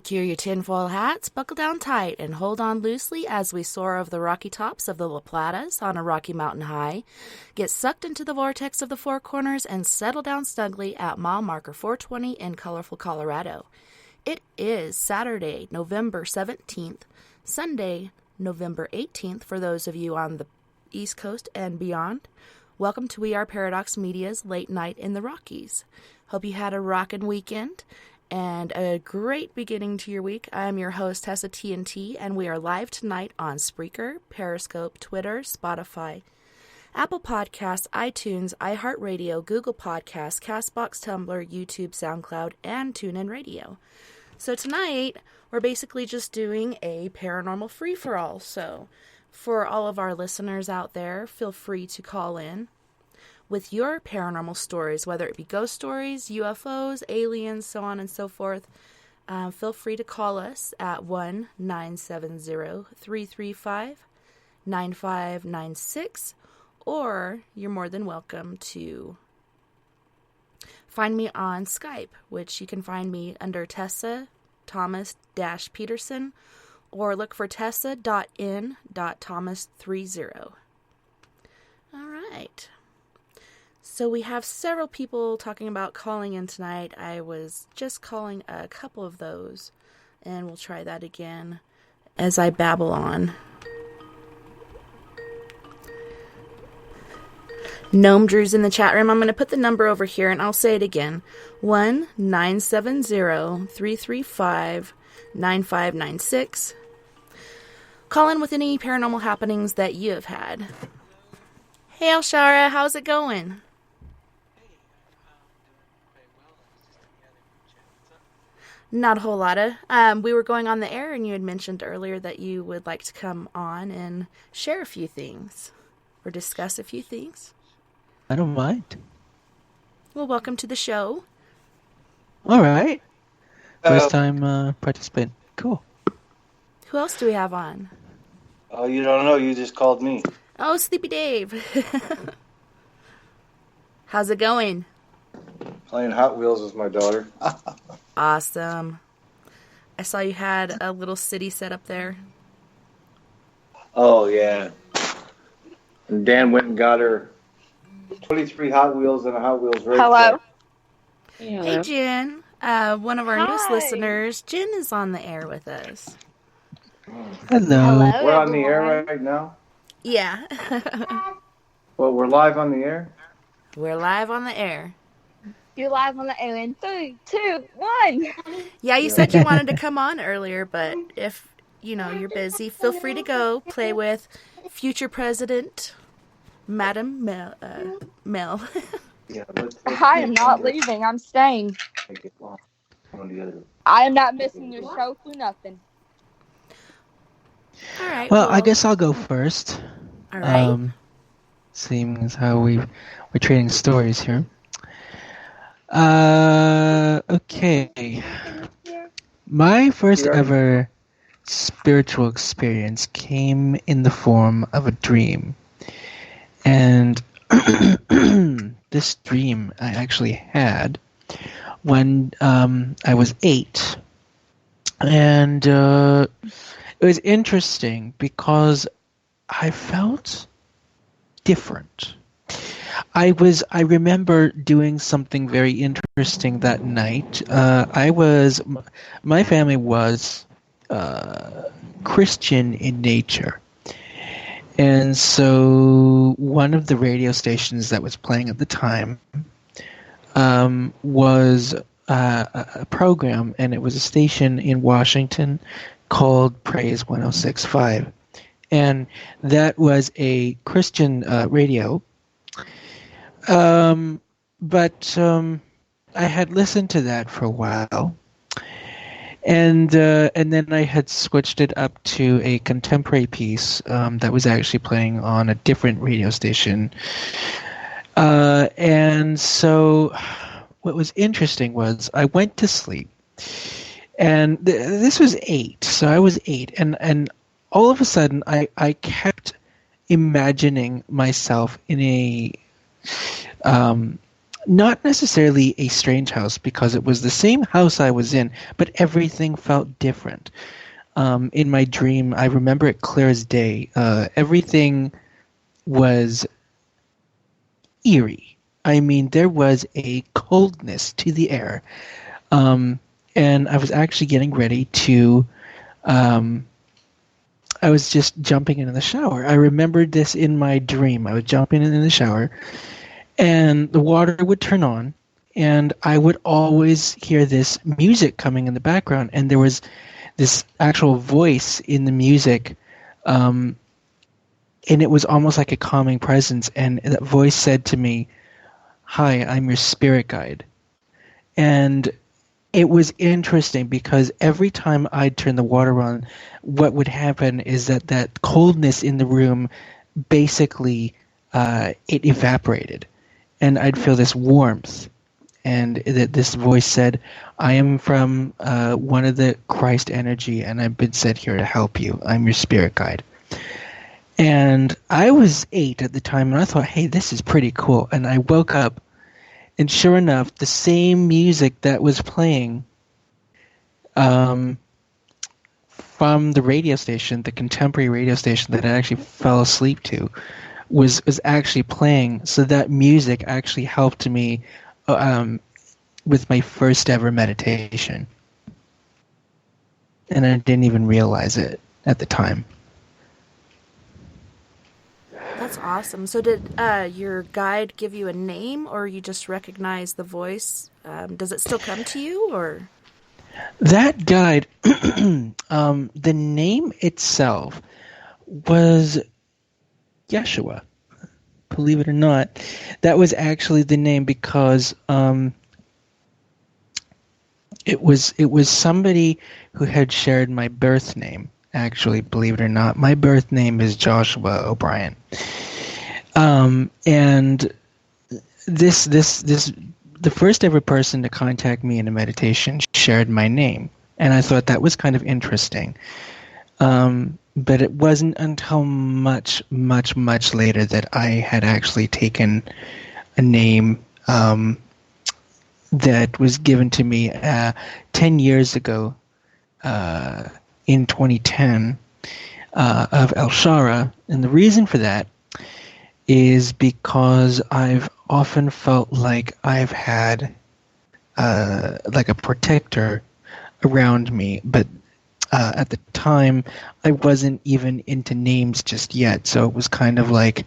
Secure your tinfoil hats, buckle down tight, and hold on loosely as we soar over the rocky tops of the La Platas on a Rocky Mountain high, get sucked into the vortex of the Four Corners, and settle down snugly at mile marker 420 in colorful Colorado. It is Saturday, November 17th, Sunday, November 18th for those of you on the East Coast and beyond. Welcome to We Are Paradox Media's Late Night in the Rockies. Hope you had a rockin' weekend and a great beginning to your week. I am your host, TessaTNT, and we are live tonight on Spreaker, Periscope, Twitter, Spotify, Apple Podcasts, iTunes, iHeartRadio, Google Podcasts, CastBox, Tumblr, YouTube, SoundCloud, and TuneIn Radio. So tonight, we're basically just doing a Paranormal Free For All. So for all of our listeners out there, feel free to call in with your paranormal stories, whether it be ghost stories, UFOs, aliens, so on and so forth. Feel free to call us at 1-970-335-9596, or you're more than welcome to find me on Skype, which you can find me under Tessa Thomas-Peterson, or look for tessa.n.thomas30. All right. So we have several people talking about calling in tonight. I was just calling a couple of those, and we'll try that again as I babble on. Gnome Drew's in the chat room. I'm going to put the number over here, and I'll say it again. 1-970-335-9596. Call in with any paranormal happenings that you have had. Hey, Alshara, how's it going? Not a whole lot of. We were going on the air, and you had mentioned earlier that you would like to come on and share a few things or discuss a few things. I don't mind. Well, welcome to the show. All right. First time participating. Cool. Who else do we have on? Oh, you don't know. You just called me. Oh, Sleepy Dave. How's it going? Playing Hot Wheels with my daughter. Awesome. I saw you had a little city set up there. Oh, yeah. And Dan went and got her 23 Hot Wheels and a Hot Wheels race. Hello. Hey, Jen. One of our newest listeners, Jen, is on the air with us. Hello. We're on the air right now? Yeah. Well, we're live on the air? We're live on the air. You're live on the air in 3, 2, 1. Yeah, you said you wanted to come on earlier, but if, you're busy, feel free to go play with future President, Madam Mel. Yeah, I am not leaving. I'm staying. I am not missing your show for nothing. All right. Well, I guess I'll go first. All right. Seeing as how we're trading stories here. Okay. My first ever spiritual experience came in the form of a dream. And this dream I actually had when I was 8. And it was interesting because I felt different. I remember doing something very interesting that night. My family was Christian in nature. And so one of the radio stations that was playing at the time was a program, and it was a station in Washington called Praise 106.5. And that was a Christian radio. But I had listened to that for a while. And then I had switched it up to a contemporary piece that was actually playing on a different radio station. And so what was interesting was I went to sleep. And this was 8, so I was 8. And all of a sudden, I kept imagining myself in a not necessarily a strange house because it was the same house I was in, but everything felt different. In my dream, I remember it clear as day. Everything was eerie. I mean, there was a coldness to the air. And I was actually getting ready to, I was just jumping into the shower. I remembered this in my dream. I was jumping in the shower, and the water would turn on, and I would always hear this music coming in the background, and there was this actual voice in the music, and it was almost like a calming presence, and that voice said to me, "Hi, I'm your spirit guide." And it was interesting because every time I'd turn the water on, what would happen is that coldness in the room basically it evaporated, and I'd feel this warmth. And this voice said, "I am from one of the Christ energy, and I've been sent here to help you. I'm your spirit guide." And I was 8 at the time, and I thought, hey, this is pretty cool. And I woke up, and sure enough, the same music that was playing from the radio station, the contemporary radio station that I actually fell asleep to, was actually playing. So that music actually helped me with my first ever meditation. And I didn't even realize it at the time. That's awesome. So did your guide give you a name, or you just recognize the voice? Does it still come to you, or? That guide, the name itself was Yeshua. Believe it or not, that was actually the name because it was somebody who had shared my birth name. Actually, believe it or not, my birth name is Joshua O'Brien. And the first ever person to contact me in a meditation shared my name, and I thought that was kind of interesting. But it wasn't until much later that I had actually taken a name that was given to me 10 years ago. In 2010 of El Shara, and the reason for that is because I've often felt like I've had like a protector around me, but at the time I wasn't even into names just yet, so it was kind of like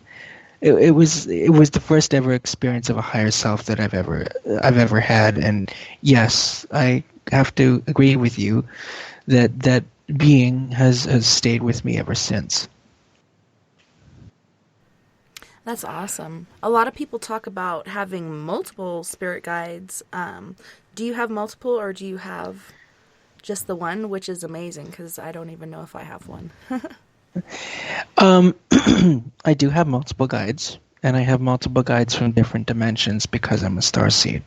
it was the first ever experience of a higher self that I've ever had. And yes, I have to agree with you that being has stayed with me ever since. That's awesome. A lot of people talk about having multiple spirit guides. Do you have multiple, or do you have just the one, which is amazing because I don't even know if I have one. I do have multiple guides, and I have multiple guides from different dimensions because I'm a starseed.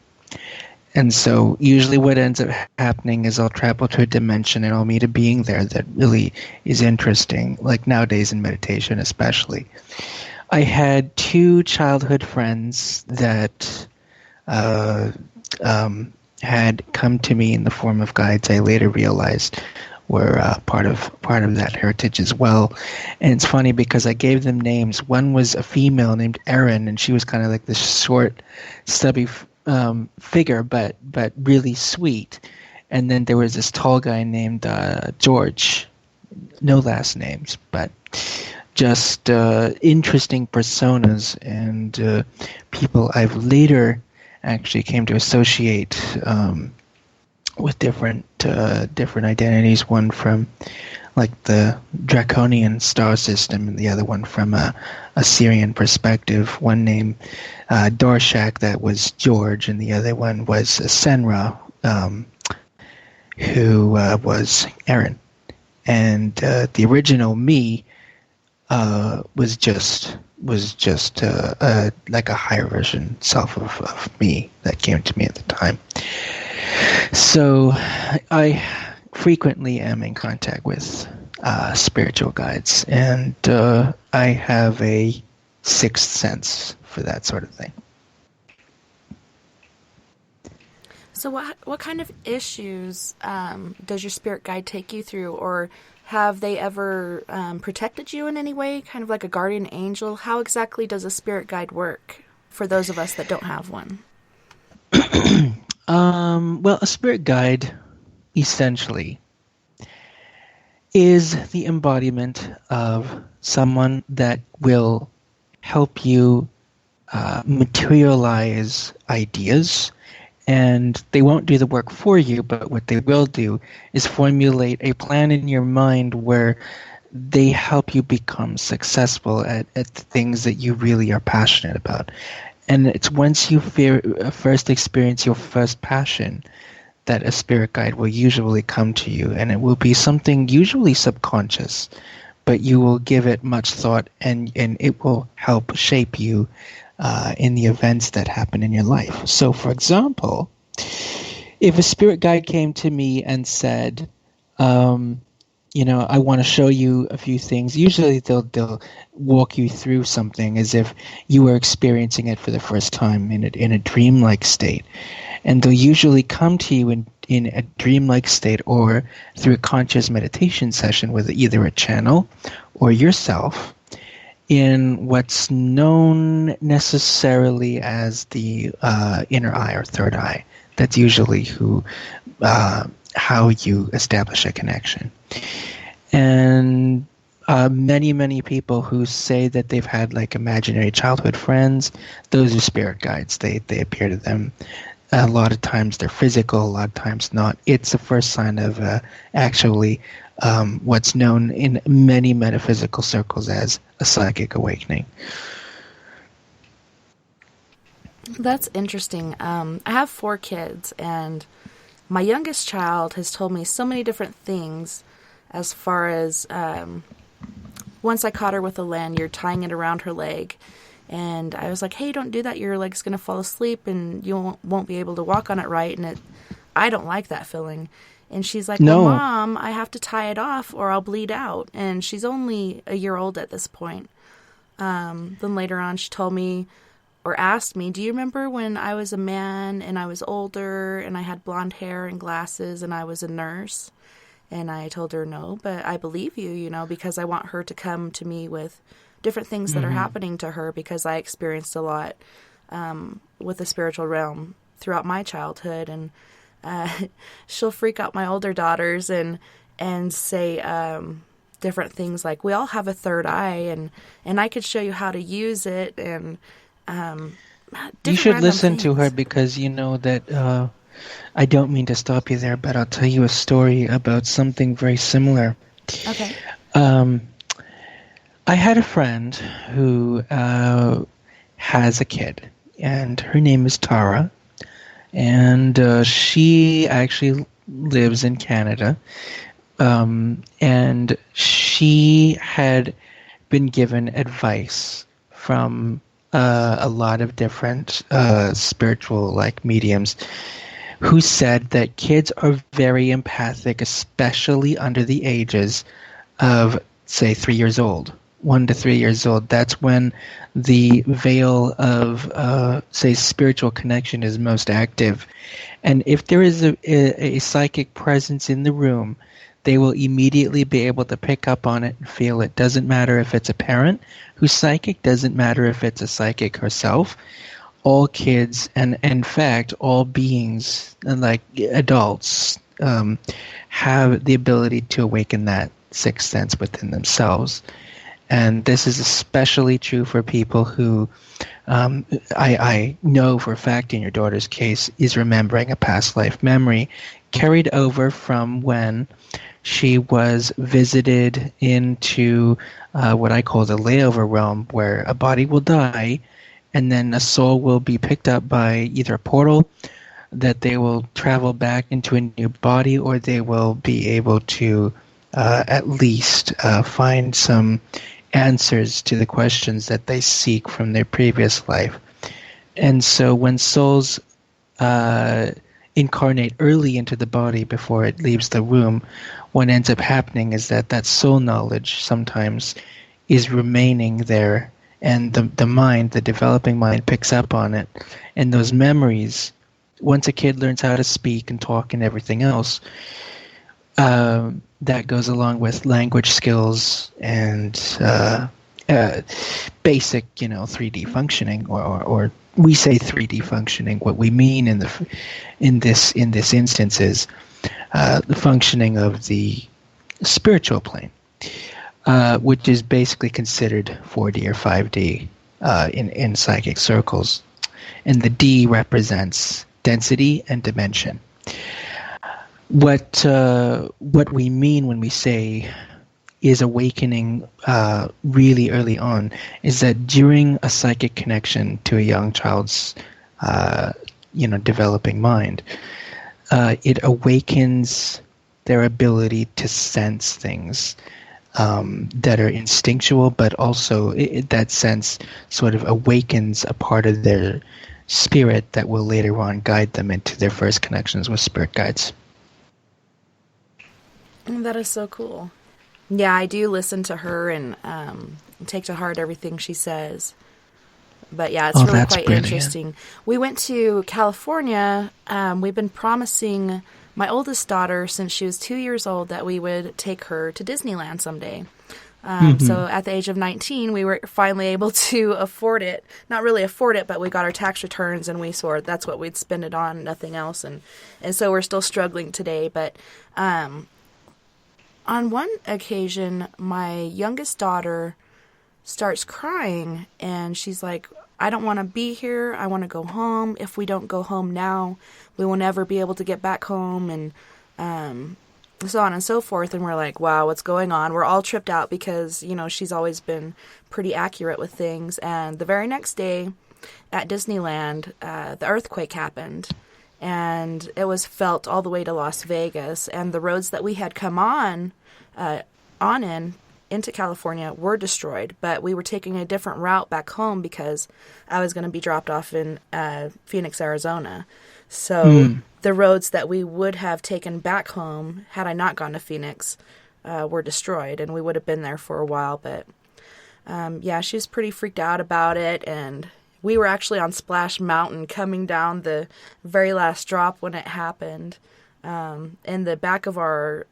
And so usually what ends up happening is I'll travel to a dimension and I'll meet a being there that really is interesting, like nowadays in meditation especially. I had 2 childhood friends that had come to me in the form of guides I later realized were part of that heritage as well. And it's funny because I gave them names. One was a female named Erin, and she was kind of like this short, stubby figure, but really sweet. And then there was this tall guy named George, no last names, but just interesting personas and people I've later actually came to associate with different identities. One from like the Draconian star system, and the other one from a Syrian perspective. One named Dorshak, that was George, and the other one was Senra, who was Aaron. And the original me was just like a higher version self of me that came to me at the time. So I frequently am in contact with spiritual guides, and I have a sixth sense for that sort of thing. So what kind of issues does your spirit guide take you through, or have they ever protected you in any way, kind of like a guardian angel? How exactly does a spirit guide work for those of us that don't have one? Well, a spirit guide, essentially, is the embodiment of someone that will help you materialize ideas. And they won't do the work for you, but what they will do is formulate a plan in your mind where they help you become successful at the things that you really are passionate about. And it's once you first experience your first passion that a spirit guide will usually come to you. And it will be something usually subconscious, but you will give it much thought, and it will help shape you in the events that happen in your life. So, for example, if a spirit guide came to me and said, I want to show you a few things, usually they'll walk you through something as if you were experiencing it for the first time in a dreamlike state. And they'll usually come to you in a dreamlike state or through a conscious meditation session with either a channel or yourself, in what's known necessarily as the inner eye or third eye. That's usually how you establish a connection. And many people who say that they've had like imaginary childhood friends, those are spirit guides. They appear to them. A lot of times they're physical, a lot of times not. It's the first sign of actually what's known in many metaphysical circles as a psychic awakening. That's interesting. I have 4 kids, and my youngest child has told me so many different things as far as once I caught her with a lanyard, tying it around her leg. And I was like, hey, don't do that. Your leg's going to fall asleep and you won't be able to walk on it right. And I don't like that feeling. And she's like, no. Well, Mom, I have to tie it off or I'll bleed out. And she's only a year old at this point. Then later on, she told me or asked me, do you remember when I was a man and I was older and I had blonde hair and glasses and I was a nurse? And I told her no, but I believe you, because I want her to come to me with different things that are happening to her, because I experienced a lot with the spiritual realm throughout my childhood. And she'll freak out my older daughters and say different things like, we all have a third eye, and I could show you how to use it. And you should listen to her, because you know that I don't mean to stop you there, but I'll tell you a story about something very similar. Okay. I had a friend who has a kid, and her name is Tara, and she actually lives in Canada, and she had been given advice from a lot of different spiritual mediums who said that kids are very empathic, especially under the ages of, say, 3 years old. 1 to 3 years old. That's when the veil of, say, spiritual connection is most active. And if there is a psychic presence in the room, they will immediately be able to pick up on it and feel it. Doesn't matter if it's a parent who's psychic, doesn't matter if it's a psychic herself. All kids, and in fact, all beings, like adults, have the ability to awaken that sixth sense within themselves. And this is especially true for people who, I know for a fact in your daughter's case, is remembering a past life memory carried over from when she was visited into what I call the layover realm, where a body will die and then a soul will be picked up by either a portal that they will travel back into a new body, or they will be able to at least find some answers to the questions that they seek from their previous life. And so when souls incarnate early into the body before it leaves the womb, what ends up happening is that soul knowledge sometimes is remaining there, and the mind, the developing mind, picks up on it, and those memories once a kid learns how to speak and talk and everything else, that goes along with language skills and basic, 3D functioning, or we say 3D functioning. What we mean in this instance is the functioning of the spiritual plane, which is basically considered 4D or 5D in psychic circles, and the D represents density and dimension. What we mean when we say is awakening really early on is that during a psychic connection to a young child's developing mind, it awakens their ability to sense things that are instinctual, but also that sense sort of awakens a part of their spirit that will later on guide them into their first connections with spirit guides. That is so cool. Yeah, I do listen to her and take to heart everything she says. But yeah, it's really quite interesting. We went to California. We've been promising my oldest daughter since she was 2 years old that we would take her to Disneyland someday. So at the age of 19, we were finally able to afford it. Not really afford it, but we got our tax returns and we swore that's what we'd spend it on, nothing else. And so we're still struggling today. But on one occasion, my youngest daughter starts crying and she's like, I don't want to be here. I want to go home. If we don't go home now, we will never be able to get back home, and so on and so forth. And we're like, wow, what's going on? We're all tripped out because, she's always been pretty accurate with things. And the very next day at Disneyland, the earthquake happened, and it was felt all the way to Las Vegas. And the roads that we had come into California were destroyed, but we were taking a different route back home because I was going to be dropped off in Phoenix, Arizona. So the roads that we would have taken back home had I not gone to Phoenix were destroyed, and we would have been there for a while. But yeah, she was pretty freaked out about it, and we were actually on Splash Mountain coming down the very last drop when it happened. And the back of our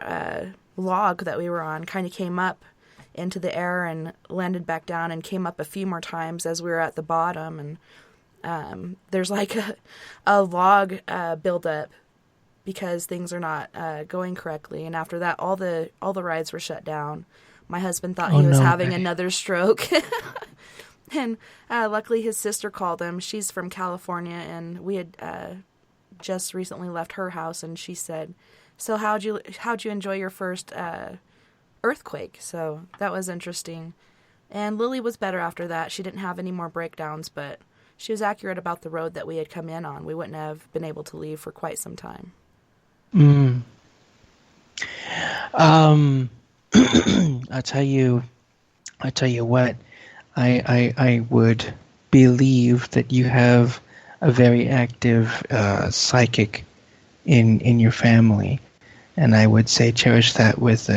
log that we were on kind of came up into the air and landed back down and came up a few more times as we were at the bottom. And there's like a log buildup because things are not going correctly. And after that, all the rides were shut down. My husband thought he was having another stroke. And luckily his sister called him. She's from California, and we had just recently left her house, and she said, so how'd you enjoy your first earthquake? So that was interesting. And Lily was better after that. She didn't have any more breakdowns, but she was accurate about the road that we had come in on. We wouldn't have been able to leave for quite some time. I'll tell you what, I would believe that you have a very active psychic in your family, and I would say cherish that with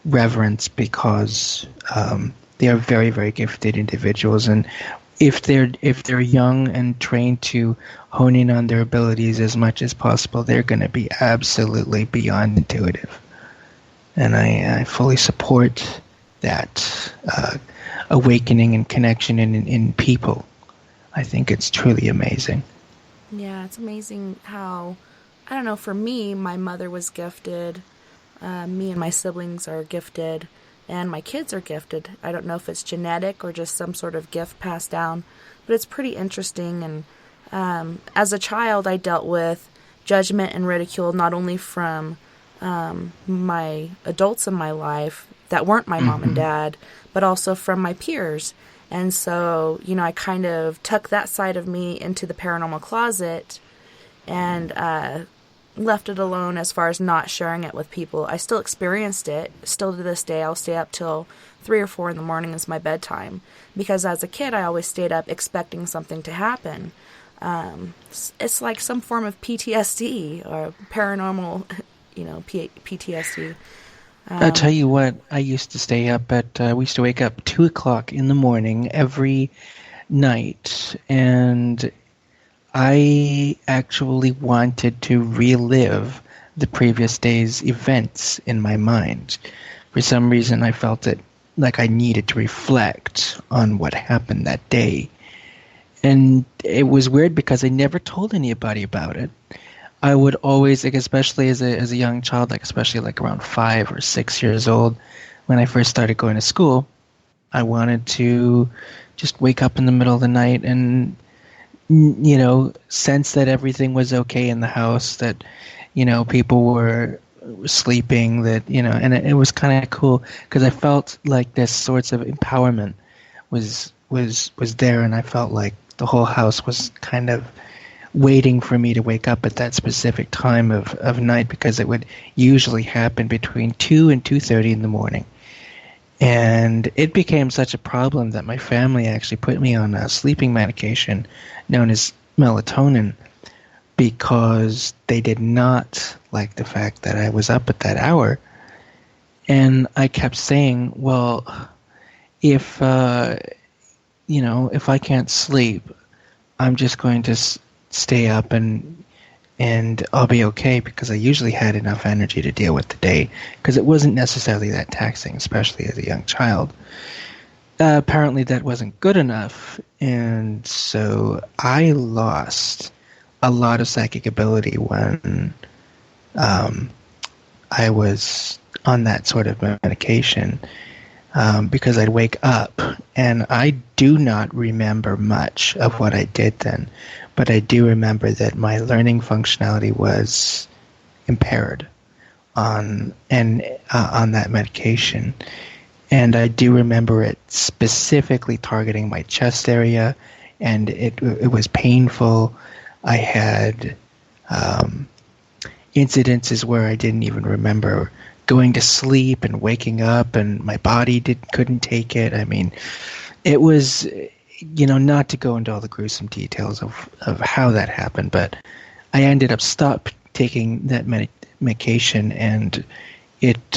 reverence, because they are very, very gifted individuals, and if they're young and trained to hone in on their abilities as much as possible, they're going to be absolutely beyond intuitive. And I fully support that awakening and connection in people. I think it's truly amazing. Yeah, it's amazing how, I don't know, for me, my mother was gifted. Me and my siblings are gifted, and my kids are gifted. I don't know if it's genetic or just some sort of gift passed down, but it's pretty interesting. And as a child, I dealt with judgment and ridicule not only from my adults in my life that weren't my mom and dad, but also from my peers. And so, I kind of tucked that side of me into the paranormal closet and left it alone as far as not sharing it with people. I still experienced it. Still to this day, I'll stay up till 3 or 4 in the morning is my bedtime. Because as a kid, I always stayed up expecting something to happen. It's like some form of PTSD or paranormal, PTSD. I'll tell you what, I used to stay up we used to wake up 2 o'clock in the morning every night, and I actually wanted to relive the previous day's events in my mind. For some reason, I felt it like I needed to reflect on what happened that day. And it was weird because I never told anybody about it. I would always, like, especially as a young child, like especially like around 5 or 6 years old, when I first started going to school, I wanted to just wake up in the middle of the night and sense that everything was okay in the house, that people were sleeping, that and it was kind of cool because I felt like this sorts of empowerment was there, and I felt like the whole house was kind of waiting for me to wake up at that specific time of night, because it would usually happen between 2 and 2:30 in the morning. And it became such a problem that my family actually put me on a sleeping medication known as melatonin, because they did not like the fact that I was up at that hour. And I kept saying, well, if if I can't sleep, I'm just going to stay up and I'll be okay, because I usually had enough energy to deal with the day, because it wasn't necessarily that taxing, especially as a young child. Apparently that wasn't good enough, and so I lost a lot of psychic ability when I was on that sort of medication, because I'd wake up, and I do not remember much of what I did then, but I do remember that my learning functionality was impaired on that medication. And I do remember it specifically targeting my chest area, and it was painful. I had incidences where I didn't even remember going to sleep and waking up, and my body couldn't take it. I mean, it was, not to go into all the gruesome details of how that happened, but I ended up taking that medication, and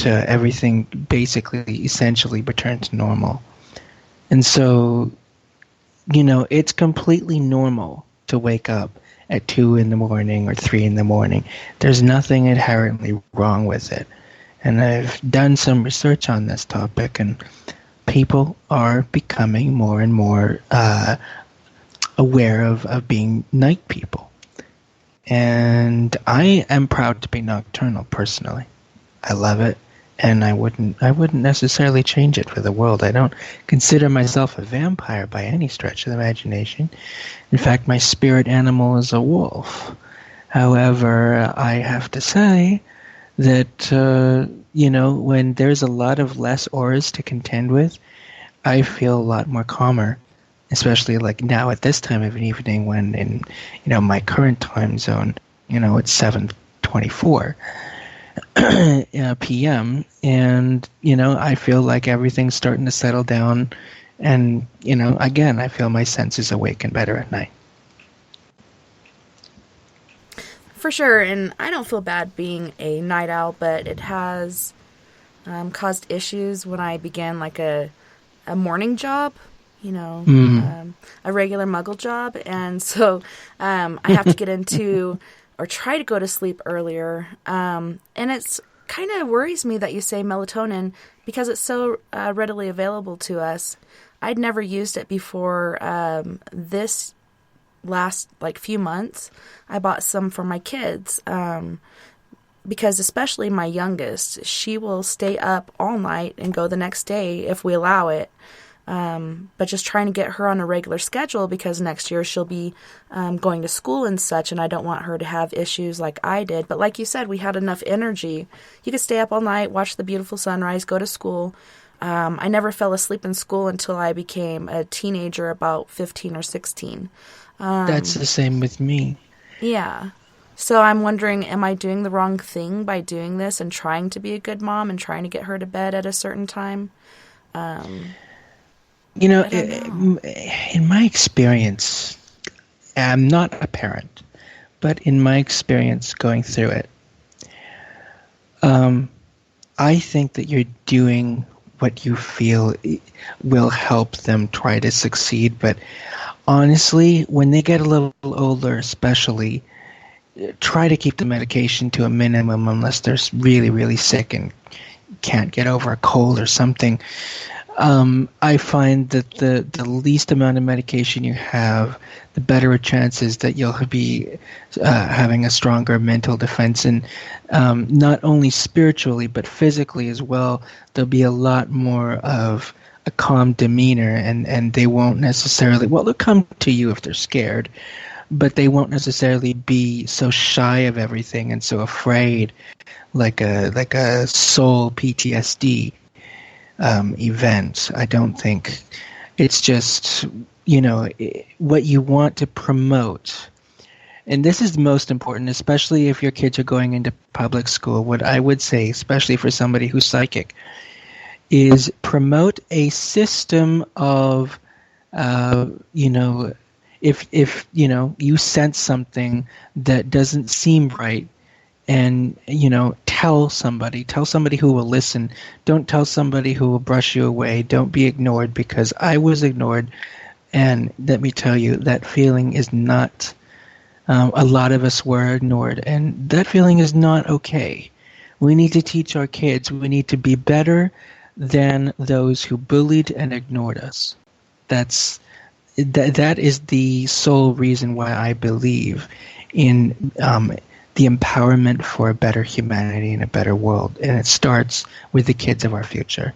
everything basically essentially returned to normal. And so, it's completely normal to wake up at 2 in the morning or 3 in the morning. There's nothing inherently wrong with it. And I've done some research on this topic, and people are becoming more and more aware of being night people. And I am proud to be nocturnal personally. I love it, and I wouldn't necessarily change it for the world. I don't consider myself a vampire by any stretch of the imagination. In fact, my spirit animal is a wolf. However, I have to say that when there's a lot of less auras to contend with, I feel a lot more calmer, especially like now at this time of an evening when in my current time zone, it's 7:24 p.m. and I feel like everything's starting to settle down, and again, I feel my senses awaken better at night. For sure, and I don't feel bad being a night owl, but it has caused issues when I began like a morning job, a regular muggle job, and so I have to get into or try to go to sleep earlier, and it's kind of worries me that you say melatonin, because it's so readily available to us. I'd never used it before this last few months. I bought some for my kids, because especially my youngest, she will stay up all night and go the next day if we allow it. But just trying to get her on a regular schedule, because next year she'll be going to school and such, and I don't want her to have issues like I did. But like you said, we had enough energy. You could stay up all night, watch the beautiful sunrise, go to school. I never fell asleep in school until I became a teenager, about 15 or 16. That's the same with me. Yeah. So I'm wondering, am I doing the wrong thing by doing this and trying to be a good mom and trying to get her to bed at a certain time? In my experience, I'm not a parent, but in my experience going through it, I think that you're doing what you feel will help them try to succeed, but honestly, when they get a little older, especially, try to keep the medication to a minimum unless they're really, really sick and can't get over a cold or something. I find that the least amount of medication you have, the better a chance is that you'll be having a stronger mental defense, and not only spiritually but physically as well. There'll be a lot more of a calm demeanor, and they won't necessarily, well, they'll come to you if they're scared, but they won't necessarily be so shy of everything and so afraid, like a soul PTSD event. I don't think. It's just, what you want to promote. And this is the most important, especially if your kids are going into public school. What I would say, especially for somebody who's psychic, is promote a system of, if you sense something that doesn't seem right, and tell somebody who will listen. Don't tell somebody who will brush you away. Don't be ignored, because I was ignored, and let me tell you, that feeling is not, a lot of us were ignored, and that feeling is not okay. We need to teach our kids, we need to be better than those who bullied and ignored us. That is the sole reason why I believe in the empowerment for a better humanity and a better world. And it starts with the kids of our future.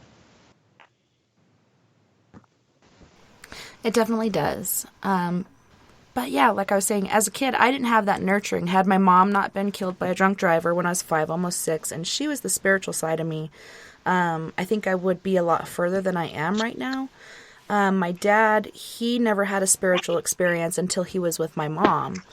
It definitely does. But yeah, like I was saying, as a kid, I didn't have that nurturing. Had my mom not been killed by a drunk driver when I was 5, almost 6, and she was the spiritual side of me, I think I would be a lot further than I am right now. My dad, he never had a spiritual experience until he was with my mom.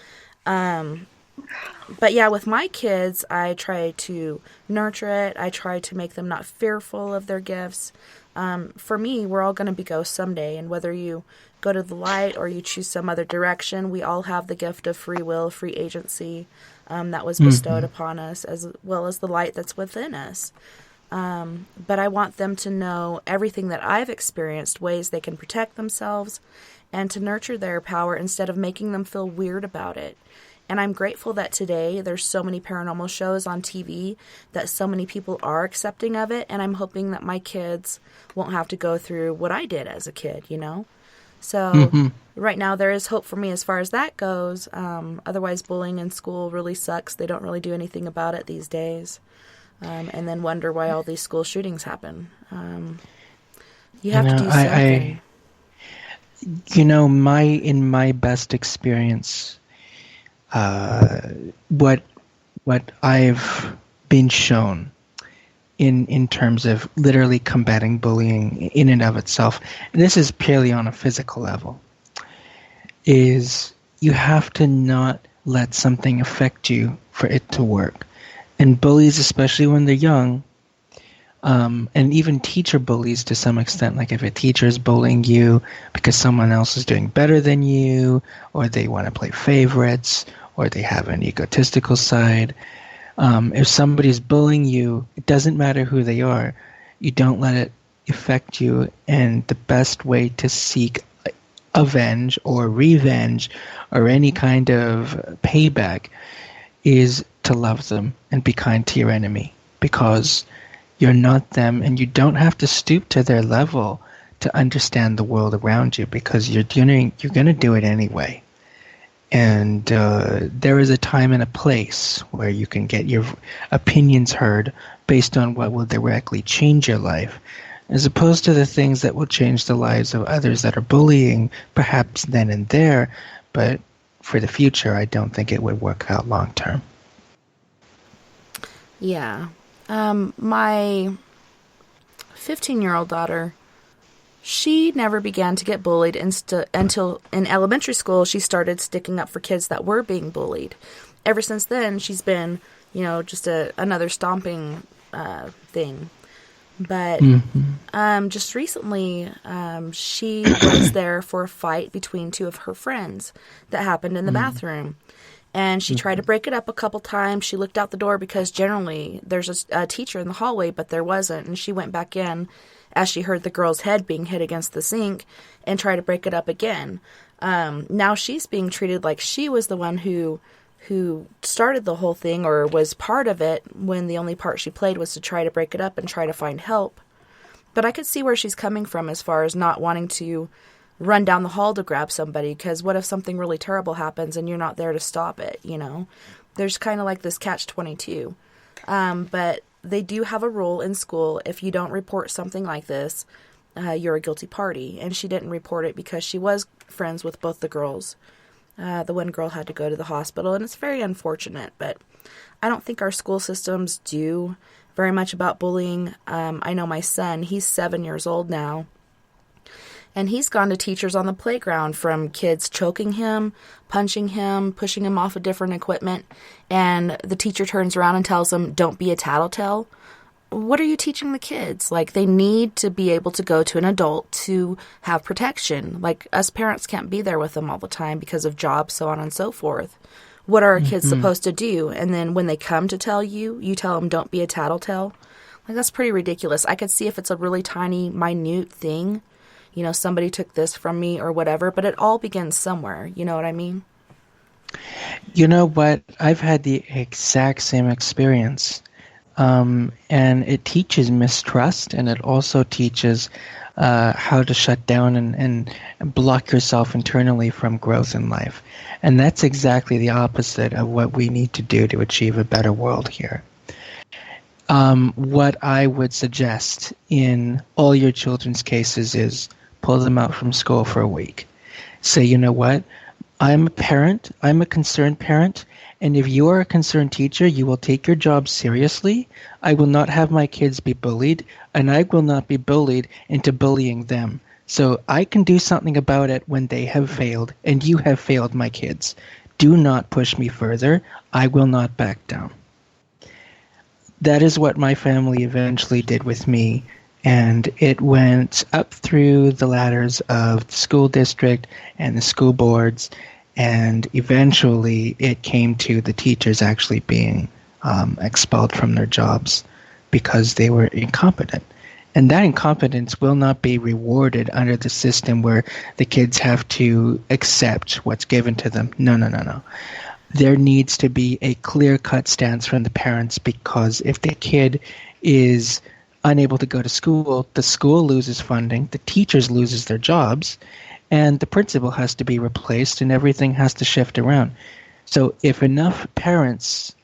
But yeah, with my kids, I try to nurture it. I try to make them not fearful of their gifts. For me, we're all going to be ghosts someday, and whether you go to the light or you choose some other direction, we all have the gift of free will, free agency that was bestowed upon us, as well as the light that's within us. But I want them to know everything that I've experienced, ways they can protect themselves, and to nurture their power instead of making them feel weird about it. And I'm grateful that today there's so many paranormal shows on TV that so many people are accepting of it, and I'm hoping that my kids won't have to go through what I did as a kid, So right now there is hope for me as far as that goes. Otherwise, bullying in school really sucks. They don't really do anything about it these days. And then wonder why all these school shootings happen. You have to do something. In my best experience, what I've been shown in terms of literally combating bullying in and of itself, and this is purely on a physical level, is you have to not let something affect you for it to work. And bullies, especially when they're young, and even teacher bullies to some extent, like if a teacher is bullying you because someone else is doing better than you, or they want to play favorites, or they have an egotistical side. If somebody's bullying you, it doesn't matter who they are. You don't let it affect you, and the best way to seek avenge or revenge or any kind of payback is to love them and be kind to your enemy, because you're not them, and you don't have to stoop to their level to understand the world around you, because you're going to do it anyway. And there is a time and a place where you can get your opinions heard based on what will directly change your life, as opposed to the things that will change the lives of others that are bullying, perhaps then and there, but for the future, I don't think it would work out long term. Yeah. My 15-year-old daughter, she never began to get bullied until in elementary school she started sticking up for kids that were being bullied. Ever since then, she's been, just another stomping thing. But just recently, she was there for a fight between two of her friends that happened in the bathroom. And she tried to break it up a couple times. She looked out the door because generally there's a teacher in the hallway, but there wasn't. And she went back in as she heard the girl's head being hit against the sink and tried to break it up again. Now she's being treated like she was the one who started the whole thing or was part of it, when the only part she played was to try to break it up and try to find help. But I could see where she's coming from as far as not wanting to run down the hall to grab somebody, because what if something really terrible happens and you're not there to stop it, you know? There's kind of like this catch-22. But they do have a rule in school: if you don't report something like this, you're a guilty party. And she didn't report it because she was friends with both the girls. The one girl had to go to the hospital, and it's very unfortunate, but I don't think our school systems do very much about bullying. I know my son, he's 7 years old now, and he's gone to teachers on the playground from kids choking him, punching him, pushing him off of different equipment, and the teacher turns around and tells him, "Don't be a tattletale." What are you teaching the kids? Like, they need to be able to go to an adult to have protection. Like, us parents can't be there with them all the time because of jobs, so on and so forth. What are our kids supposed to do? And then when they come to tell you, you tell them, "Don't be a tattletale." Like, that's pretty ridiculous. I could see if it's a really tiny, minute thing, you know, somebody took this from me or whatever, but it all begins somewhere. You know what I mean? You know what? I've had the exact same experience. And it teaches mistrust, and it also teaches how to shut down and block yourself internally from growth in life. And that's exactly the opposite of what we need to do to achieve a better world here. What I would suggest in all your children's cases is pull them out from school for a week. Say, you know what? I'm a parent. I'm a concerned parent. And if you are a concerned teacher, you will take your job seriously. I will not have my kids be bullied, and I will not be bullied into bullying them. So I can do something about it when they have failed, and you have failed my kids. Do not push me further. I will not back down. That is what my family eventually did with me, and it went up through the ladders of the school district and the school boards, and eventually it came to the teachers actually being expelled from their jobs because they were incompetent. And that incompetence will not be rewarded under the system where the kids have to accept what's given to them. No. There needs to be a clear-cut stance from the parents, because if the kid is unable to go to school, the school loses funding, the teachers loses their jobs, and the principal has to be replaced, and everything has to shift around. So if enough parents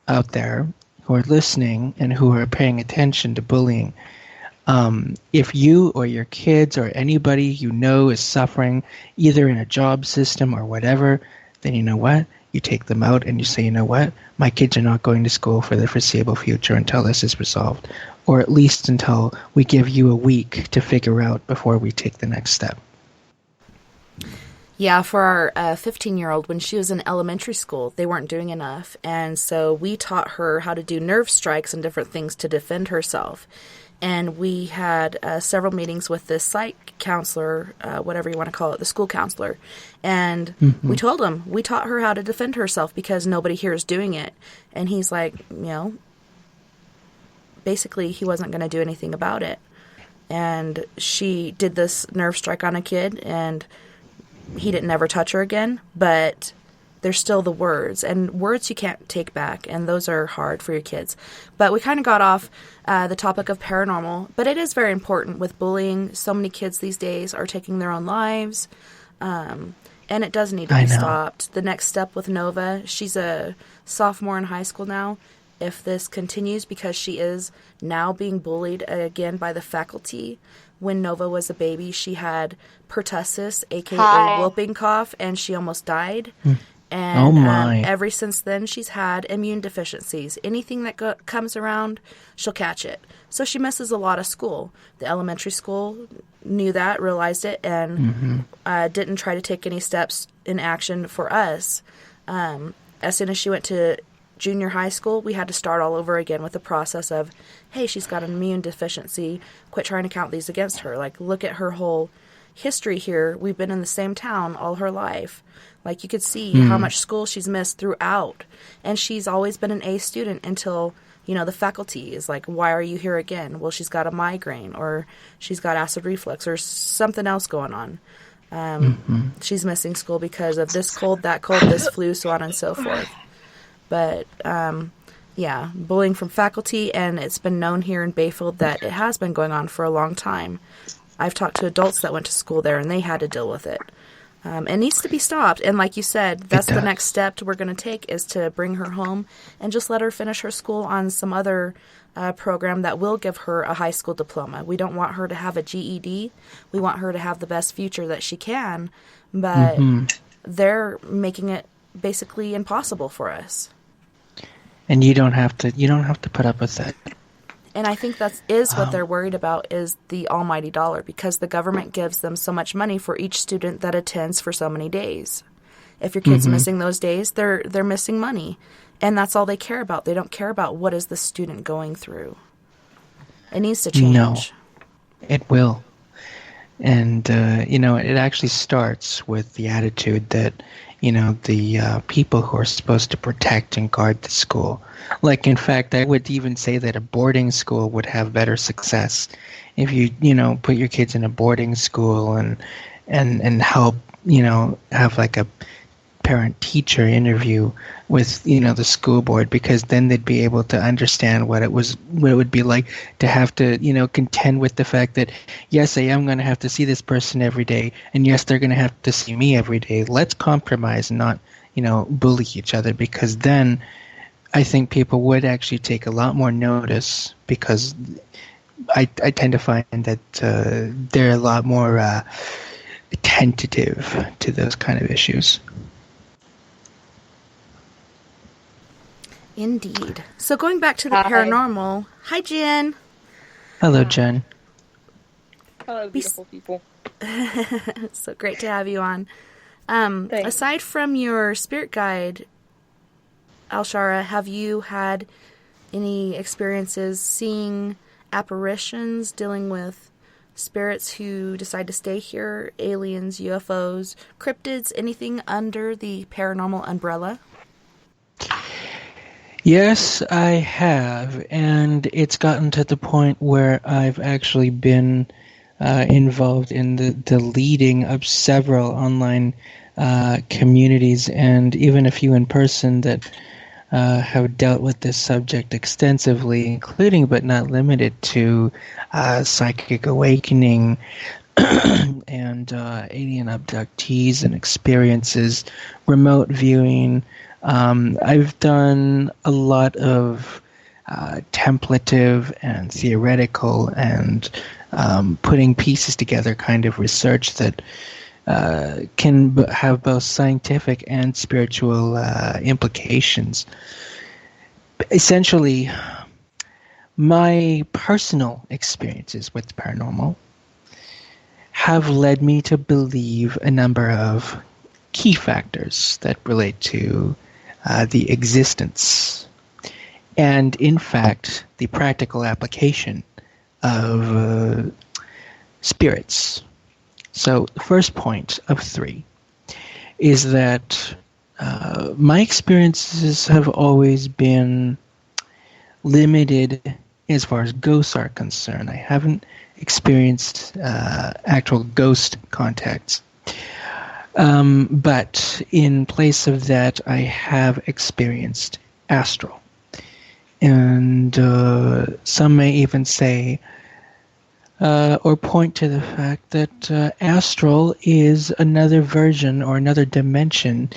out there who are listening and who are paying attention to bullying, if you or your kids or anybody you know is suffering either in a job system or whatever, then you know what? You take them out and you say, you know what? My kids are not going to school for the foreseeable future until this is resolved, or at least until we give you a week to figure out before we take the next step. Yeah, for our 15-year-old, when she was in elementary school, they weren't doing enough. And so we taught her how to do nerve strikes and different things to defend herself. And we had several meetings with this psych counselor, whatever you want to call it, the school counselor. And we told him, we taught her how to defend herself because nobody here is doing it. And he's like, you know, basically he wasn't going to do anything about it. And she did this nerve strike on a kid, and he didn't ever touch her again, but there's still the words, and words you can't take back, and those are hard for your kids. But we kind of got off the topic of paranormal, but it is very important with bullying. So many kids these days are taking their own lives, and it does need to be stopped. The next step with Nova, she's a sophomore in high school now. If this continues, because she is now being bullied again by the faculty. When Nova was a baby, she had pertussis, a.k.a. whooping cough, and she almost died. And ever since then, she's had immune deficiencies. Anything that comes around, she'll catch it. So she misses a lot of school. The elementary school knew that, realized it, and didn't try to take any steps in action for us. As soon as she went to junior high school, we had to start all over again with the process of, hey, she's got an immune deficiency. Quit trying to count these against her. Like, look at her whole history here. We've been in the same town all her life. Like, you could see how much school she's missed throughout. And she's always been an A student until, you know, the faculty is like, why are you here again? Well, she's got a migraine, or she's got acid reflux, or something else going on. She's missing school because of this cold, that cold, this flu, so on and so forth. But, yeah, bullying from faculty, and it's been known here in Bayfield that it has been going on for a long time. I've talked to adults that went to school there, and they had to deal with it. It needs to be stopped, and like you said, that's the next step we're going to take, is to bring her home and just let her finish her school on some other program that will give her a high school diploma. We don't want her to have a GED. We want her to have the best future that she can, but they're making it basically impossible for us. And you don't have to put up with that. And I think that is what they're worried about, is the almighty dollar, because the government gives them so much money for each student that attends for so many days. If your kid's missing those days, they're missing money. And that's all they care about. They don't care about what is the student going through. It needs to change. No, it will. And, it actually starts with the attitude that, the people who are supposed to protect and guard the school. Like, in fact, I would even say that a boarding school would have better success if you, put your kids in a boarding school and help, have like a parent-teacher interview with, the school board, because then they'd be able to understand what it would be like to have to, contend with the fact that, yes, I am going to have to see this person every day, and yes, they're going to have to see me every day. Let's compromise and not, bully each other, because then I think people would actually take a lot more notice, because I tend to find that they're a lot more attentive to those kind of issues. Indeed. So going back to the paranormal. Hi, Jen. Hello, Jen. Hello, beautiful people. So great to have you on. Thanks. Aside from your spirit guide, Alshara, have you had any experiences seeing apparitions, dealing with spirits who decide to stay here, aliens, UFOs, cryptids, anything under the paranormal umbrella? Yes, I have, and it's gotten to the point where I've actually been involved in the leading of several online communities, and even a few in person that have dealt with this subject extensively, including but not limited to psychic awakening and alien abductees and experiences, remote viewing. I've done a lot of templative and theoretical and putting pieces together kind of research that can have both scientific and spiritual implications. Essentially, my personal experiences with the paranormal have led me to believe a number of key factors that relate to the existence and, in fact, the practical application of spirits. So the first point of 3 is that my experiences have always been limited as far as ghosts are concerned. I haven't experienced actual ghost contacts. But in place of that, I have experienced astral. And some may even say, or point to the fact that astral is another version or another dimension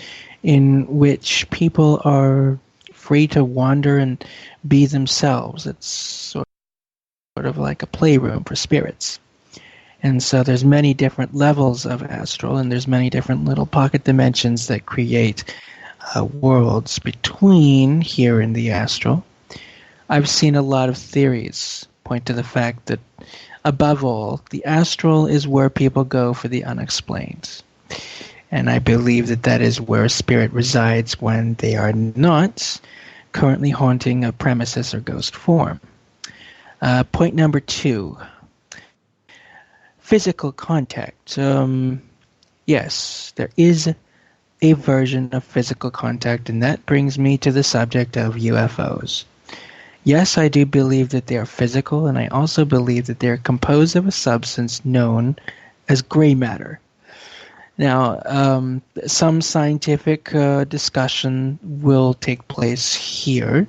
in which people are free to wander and be themselves. It's sort of like a playroom for spirits. And so there's many different levels of astral, and there's many different little pocket dimensions that create worlds between here and the astral. I've seen a lot of theories point to the fact that, above all, the astral is where people go for the unexplained. And I believe that that is where spirit resides when they are not currently haunting a premises or ghost form. Point number 2. Physical contact. Yes, there is a version of physical contact, and that brings me to the subject of UFOs. Yes, I do believe that they are physical, and I also believe that they are composed of a substance known as gray matter. Now, some scientific discussion will take place here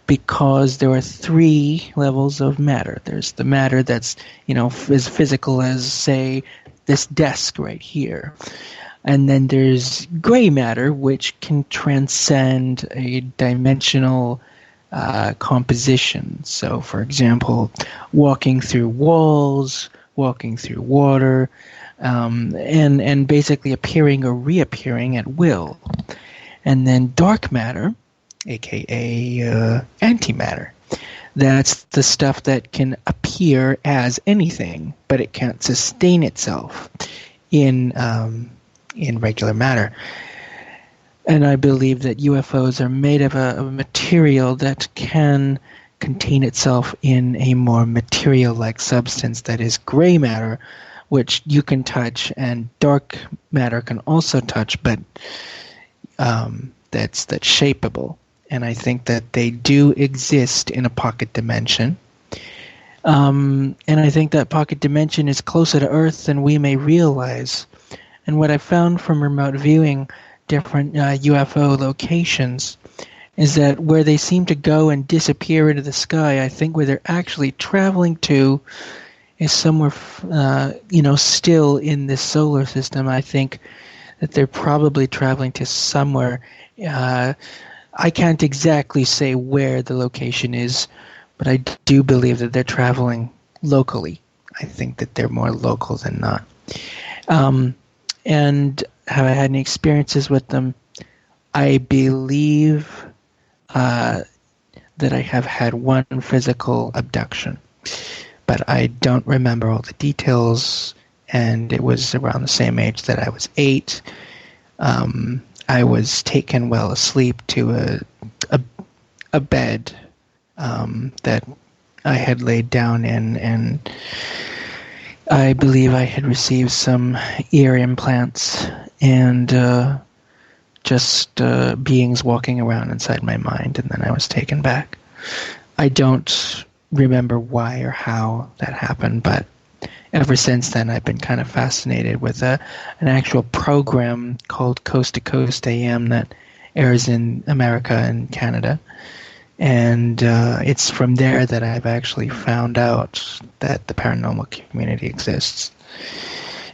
because there are 3 levels of matter. There's the matter that's, as physical as, say, this desk right here. And then there's gray matter, which can transcend a dimensional composition. So, for example, walking through walls, walking through water, and basically appearing or reappearing at will. And then dark matter, aka antimatter. That's the stuff that can appear as anything, but it can't sustain itself in regular matter. And I believe that UFOs are made of a material that can contain itself in a more material-like substance that is gray matter, which you can touch, and dark matter can also touch, but that's shapeable. And I think that they do exist in a pocket dimension. And I think that pocket dimension is closer to Earth than we may realize. And what I found from remote viewing different UFO locations is that where they seem to go and disappear into the sky, I think where they're actually traveling to is somewhere, still in this solar system. I think that they're probably traveling to somewhere. I can't exactly say where the location is, but I do believe that they're traveling locally. I think that they're more local than not. And have I had any experiences with them? I believe that I have had one physical abduction, but I don't remember all the details, and it was around the same age that I was 8. I was taken while asleep to a bed that I had laid down in, and I believe I had received some ear implants and just beings walking around inside my mind, and then I was taken back. I don't remember why or how that happened, but ever since then I've been kind of fascinated with an actual program called Coast to Coast AM that airs in America and Canada. And it's from there that I've actually found out that the paranormal community exists.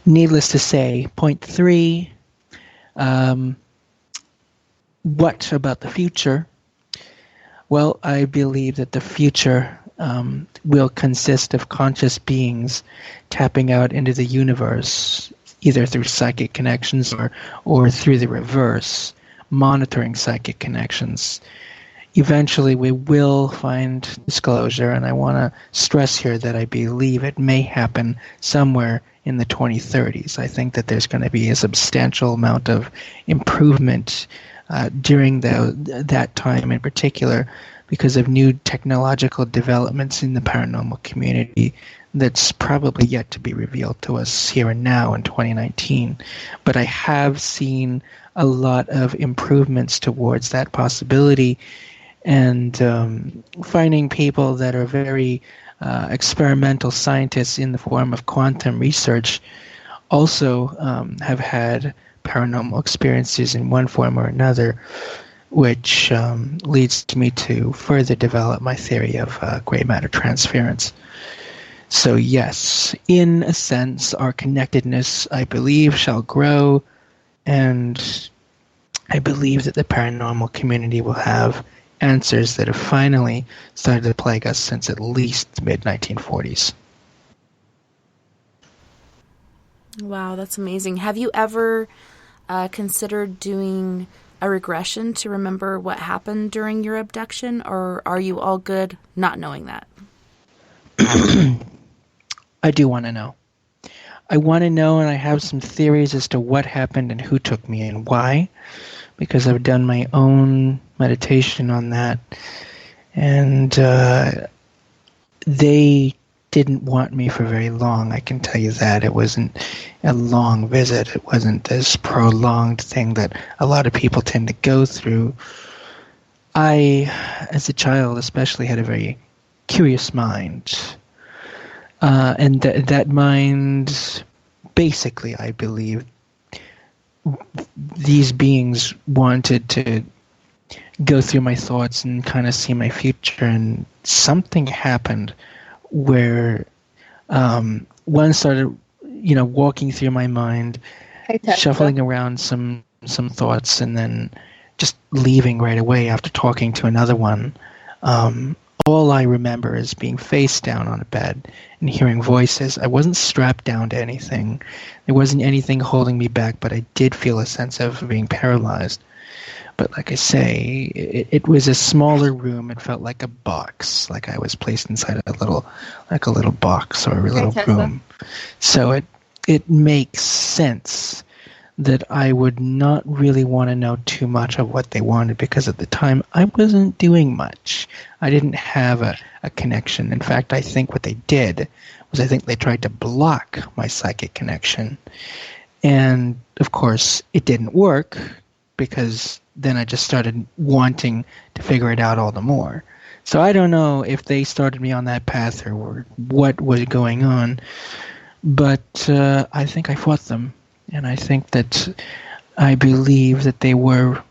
Needless to say, point 3, what about the future? Well, I believe that the future will consist of conscious beings tapping out into the universe, either through psychic connections or through the reverse, monitoring psychic connections. Eventually we will find disclosure, and I want to stress here that I believe it may happen somewhere in the 2030s. I think that there's going to be a substantial amount of improvement during that time in particular, because of new technological developments in the paranormal community that's probably yet to be revealed to us here and now in 2019. But I have seen a lot of improvements towards that possibility, and finding people that are very experimental scientists in the form of quantum research also have had paranormal experiences in one form or another, which leads me to further develop my theory of gray matter transference. So yes, in a sense, our connectedness, I believe, shall grow, and I believe that the paranormal community will have answers that have finally started to plague us since at least the mid-1940s. Wow, that's amazing. Have you ever considered doing a regression to remember what happened during your abduction, or are you all good not knowing that? I do want to know. I want to know, and I have some theories as to what happened and who took me and why, because I've done my own meditation on that, and they didn't want me for very long, I can tell you that. It wasn't a long visit. It wasn't this prolonged thing that a lot of people tend to go through. I, as a child especially, had a very curious mind. And that mind, basically, I believe, these beings wanted to go through my thoughts and kind of see my future, and something happened where one started, walking through my mind, Hey, Tessa. shuffling around some thoughts, and then just leaving right away after talking to another one. All I remember is being face down on a bed and hearing voices. I wasn't strapped down to anything. There wasn't anything holding me back, but I did feel a sense of being paralyzed. But like I say, it was a smaller room. It felt like a box, like I was placed inside a little box or a little Tessa. room. So it makes sense that I would not really want to know too much of what they wanted, because at the time I wasn't doing much. I didn't have a connection. In fact, I think what they did was I think they tried to block my psychic connection. And of course, it didn't work, because then I just started wanting to figure it out all the more. So I don't know if they started me on that path or what was going on, but I think I fought them. And I think that I believe that they were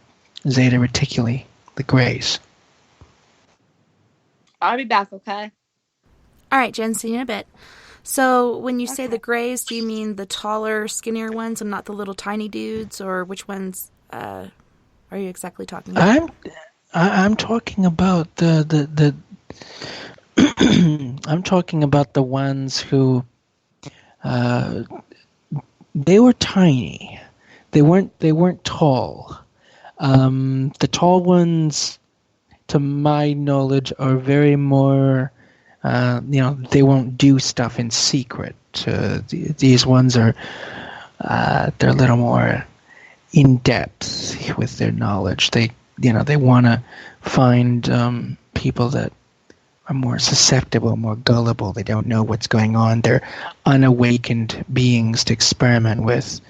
Zeta Reticuli, the Greys. I'll be back, okay? All right, Jen, see you in a bit. So when you say the Greys, do you mean the taller, skinnier ones and not the little tiny dudes, or which ones are you exactly talking about? I'm talking about the I'm talking about the ones who they were tiny. They weren't tall. The tall ones, to my knowledge, are very more. They won't do stuff in secret. These ones are. They're a little more in depth with their knowledge. They want to find people that are more susceptible, more gullible. They don't know what's going on. They're unawakened beings to experiment with.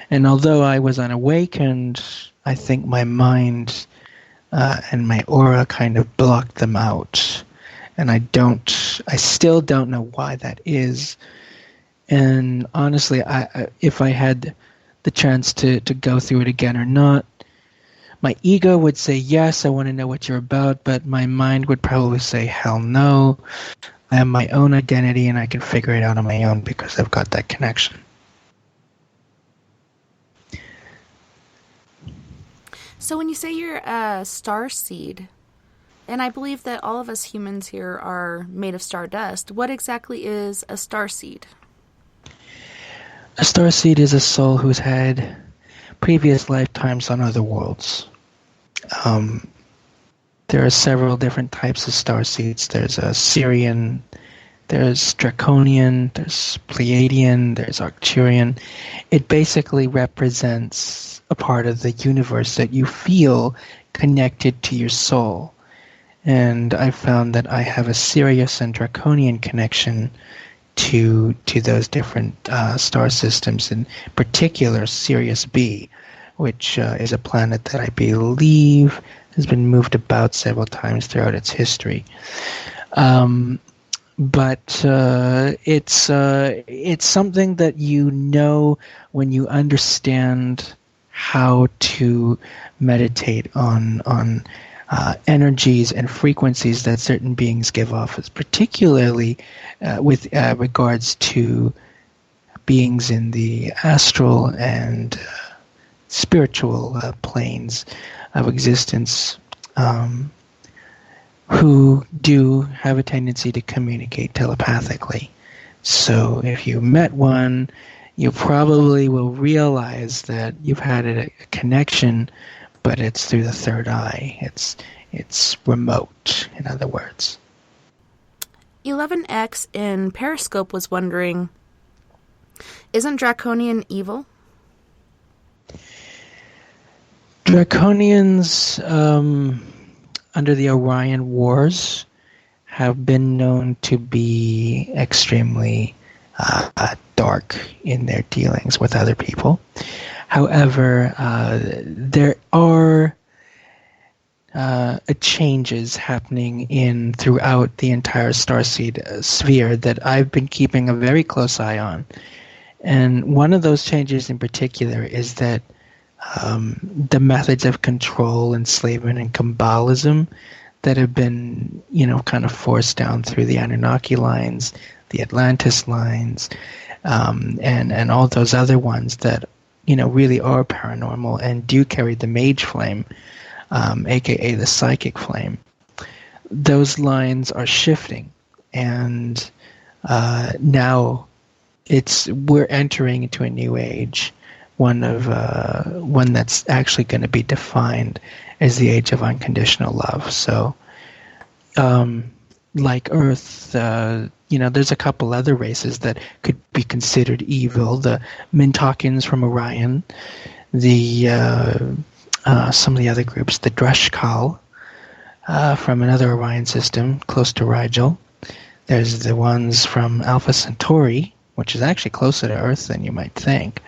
And although I was unawakened, I think my mind and my aura kind of blocked them out. And I still don't know why that is. And honestly, if I had the chance to go through it again or not, my ego would say, yes, I want to know what you're about, but my mind would probably say, hell no. I have my own identity and I can figure it out on my own because I've got that connection. So when you say you're a star seed, and I believe that all of us humans here are made of stardust, what exactly is a star seed? A star seed is a soul who's had previous lifetimes on other worlds. There are several different types of star seeds. There's a Syrian, there's Draconian, there's Pleiadian, there's Arcturian. It basically represents a part of the universe that you feel connected to your soul. And I found that I have a Sirius and Draconian connection to those different star systems, in particular Sirius B, which is a planet that I believe has been moved about several times throughout its history. But it's something that you know when you understand how to meditate on energies and frequencies that certain beings give off, particularly with regards to beings in the astral and spiritual planes of existence, who do have a tendency to communicate telepathically. So if you met one, you probably will realize that you've had a connection, but it's through the third eye. It's remote, in other words. 11X in Periscope was wondering, isn't Draconian evil? Draconians, under the Orion Wars, have been known to be extremely dark in their dealings with other people. However, there are changes happening throughout the entire starseed sphere that I've been keeping a very close eye on. And one of those changes in particular is that the methods of control, enslavement, and Kabbalism that have been, kind of forced down through the Anunnaki lines, the Atlantis lines, and all those other ones that, really are paranormal and do carry the mage flame, aka the psychic flame. Those lines are shifting, and now we're entering into a new age, one that's actually going to be defined as the age of unconditional love. So, like Earth, there's a couple other races that could be considered evil. The Mintakans from Orion, some of the other groups, the Drushkal from another Orion system close to Rigel. There's the ones from Alpha Centauri, which is actually closer to Earth than you might think.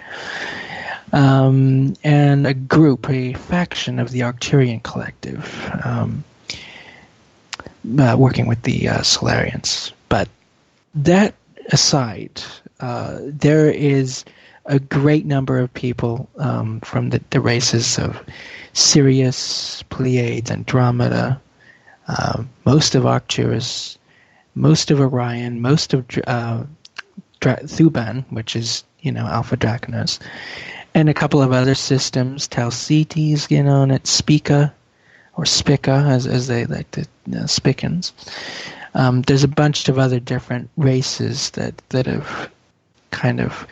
And a faction of the Arcturian Collective, working with the Solarians. But that aside, there is a great number of people from the races of Sirius, Pleiades, Andromeda, most of Arcturus, most of Orion, most of Thuban, which is, Alpha Draconis, and a couple of other systems, Tau Cetes, and it's Spica, or Spica, as they like to, Spicans. There's a bunch of other different races that have kind of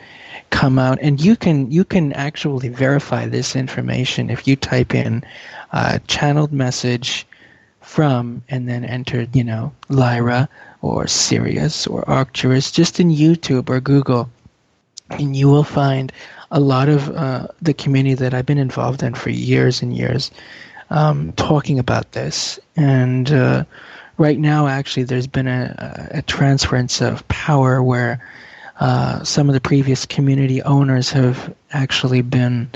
come out, and you can actually verify this information if you type in channeled message from, and then enter, Lyra or Sirius or Arcturus, just in YouTube or Google, and you will find a lot of the community that I've been involved in for years and years talking about this. And right now, actually, there's been a transference of power where some of the previous community owners have actually been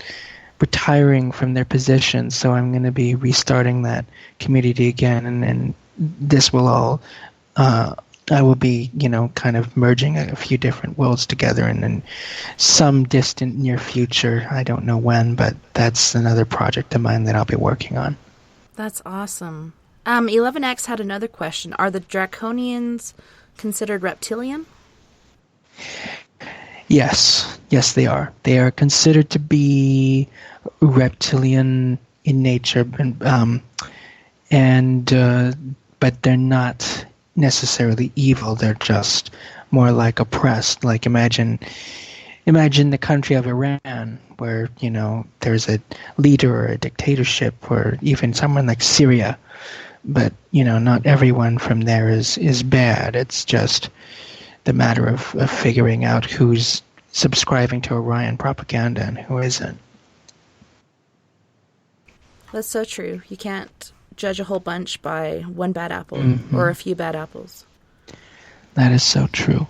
retiring from their positions. So I'm going to be restarting that community again, and this will all I will be, kind of merging a few different worlds together in some distant near future. I don't know when, but that's another project of mine that I'll be working on. That's awesome. 11X had another question. Are the Draconians considered reptilian? Yes, they are. They are considered to be reptilian in nature, but they're not necessarily evil. They're just more like oppressed. Like imagine the country of Iran, where there's a leader or a dictatorship, or even someone like Syria, but not everyone from there is bad. It's just the matter of figuring out who's subscribing to Orion propaganda and who isn't. That's so true. You can't judge a whole bunch by one bad apple, mm-hmm. or a few bad apples. That is so true.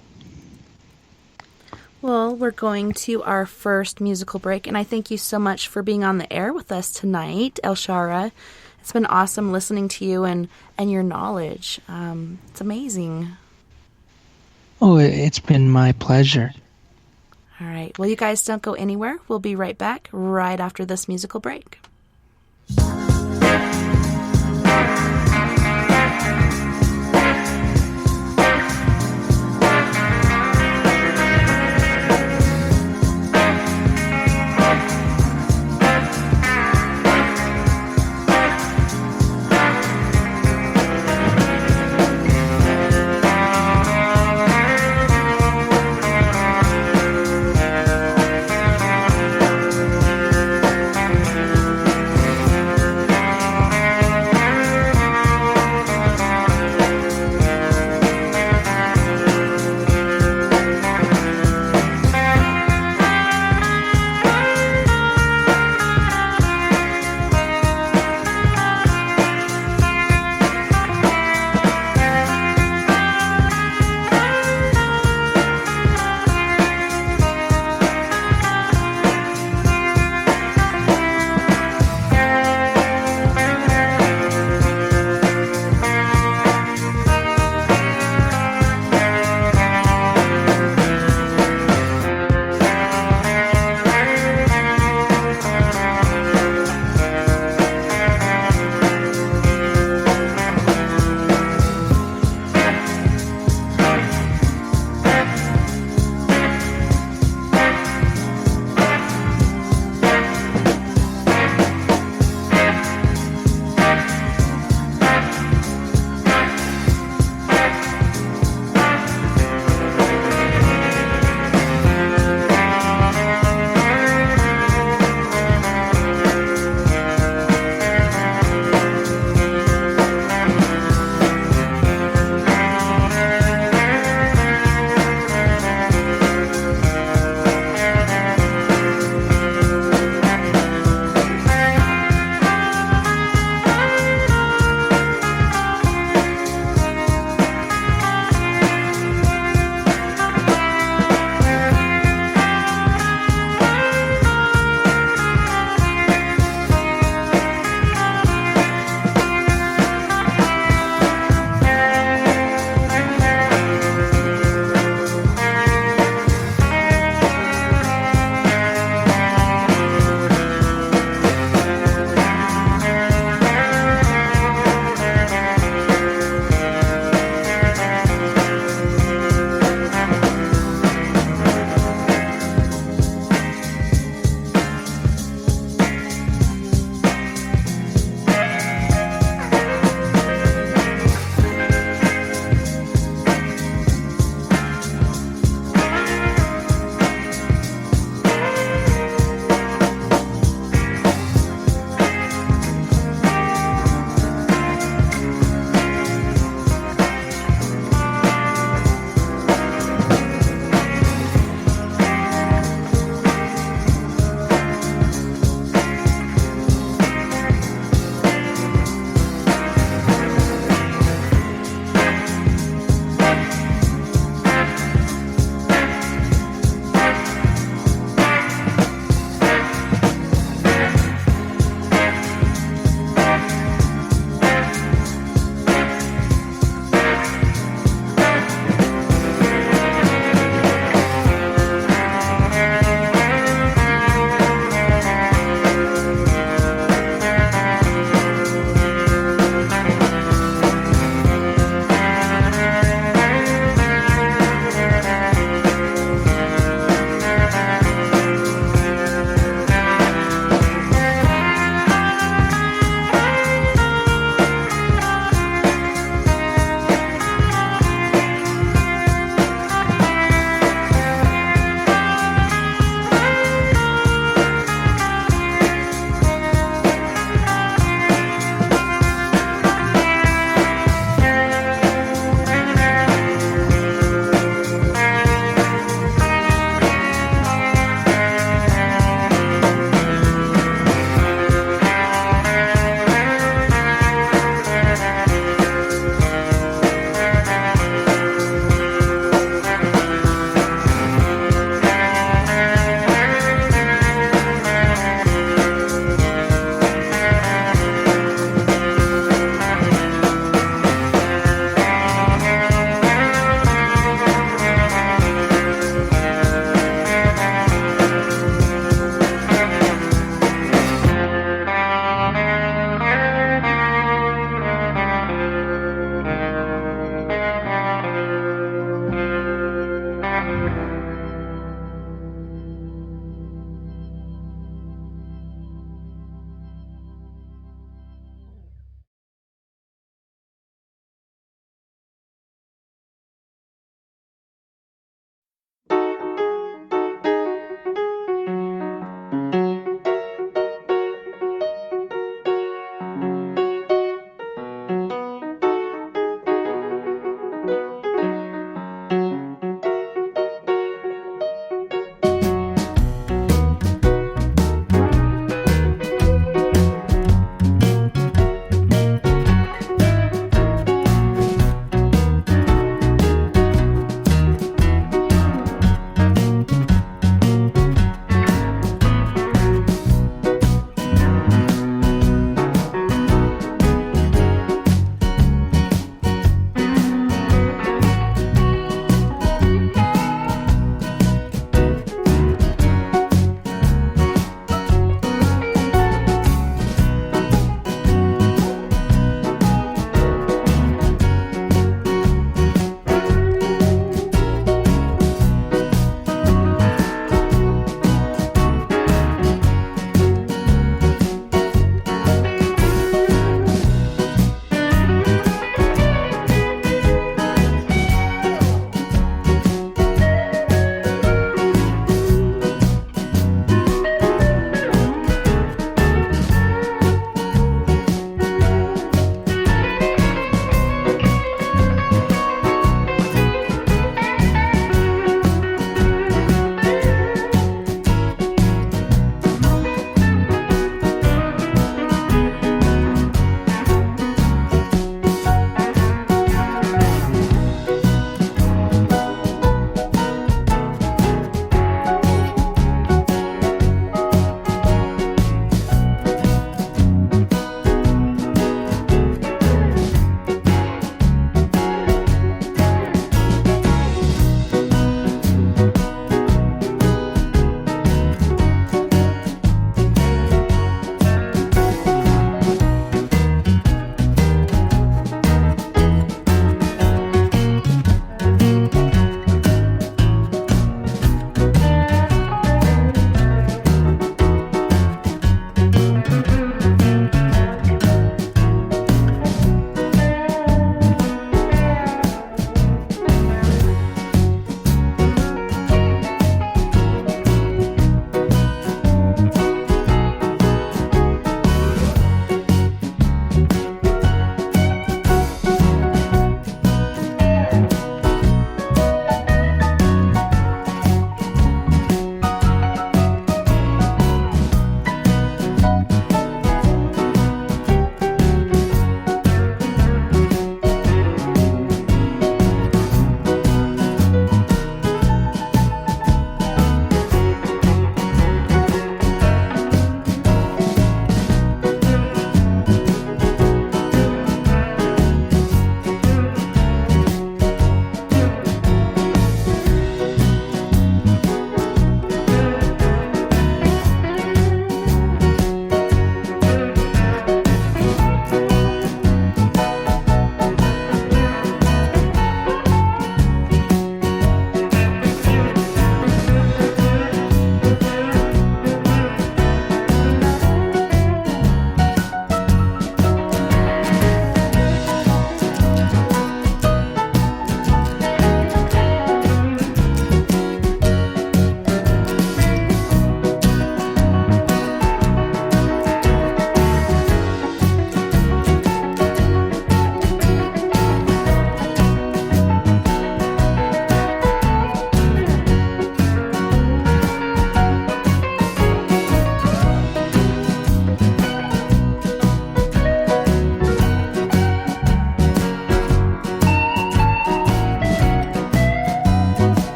Well, we're going to our first musical break, and I thank you so much for being on the air with us tonight, El Shara. It's been awesome listening to you and your knowledge. It's amazing. Oh, it's been my pleasure. All right. Well, you guys don't go anywhere. We'll be right back right after this musical break.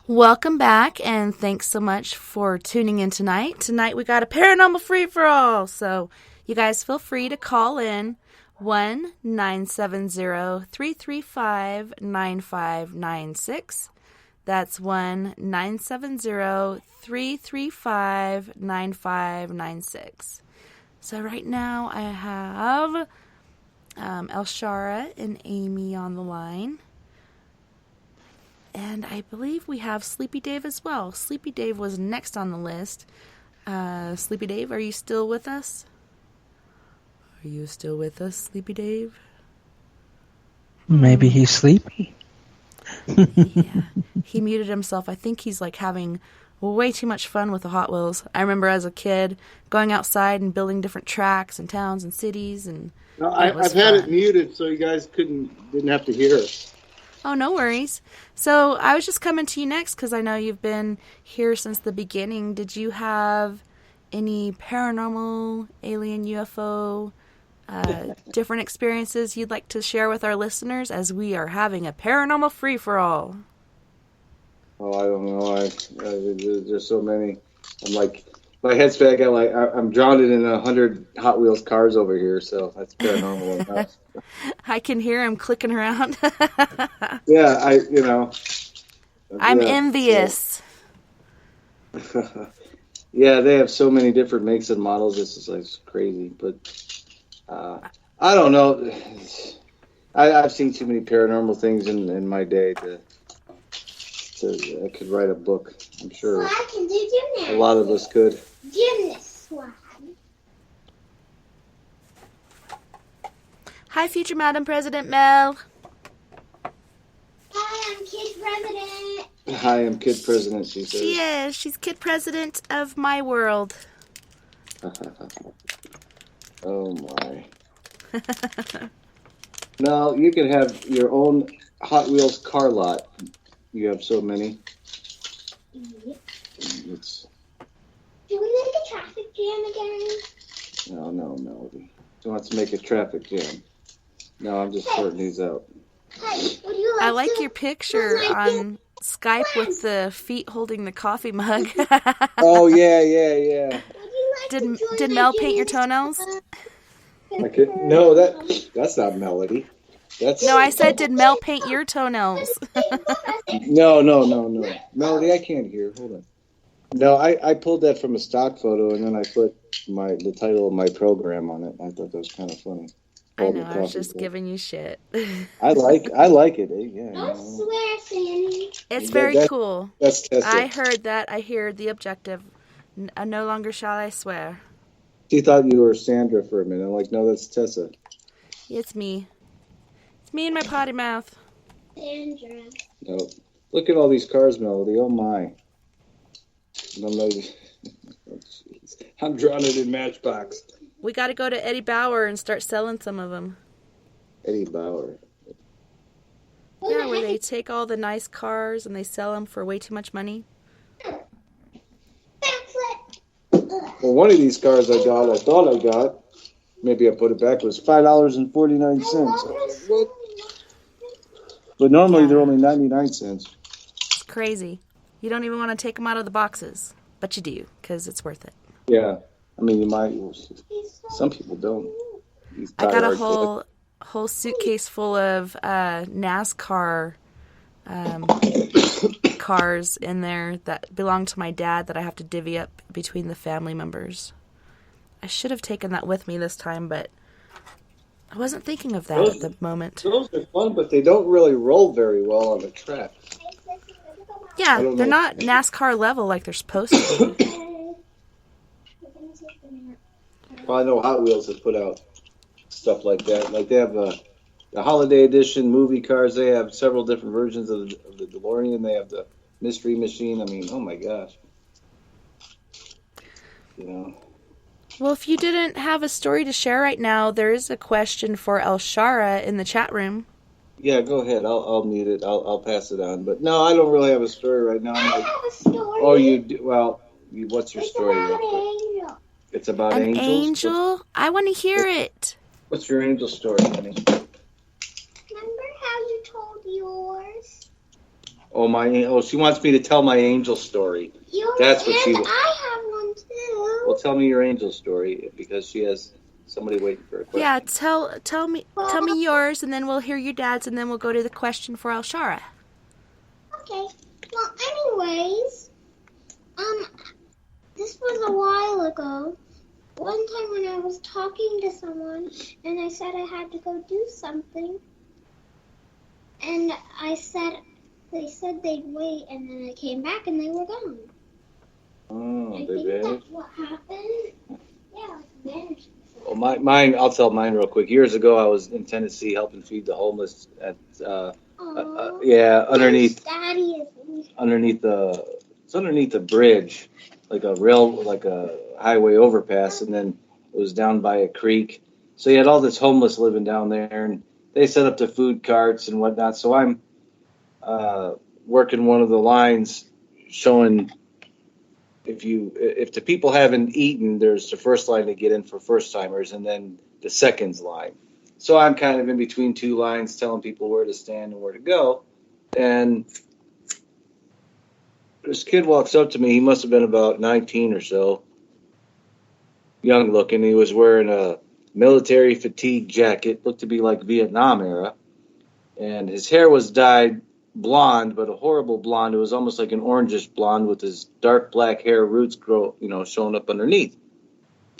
Welcome back, and thanks so much for tuning in tonight. Tonight we got a Paranormal Free For All, so you guys feel free to call in 1-970-335-9596. That's 1-970-335-9596. So right now I have Elshara and Amy on the line. And I believe we have Sleepy Dave as well. Sleepy Dave was next on the list. Sleepy Dave, are you still with us? Are you still with us, Sleepy Dave? Maybe he's sleepy. Yeah. He muted himself. I think he's like having way too much fun with the Hot Wheels. I remember as a kid going outside and building different tracks and towns and cities. And no, I've had it muted so you guys didn't have to hear it. Oh, no worries. So I was just coming to you next because I know you've been here since the beginning. Did you have any paranormal, alien, UFO, different experiences you'd like to share with our listeners as we are having a Paranormal Free For All? Oh, I don't know. There's so many. I'm like, my head's back. I'm drowned in 100 Hot Wheels cars over here, so that's paranormal enough. I can hear him clicking around. Yeah, I'm envious. Yeah, they have so many different makes and models. This is like crazy, but I don't know. I've seen too many paranormal things in my day to I could write a book. I'm sure I can do gymnastics. A lot of us could. Gymnast swag. Hi, future Madam President Mel. Hi, I'm Kid President. Hi, I'm Kid President, she says. She is. She's Kid President of my world. Oh, my. No, you can have your own Hot Wheels car lot. You have so many. Yep. It's... Do we make a traffic jam again? No, Melody. She wants to make a traffic jam. No, I'm just sorting these out. Hey, would you like I like to... your picture on Skype with the feet holding the coffee mug. Oh, yeah. Would you like Did Mel paint your toenails? No, that's not Melody. No, I said, did Mel paint your toenails? No. Melody, I can't hear. Hold on. No, I pulled that from a stock photo, and then I put the title of my program on it. I thought that was kind of funny. I know, I was just giving you shit. I like it. Yeah. Don't swear, Sammy. It's very cool. That's Tessa. I heard that. I hear the objective. No longer shall I swear. She thought you were Sandra for a minute. I'm like, no, that's Tessa. It's me. It's me and my potty mouth. Sandra. No. Look at all these cars, Melody. Oh, my. I'm drowning in Matchbox. We got to go to Eddie Bauer and start selling some of them. Eddie Bauer. Yeah, where they take all the nice cars and they sell them for way too much money. Well, one of these cars I thought I got, maybe I put it back, was $5.49. What? But normally they're only 99 cents. It's crazy. You don't even want to take them out of the boxes. But you do, because it's worth it. Yeah. I mean, you might. Some people don't. I got a whole suitcase full of NASCAR cars in there that belong to my dad that I have to divvy up between the family members. I should have taken that with me this time, but I wasn't thinking of that at the moment. Those are fun, but they don't really roll very well on the track. Yeah, they're not NASCAR level like they're supposed to be. Well, I know Hot Wheels has put out stuff like that. Like they have the Holiday Edition movie cars. They have several different versions of the DeLorean. They have the Mystery Machine. I mean, oh my gosh. You know. Well, if you didn't have a story to share right now, there is a question for Elshara in the chat room. Yeah, go ahead. I'll mute it. I'll pass it on. But no, I don't really have a story right now. I have a story. Oh, you do? Well, what's your story? It's about an angels? angel? I want to hear it. What's your angel story, honey? Remember how you told yours? She wants me to tell my angel story. That's what she. And I have one too. Well, tell me your angel story because she has somebody waiting for a question. Yeah, tell me yours, and then we'll hear your dad's, and then we'll go to the question for Alshara. Okay. Well, anyways, this was a while ago. One time when I was talking to someone, and I said I had to go do something, and they said they'd wait, and then I came back and they were gone. Oh, I think that's what happened. Yeah, vanished. Well, mine. I'll tell mine real quick. Years ago, I was in Tennessee helping feed the homeless at underneath the bridge, like a highway overpass, and then it was down by a creek. So you had all this homeless living down there, and they set up the food carts and whatnot. So I'm working one of the lines, showing if the people haven't eaten, there's the first line to get in for first timers, and then the seconds line. So I'm kind of in between two lines, telling people where to stand and where to go, and this kid walks up to me. He must have been about 19 or so, young looking. He was wearing a military fatigue jacket, looked to be like Vietnam era, and his hair was dyed blonde, but a horrible blonde. It was almost like an orangish blonde with his dark black hair roots showing up underneath.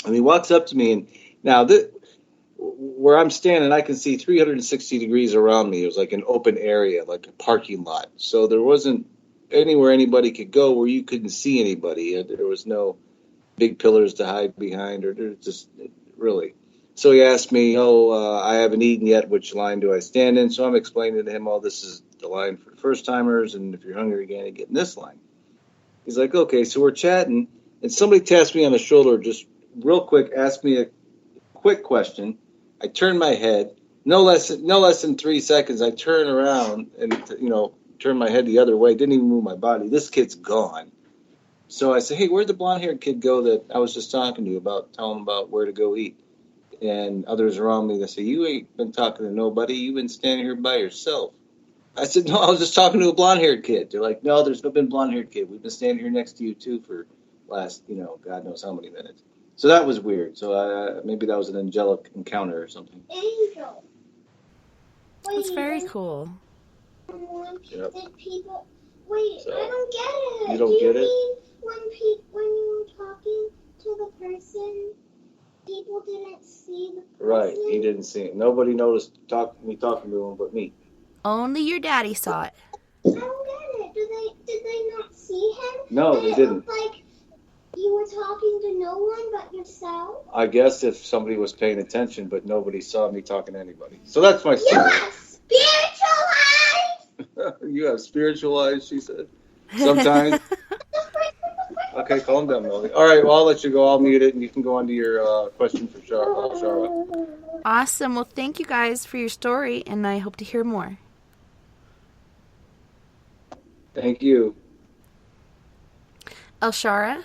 And he walks up to me, and now where I'm standing, I can see 360 degrees around me. It was like an open area, like a parking lot. So there wasn't anywhere anybody could go where you couldn't see anybody. There was no big pillars to hide behind, or there's just really. So he asked me, I haven't eaten yet. Which line do I stand in? So I'm explaining to him, this is the line for first timers, and if you're hungry again, you get in this line. He's like, okay, so we're chatting, and somebody taps me on the shoulder, just real quick, asked me a quick question. I turn my head, no less than 3 seconds. I turn around and turn my head the other way. Didn't even move my body. This kid's gone. So I said, hey, where'd the blonde-haired kid go that I was just talking to you about, telling him about where to go eat? And others around me, they say, you ain't been talking to nobody. You've been standing here by yourself. I said, no, I was just talking to a blonde-haired kid. They're like, no, there's no been blonde-haired kid. We've been standing here next to you, too, for last, God knows how many minutes. So that was weird. So maybe that was an angelic encounter or something. Angel. That's very cool. Yep. Did people... Wait, I don't get it. You don't get it? Do you mean when you were talking to the person, people didn't see the person? Right, he didn't see it. Nobody noticed me talking to him but me. Only your daddy saw it. I don't get it. Did they not see him? No, they didn't. It looked like you were talking to no one but yourself? I guess if somebody was paying attention, but nobody saw me talking to anybody. So that's my story. You have spiritual eyes? You have spiritual eyes, she said. Sometimes. Okay, calm down, Melody. All right, well, I'll let you go. I'll mute it, and you can go on to your question for Shara. Awesome. Well, thank you guys for your story, and I hope to hear more. Thank you. Alshara,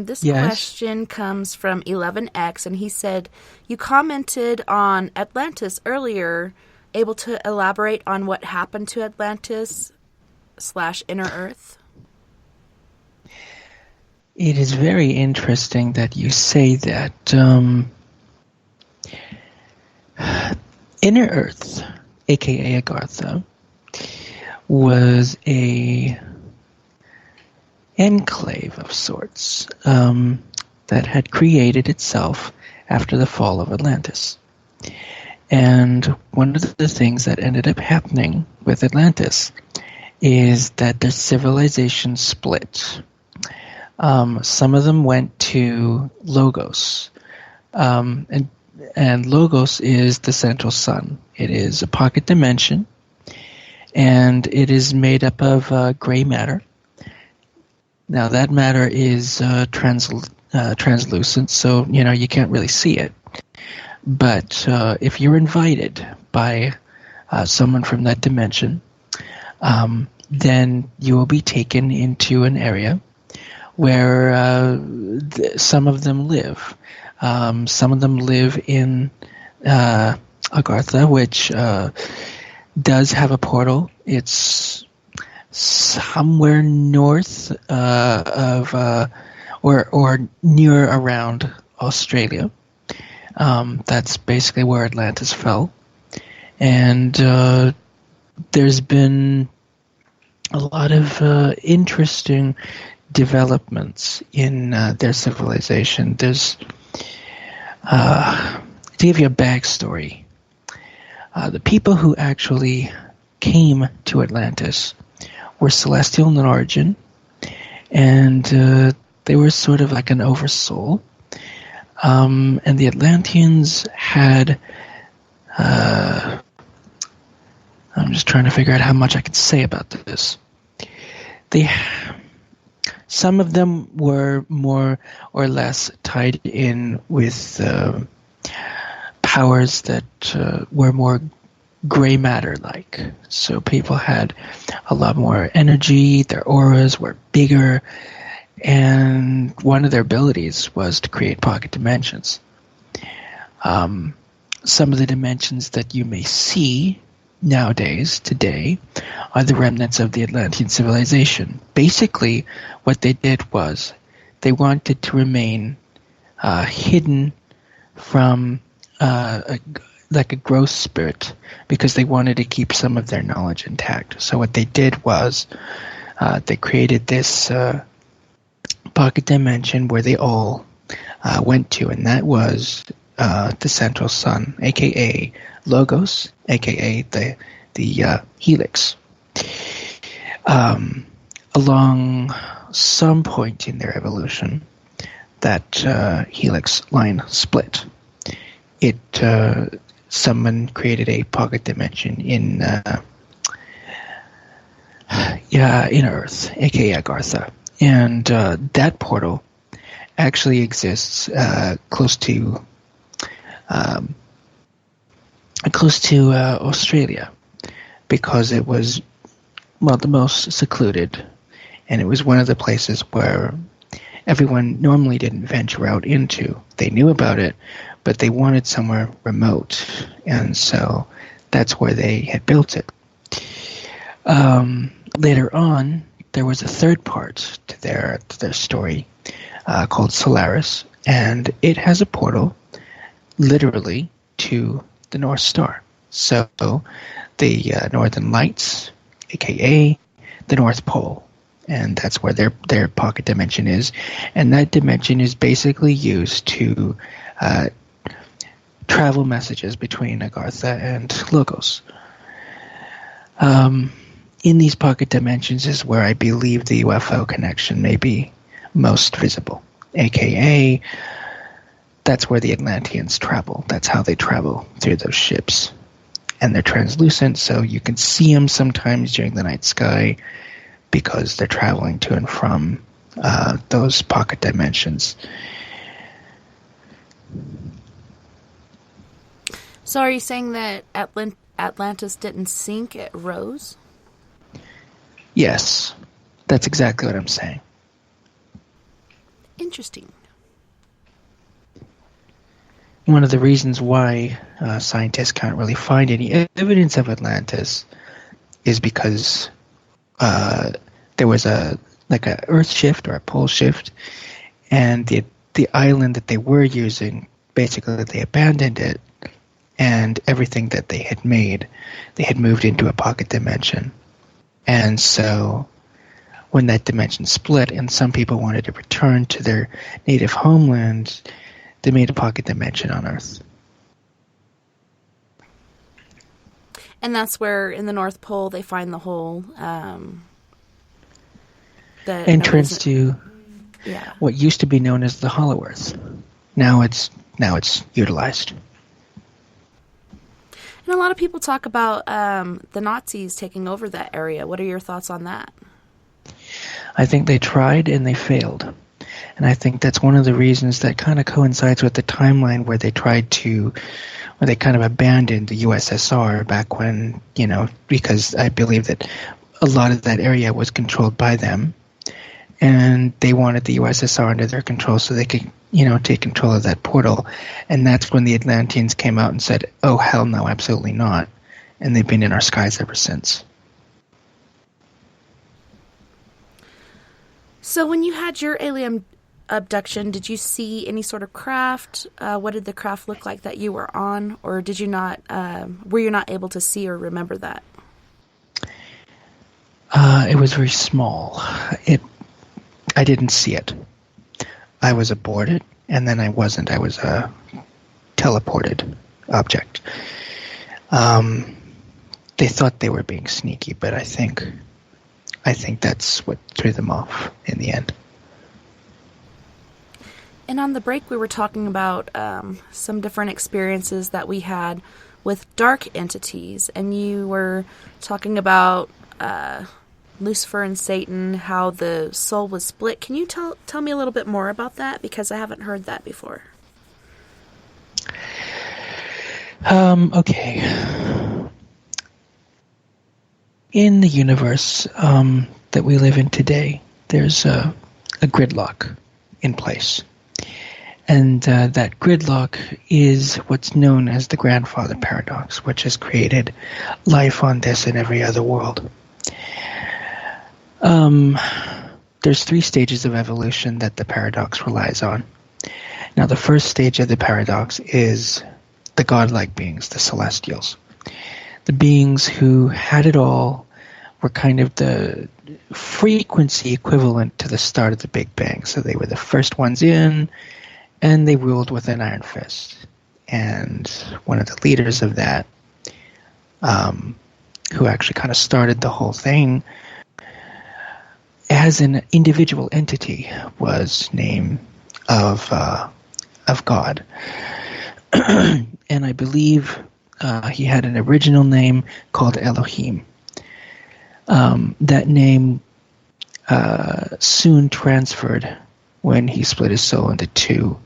this Yes? question comes from 11X, and he said, you commented on Atlantis earlier. Able to elaborate on what happened to Atlantis / Inner Earth? It is very interesting that you say that. Inner Earth, aka Agartha, was a enclave of sorts that had created itself after the fall of Atlantis. And one of the things that ended up happening with Atlantis is that the civilization split. Some of them went to Logos, and Logos is the central sun. It is a pocket dimension, and it is made up of gray matter. Now that matter is translucent, so you can't really see it. But if you're invited by someone from that dimension, then you will be taken into an area where some of them live. Some of them live in Agartha, which does have a portal. It's somewhere north or near around Australia. That's basically where Atlantis fell. And there's been a lot of interesting developments in their civilization. There's, to give you a backstory, the people who actually came to Atlantis were celestial in origin, and they were sort of like an oversoul. And the Atlanteans had... I'm just trying to figure out how much I can say about this. Some of them were more or less tied in with powers that were more gray matter-like. So people had a lot more energy, their auras were bigger, and one of their abilities was to create pocket dimensions. Some of the dimensions that you may see nowadays, today, are the remnants of the Atlantean civilization. Basically, what they did was they wanted to remain hidden from like a gross spirit, because they wanted to keep some of their knowledge intact. So what they did was they created this pocket dimension where they all went to, and that was the central sun, aka Logos, aka the helix. Along some point in their evolution, that helix line split. Someone created a pocket dimension in Earth, aka Agartha, and that portal actually exists close to Australia, because it was, well, the most secluded, and it was one of the places where everyone normally didn't venture out into. They knew about it, but they wanted somewhere remote, and so that's where they had built it. Later on, there was a third part to their story called Solaris, and it has a portal literally to the North Star. So the Northern Lights, aka the North Pole, and that's where their pocket dimension is. And that dimension is basically used to travel messages between Agartha and Logos. In these pocket dimensions is where I believe the UFO connection may be most visible, aka that's where the Atlanteans travel. That's how they travel through those ships. And they're translucent, so you can see them sometimes during the night sky because they're traveling to and from those pocket dimensions. So are you saying that Atlantis didn't sink, it rose? Yes, that's exactly what I'm saying. Interesting. One of the reasons why scientists can't really find any evidence of Atlantis is because there was a Earth shift or a pole shift, and the island that they were using, basically they abandoned it, and everything that they had made, they had moved into a pocket dimension. And so when that dimension split and some people wanted to return to their native homeland, they made a pocket dimension on Earth. And that's where, in the North Pole, they find the whole the entrance to what used to be known as the Hollow Earth. Now it's utilized. And a lot of people talk about the Nazis taking over that area. What are your thoughts on that? I think they tried and they failed. And I think that's one of the reasons that kind of coincides with the timeline where they kind of abandoned the USSR back when, because I believe that a lot of that area was controlled by them. And they wanted the USSR under their control so they could, take control of that portal. And that's when the Atlanteans came out and said, oh, hell no, absolutely not. And they've been in our skies ever since. So when you had your alien abduction, did you see any sort of craft? What did the craft look like that you were on, or did you not? Were you not able to see or remember that? It was very small. I didn't see it. I was aboard it, and then I wasn't. I was a teleported object. They thought they were being sneaky, but I think that's what threw them off in the end. And on the break, we were talking about some different experiences that we had with dark entities, and you were talking about Lucifer and Satan, how the soul was split. Can you tell me a little bit more about that? Because I haven't heard that before. Okay. In the universe that we live in today, there's a gridlock in place. And that gridlock is what's known as the grandfather paradox, which has created life on this and every other world. There's 3 stages of evolution that the paradox relies on. Now, the first stage of the paradox is the godlike beings, the celestials. The beings who had it all were kind of the frequency equivalent to the start of the Big Bang. So they were the first ones in, and they ruled with an iron fist. And one of the leaders of that, who actually kind of started the whole thing, as an individual entity, was name of God. And I believe he had an original name called Elohim. That name soon transferred when he split his soul into 2,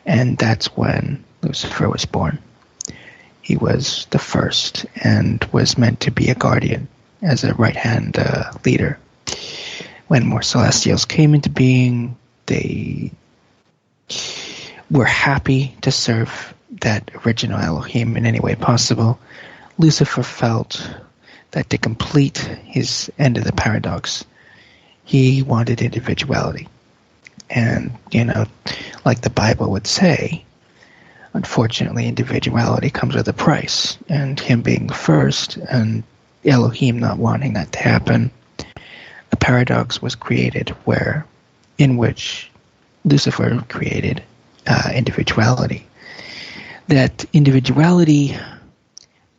and that's when Lucifer was born. He was the first and was meant to be a guardian as a right-hand leader. When more celestials came into being, they were happy to serve that original Elohim in any way possible. Lucifer felt that to complete his end of the paradox, he wanted individuality. And, like the Bible would say, unfortunately, individuality comes with a price. And him being first and Elohim not wanting that to happen, a paradox was created in which Lucifer created individuality. That individuality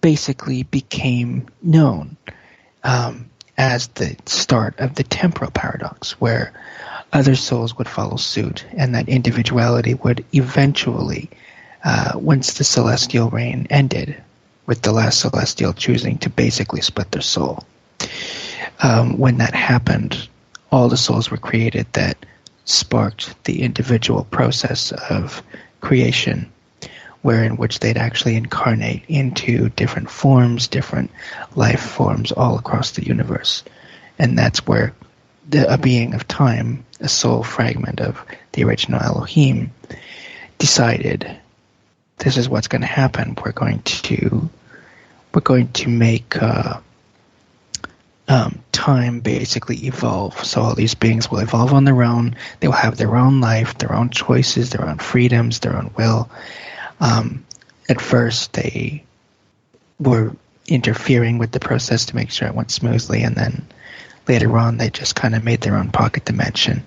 basically became known as the start of the temporal paradox, where other souls would follow suit, and that individuality would eventually, once the celestial reign ended, with the last celestial choosing to basically split their soul. When that happened, all the souls were created that sparked the individual process of creation, wherein which they'd actually incarnate into different forms, different life forms all across the universe. And that's where a being of time, a soul fragment of the original Elohim, decided this is what's going to happen. We're going to make time basically evolve. So all these beings will evolve on their own. They will have their own life, their own choices, their own freedoms, their own will. At first, they were interfering with the process to make sure it went smoothly, and then later on, they just kind of made their own pocket dimension.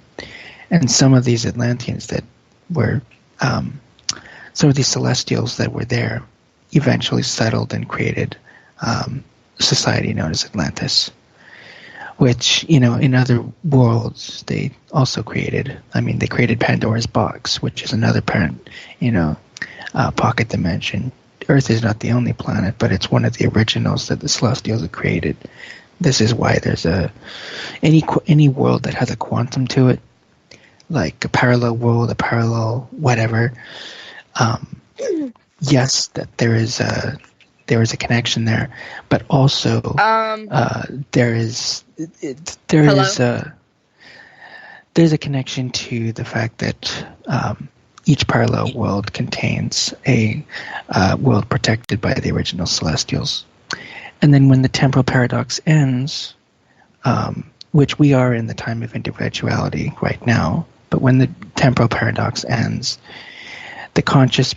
And some of these Atlanteans that were, some of these Celestials that were there, eventually settled and created a society known as Atlantis, which, in other worlds, they also created. I mean, they created Pandora's Box, which is another pocket dimension. Earth is not the only planet, but it's one of the originals that the Celestials have created. This is why there's any world that has a quantum to it, like a parallel world, a parallel whatever. Yes, that there is a connection there, but also there's a connection to the fact that each parallel world contains a world protected by the original Celestials. And then when the temporal paradox ends, which we are in the time of individuality right now, but when the temporal paradox ends, the conscious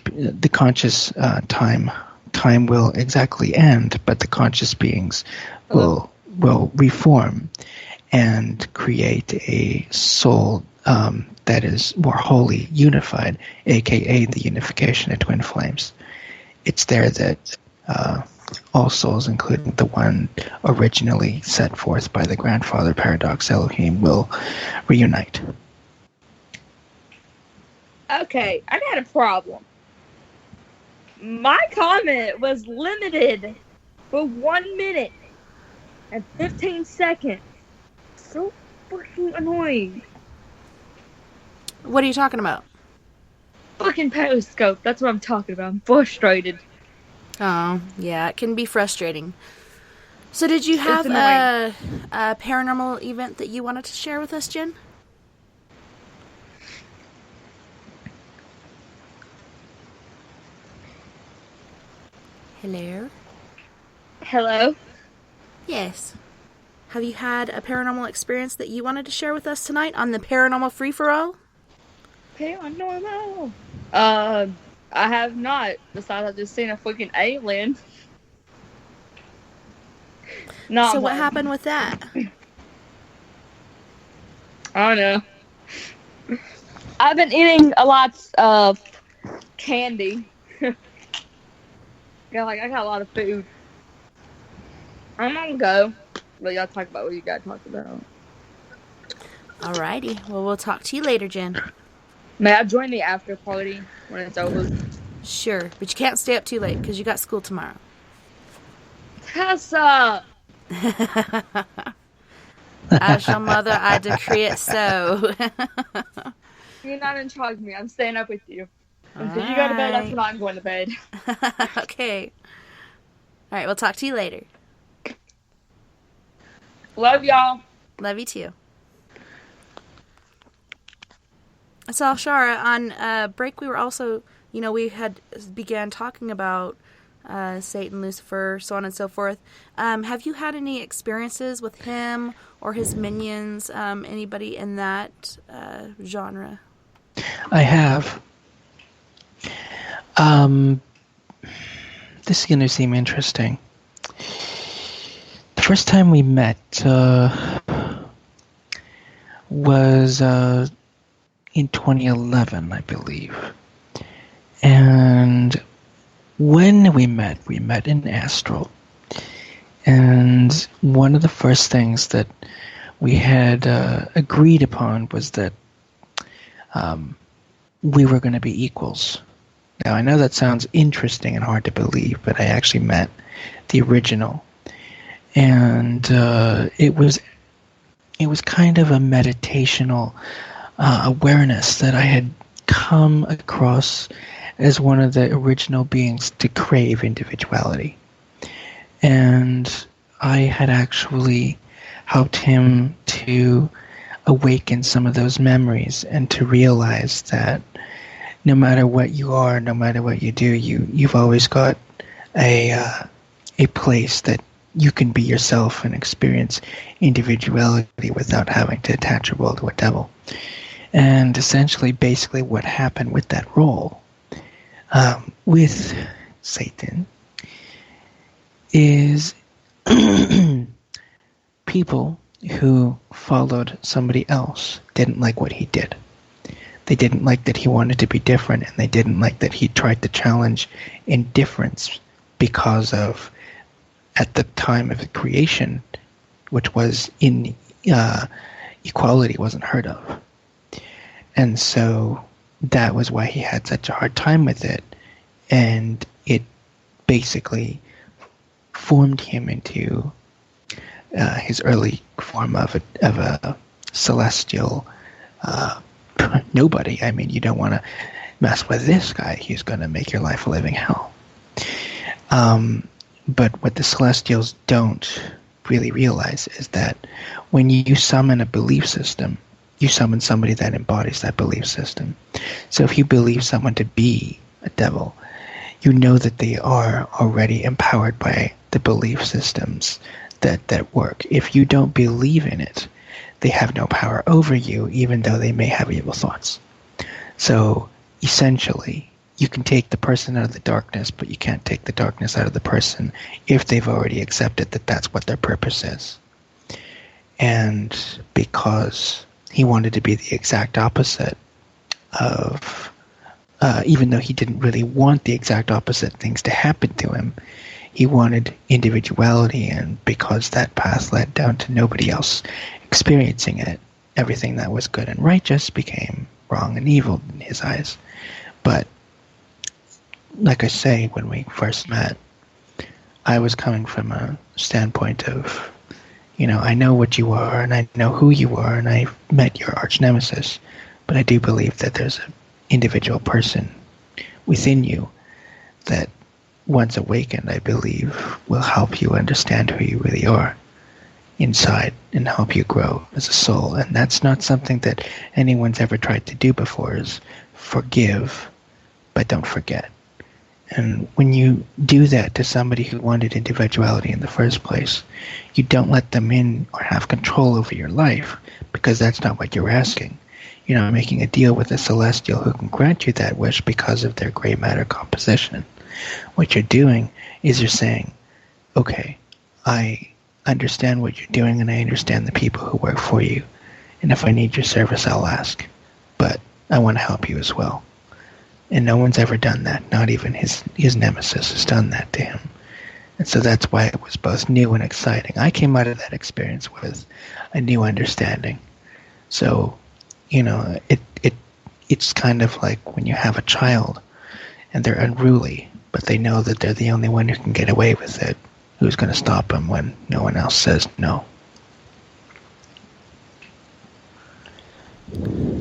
time will exactly end, but the conscious beings will reform and create a soul that is more wholly unified, aka the unification of twin flames. It's there that all souls, including the one originally set forth by the grandfather paradox Elohim, will reunite. Okay, I got a problem. My comment was limited for 1 minute and 15 seconds. So fucking annoying. What are you talking about? Fucking Periscope. That's what I'm talking about. I'm frustrated. Oh, yeah, it can be frustrating. So did you have a paranormal event that you wanted to share with us, Jen? Hello? Hello? Yes. Have you had a paranormal experience that you wanted to share with us tonight on the Paranormal Free For All? Paranormal. I have not. Besides, I've just seen a fucking alien. So what happened with that? I don't know. I've been eating a lot of candy. I got a lot of food. I'm gonna go. But y'all talk about what you gotta talk about. Alrighty. Well, we'll talk to you later, Jen. May I join the after party when it's over? Sure, but you can't stay up too late because you got school tomorrow. Tessa! As your mother, I decree it so. You're not in charge of me. I'm staying up with you. Until you go to bed, that's when I'm going to bed. Okay. Alright, we'll talk to you later. Love y'all. Love you too. So, Shara, on break we were also, we had began talking about Satan, Lucifer, so on and so forth. Have you had any experiences with him or his minions, anybody in that genre? I have. This is going to seem interesting. The first time we met was in 2011, I believe. And when we met in Astral. And one of the first things that we had agreed upon was that we were going to be equals. Now, I know that sounds interesting and hard to believe, but I actually met the original. And it was kind of a meditational awareness that I had come across as one of the original beings to crave individuality. And I had actually helped him to awaken some of those memories and to realize that no matter what you are, no matter what you do, you've always got a place that you can be yourself and experience individuality without having to attach a role to a devil. And essentially, basically what happened with that role with Satan is people who followed somebody else didn't like what he did. They didn't like that he wanted to be different, and they didn't like that he tried to challenge indifference because of, at the time of the creation, which was in equality wasn't heard of. And so that was why he had such a hard time with it, and it basically formed him into his early form of a celestial nobody. I mean, you don't want to mess with this guy. He's going to make your life a living hell. But what the Celestials don't really realize is that when you summon a belief system, you summon somebody that embodies that belief system. So if you believe someone to be a devil, you know that they are already empowered by the belief systems that work. If you don't believe in it, they have no power over you, even though they may have evil thoughts. So essentially, you can take the person out of the darkness, but you can't take the darkness out of the person if they've already accepted that that's what their purpose is. And because he wanted to be the exact opposite of, even though he didn't really want the exact opposite things to happen to him, he wanted individuality, and because that path led down to nobody else experiencing it, everything that was good and righteous became wrong and evil in his eyes. But like I say, when we first met, I was coming from a standpoint of, I know what you are, and I know who you are, and I've met your arch nemesis, but I do believe that there's an individual person within you that, once awakened, I believe, will help you understand who you really are inside and help you grow as a soul. And that's not something that anyone's ever tried to do before, is forgive, but don't forget. And when you do that to somebody who wanted individuality in the first place, you don't let them in or have control over your life, because that's not what you're asking. You're not making a deal with a celestial who can grant you that wish because of their gray matter composition. What you're doing is you're saying, okay, I understand what you're doing, and I understand the people who work for you, and if I need your service, I'll ask. But I want to help you as well. And no one's ever done that. Not even his nemesis has done that to him. And so that's why it was both new and exciting. I came out of that experience with a new understanding. So, it's kind of like when you have a child and they're unruly, but they know that they're the only one who can get away with it. Who's going to stop them when no one else says no?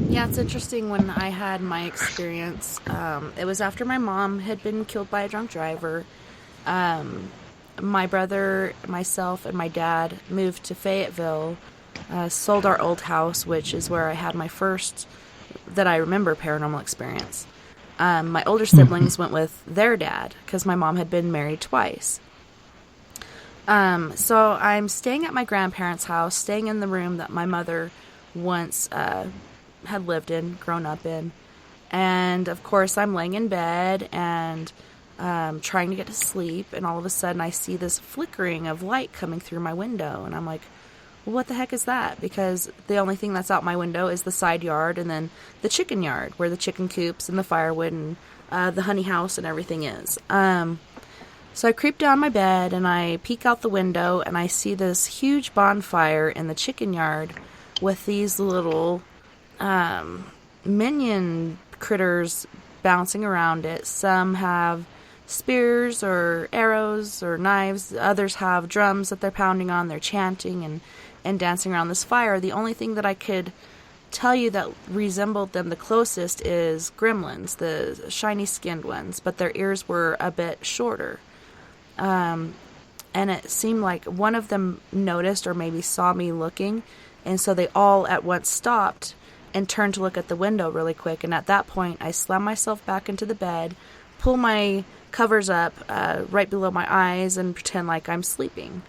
Yeah, it's interesting. When I had my experience, it was after my mom had been killed by a drunk driver. My brother, myself, and my dad moved to Fayetteville, sold our old house, which is where I had my first, that I remember, paranormal experience. My older siblings went with their dad because my mom had been married twice. So I'm staying at my grandparents' house, staying in the room that my mother once had lived in, grown up in. And, of course, I'm laying in bed and trying to get to sleep, and all of a sudden I see this flickering of light coming through my window, and I'm like, well, what the heck is that? Because the only thing that's out my window is the side yard and then the chicken yard where the chicken coops and the firewood and the honey house and everything is. So I creep down my bed and I peek out the window and I see this huge bonfire in the chicken yard with these little minion critters bouncing around it. Some have spears or arrows or knives. Others have drums that they're pounding on. They're chanting and dancing around this fire. The only thing that I could tell you that resembled them the closest is gremlins, the shiny skinned ones, but their ears were a bit shorter. And it seemed like one of them noticed or maybe saw me looking, and so they all at once stopped and turned to look at the window really quick. And at that point, I slam myself back into the bed, pull my covers up right below my eyes, and pretend like I'm sleeping.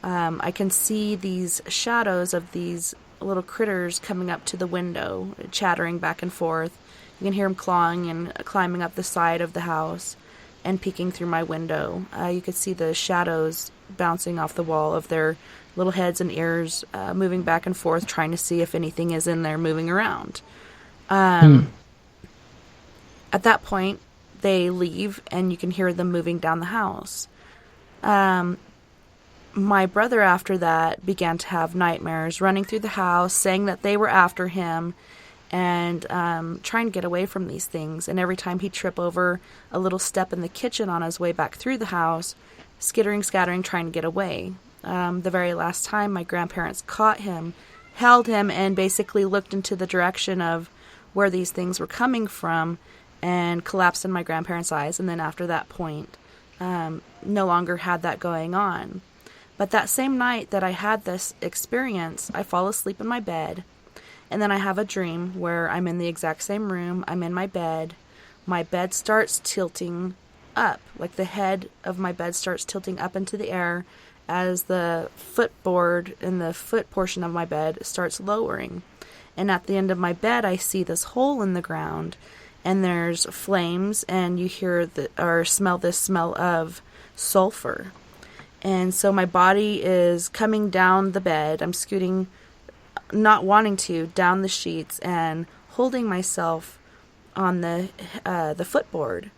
I can see these shadows of these little critters coming up to the window, chattering back and forth. You can hear them clawing and climbing up the side of the house and peeking through my window. You could see the shadows bouncing off the wall of their little heads and ears, moving back and forth, trying to see if anything is in there moving around. At that point, they leave, and you can hear them moving down the house. My brother, after that, began to have nightmares, running through the house, saying that they were after him, and trying to get away from these things. And every time he'd trip over a little step in the kitchen on his way back through the house, skittering, scattering, trying to get away. The very last time my grandparents caught him, held him, and basically looked into the direction of where these things were coming from, and collapsed in my grandparents' eyes. And then after that point, no longer had that going on. But that same night that I had this experience, I fall asleep in my bed, and then I have a dream where I'm in the exact same room. I'm in my bed starts tilting up, like the head of my bed starts tilting up into the air, as the footboard in the foot portion of my bed starts lowering. And at the end of my bed, I see this hole in the ground, and there's flames, and you hear or smell this smell of sulfur. And so my body is coming down the bed. I'm scooting, not wanting to, down the sheets and holding myself on the footboard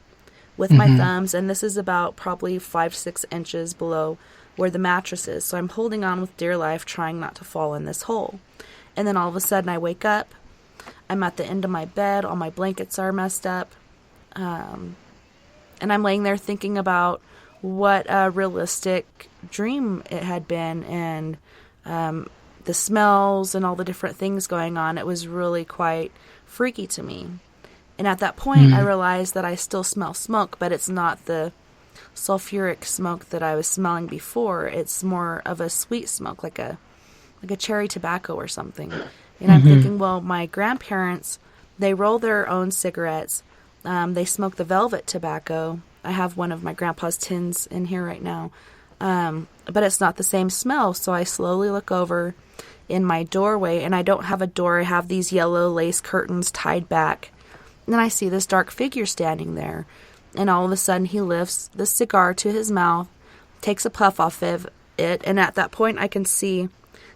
with my thumbs. And this is about probably 5-6 inches below where the mattress is. So I'm holding on with dear life, trying not to fall in this hole. And then all of a sudden I wake up. I'm at the end of my bed. All my blankets are messed up. And I'm laying there thinking about what a realistic dream it had been, and the smells and all the different things going on. It was really quite freaky to me. And at that point, I realized that I still smell smoke, but it's not the sulfuric smoke that I was smelling before. It's more of a sweet smoke, like a cherry tobacco or something. And I'm thinking, well, my grandparents, they roll their own cigarettes. They smoke the velvet tobacco. I have one of my grandpa's tins in here right now. But it's not the same smell. So I slowly look over in my doorway, and I don't have a door. I have these yellow lace curtains tied back. And then I see this dark figure standing there. And all of a sudden he lifts the cigar to his mouth, takes a puff off of it. And at that point I can see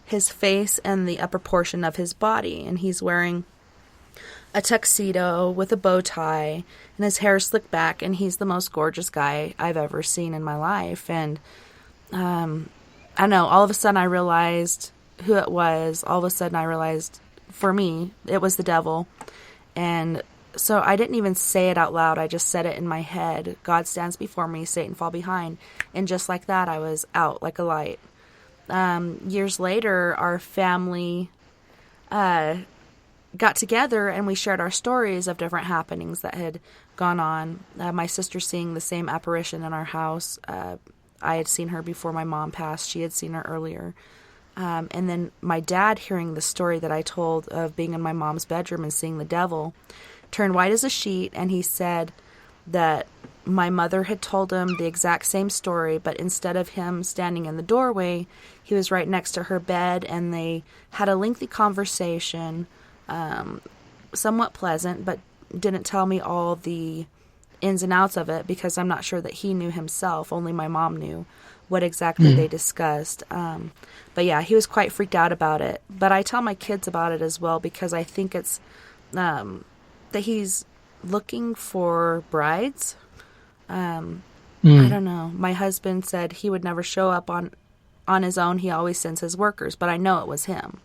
his face and the upper portion of his body. And he's wearing a tuxedo with a bow tie, and his hair slicked back, and he's the most gorgeous guy I've ever seen in my life. And I don't know, all of a sudden I realized who it was. All of a sudden I realized, for me, it was the devil. And so I didn't even say it out loud. I just said it in my head. God stands before me, Satan fall behind. And just like that, I was out like a light. Years later, our family got together, and we shared our stories of different happenings that had gone on. My sister seeing the same apparition in our house. I had seen her before my mom passed. She had seen her earlier. And then my dad hearing the story that I told of being in my mom's bedroom and seeing the devil, turned white as a sheet, and he said that my mother had told him the exact same story, but instead of him standing in the doorway, he was right next to her bed, and they had a lengthy conversation, somewhat pleasant, but didn't tell me all the ins and outs of it, because I'm not sure that he knew himself. Only my mom knew what exactly they discussed. But yeah, he was quite freaked out about it. But I tell my kids about it as well, because I think it's that he's looking for brides. I don't know. My husband said he would never show up on his own. He always sends his workers, but I know it was him.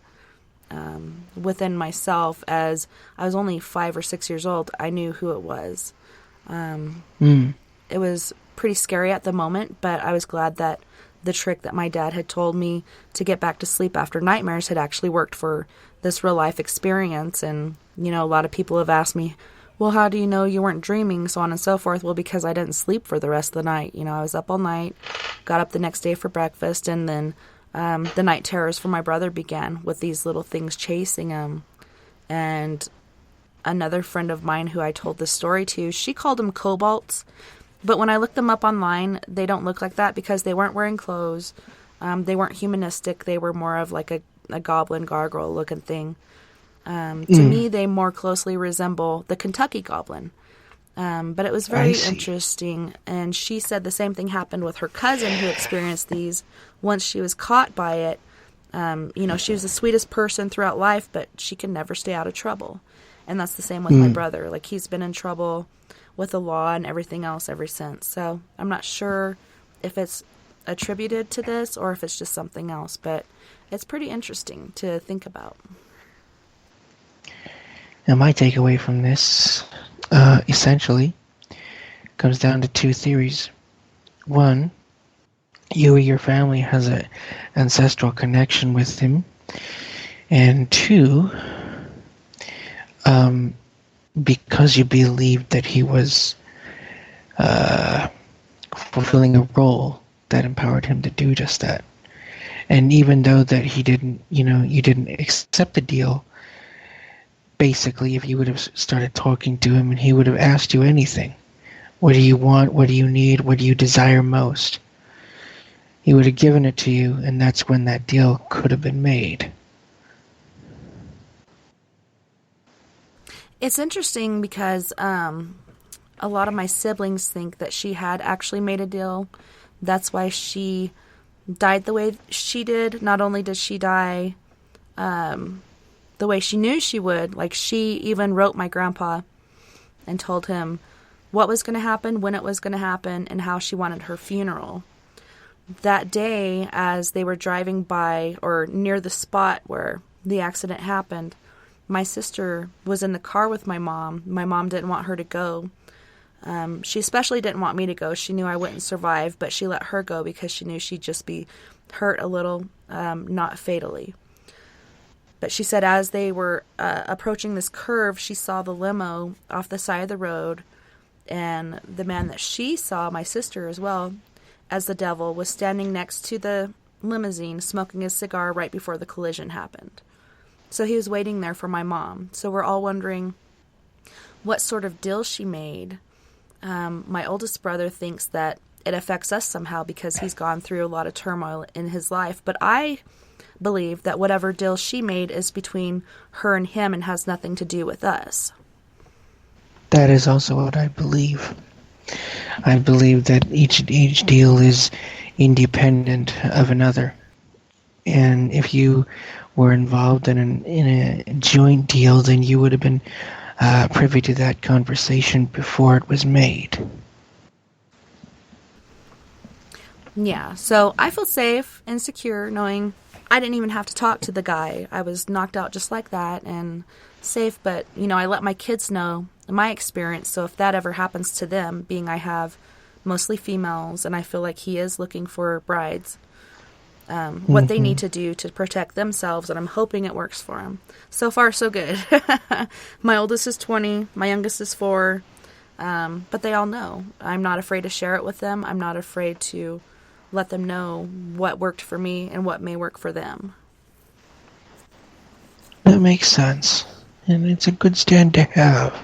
Within myself, as I was only 5 or 6 years old, I knew who it was. It was pretty scary at the moment, but I was glad that the trick that my dad had told me to get back to sleep after nightmares had actually worked for this real life experience. And, you know, a lot of people have asked me, well, how do you know you weren't dreaming, so on and so forth? Well, because I didn't sleep for the rest of the night. You know, I was up all night, got up the next day for breakfast, and then the night terrors for my brother began with these little things chasing him. And another friend of mine who I told this story to, she called them kobolds. But when I looked them up online, they don't look like that, because they weren't wearing clothes. They weren't humanistic. They were more of like a goblin gargoyle looking thing. To me, they more closely resemble the Kentucky goblin. But it was very interesting. And she said the same thing happened with her cousin who experienced these once she was caught by it. You know, she was the sweetest person throughout life, but she could never stay out of trouble. And that's the same with my brother. Like, he's been in trouble with the law and everything else ever since. So I'm not sure if it's attributed to this or if it's just something else, but it's pretty interesting to think about. Now, my takeaway from this, essentially, comes down to two theories. One, you or your family has an ancestral connection with him. And two, because you believed that he was fulfilling a role that empowered him to do just that. And even though that he didn't, you didn't accept the deal, basically, if you would have started talking to him and he would have asked you anything, what do you want, what do you need, what do you desire most? he would have given it to you, and that's when that deal could have been made. It's interesting because a lot of my siblings think that she had actually made a deal. That's why she died the way she did. Not only did she die the way she knew she would, like she even wrote my grandpa and told him what was going to happen, when it was going to happen, and how she wanted her funeral. That day, as they were driving by or near the spot where the accident happened, my sister was in the car with my mom. My mom didn't want her to go. She especially didn't want me to go. She knew I wouldn't survive, but she let her go because she knew she'd just be hurt a little, not fatally. But she said as they were approaching this curve, she saw the limo off the side of the road, and the man that she saw, my sister as well, as the devil, was standing next to the limousine smoking his cigar right before the collision happened. So he was waiting there for my mom. So we're all wondering what sort of deal she made. My oldest brother thinks that it affects us somehow because he's gone through a lot of turmoil in his life. But I believe that whatever deal she made is between her and him and has nothing to do with us. That is also what I believe. I believe that each deal is independent of another. And if you were involved in a joint deal, then you would have been privy to that conversation before it was made. Yeah, so I feel safe and secure knowing I didn't even have to talk to the guy. I was knocked out just like that and safe, but, I let my kids know my experience, so if that ever happens to them, being I have mostly females and I feel like he is looking for brides, what they need to do to protect themselves, and I'm hoping it works for them. So far, so good. My oldest is 20, my youngest is 4, but they all know. I'm not afraid to share it with them. I'm not afraid to let them know what worked for me and what may work for them. That makes sense, and it's a good stand to have.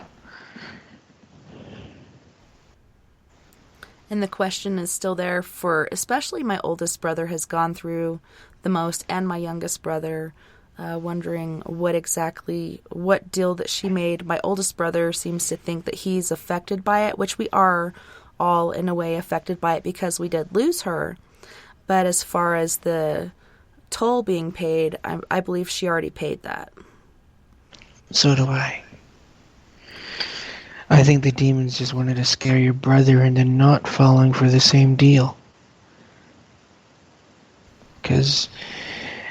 And the question is still there for, especially my oldest brother has gone through the most, and my youngest brother, wondering what deal that she made. My oldest brother seems to think that he's affected by it, which we are all in a way affected by it because we did lose her. But as far as the toll being paid, I believe she already paid that. So do I. I think the demons just wanted to scare your brother into not falling for the same deal. Because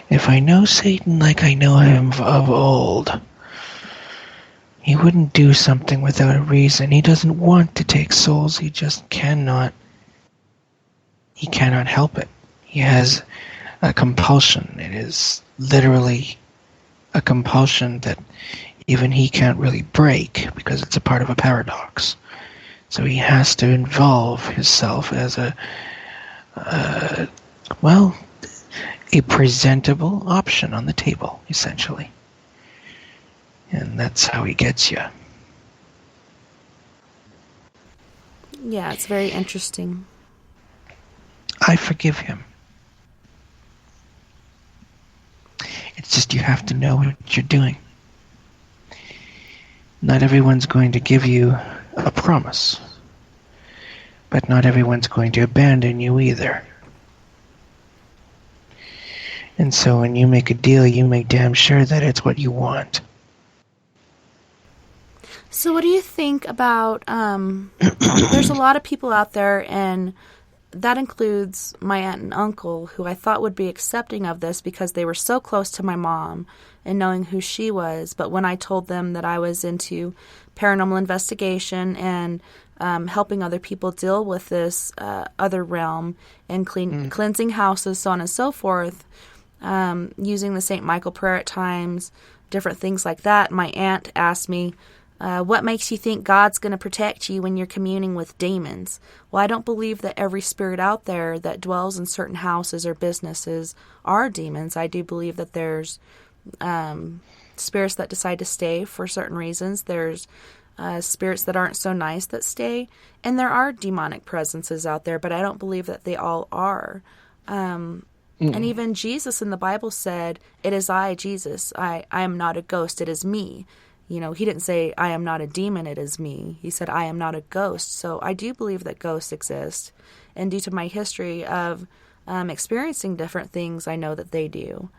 if I know Satan like I know him of old, he wouldn't do something without a reason. He doesn't want to take souls. He just cannot. He cannot help it. He has a compulsion. It is literally a compulsion that even he can't really break because it's a part of a paradox. So he has to involve himself as a presentable option on the table, essentially. And that's how he gets you. Yeah, it's very interesting. I forgive him. It's just you have to know what you're doing. Not everyone's going to give you a promise, but not everyone's going to abandon you either. And so when you make a deal, you make damn sure that it's what you want. So what do you think about, there's a lot of people out there, and that includes my aunt and uncle, who I thought would be accepting of this because they were so close to my mom and knowing who she was. But when I told them that I was into paranormal investigation and helping other people deal with this other realm and cleansing houses, so on and so forth, using the St. Michael prayer at times, different things like that, my aunt asked me, what makes you think God's going to protect you when you're communing with demons? Well, I don't believe that every spirit out there that dwells in certain houses or businesses are demons. I do believe that there's spirits that decide to stay for certain reasons. There's spirits that aren't so nice that stay. And there are demonic presences out there, but I don't believe that they all are. And even Jesus in the Bible said, "It is I, Jesus. I am not a ghost. It is me." You know, he didn't say, "I am not a demon. It is me." He said, "I am not a ghost." So I do believe that ghosts exist. And due to my history of experiencing different things, I know that they do.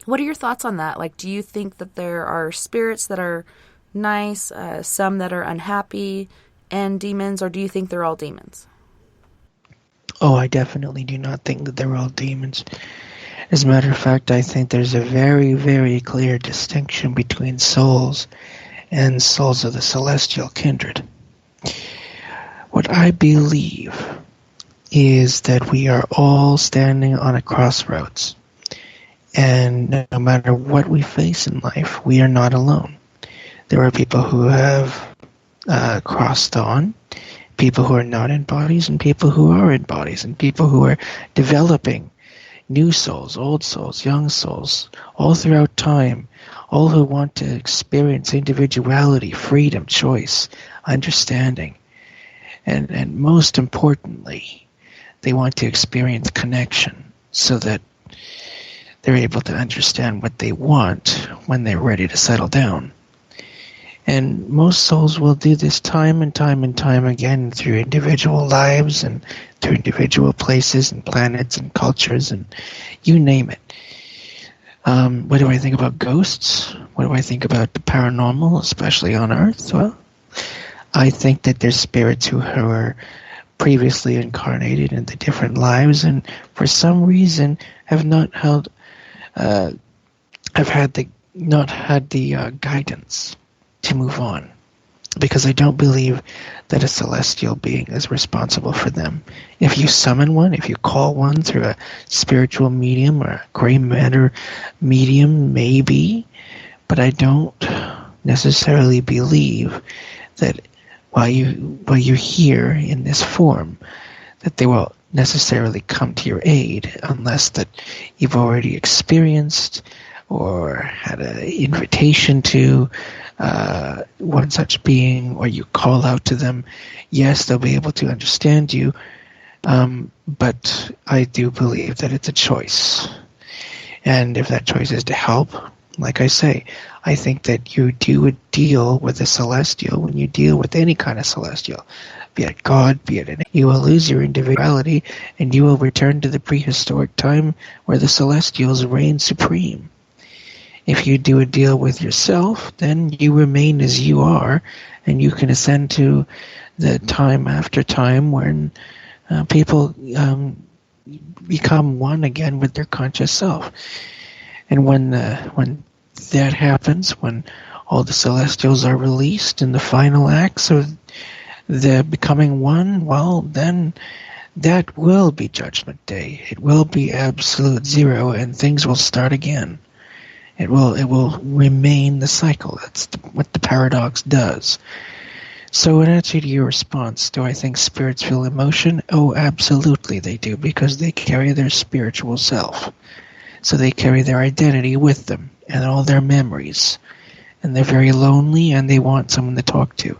What are your thoughts on that? Like, do you think that there are spirits that are nice, some that are unhappy, and demons, or do you think they're all demons? Oh, I definitely do not think that they're all demons. As a matter of fact, I think there's a very, very clear distinction between souls and souls of the celestial kindred. What I believe is that we are all standing on a crossroads. And no matter what we face in life, we are not alone. There are people who have crossed on, people who are not in bodies, and people who are in bodies, and people who are developing new souls, old souls, young souls, all throughout time, all who want to experience individuality, freedom, choice, understanding, and most importantly, they want to experience connection so that they're able to understand what they want when they're ready to settle down. And most souls will do this time and time and time again through individual lives and through individual places and planets and cultures and you name it. What do I think about ghosts? What do I think about the paranormal, especially on Earth? Well, I think that there's spirits who are previously incarnated into different lives and for some reason have not had the guidance to move on, because I don't believe that a celestial being is responsible for them. If you summon one, if you call one through a spiritual medium or a gray matter medium, maybe, but I don't necessarily believe that while you're here in this form, that they will necessarily come to your aid unless that you've already experienced or had an invitation to one such being, or you call out to them. Yes, they'll be able to understand you, but I do believe that it's a choice. And if that choice is to help, like I say, I think that you do a deal with a celestial when you deal with any kind of celestial, be it God, be it an, you will lose your individuality and you will return to the prehistoric time where the celestials reign supreme. If you do a deal with yourself, then you remain as you are, and you can ascend to the time after time when people become one again with their conscious self. And when that happens, when all the celestials are released in the final acts of the becoming one, well, then that will be Judgment Day. It will be absolute zero, and things will start again. It will remain the cycle. That's what the paradox does. So in answer to your response, do I think spirits feel emotion? Oh, absolutely they do, because they carry their spiritual self. So they carry their identity with them and all their memories. And they're very lonely and they want someone to talk to.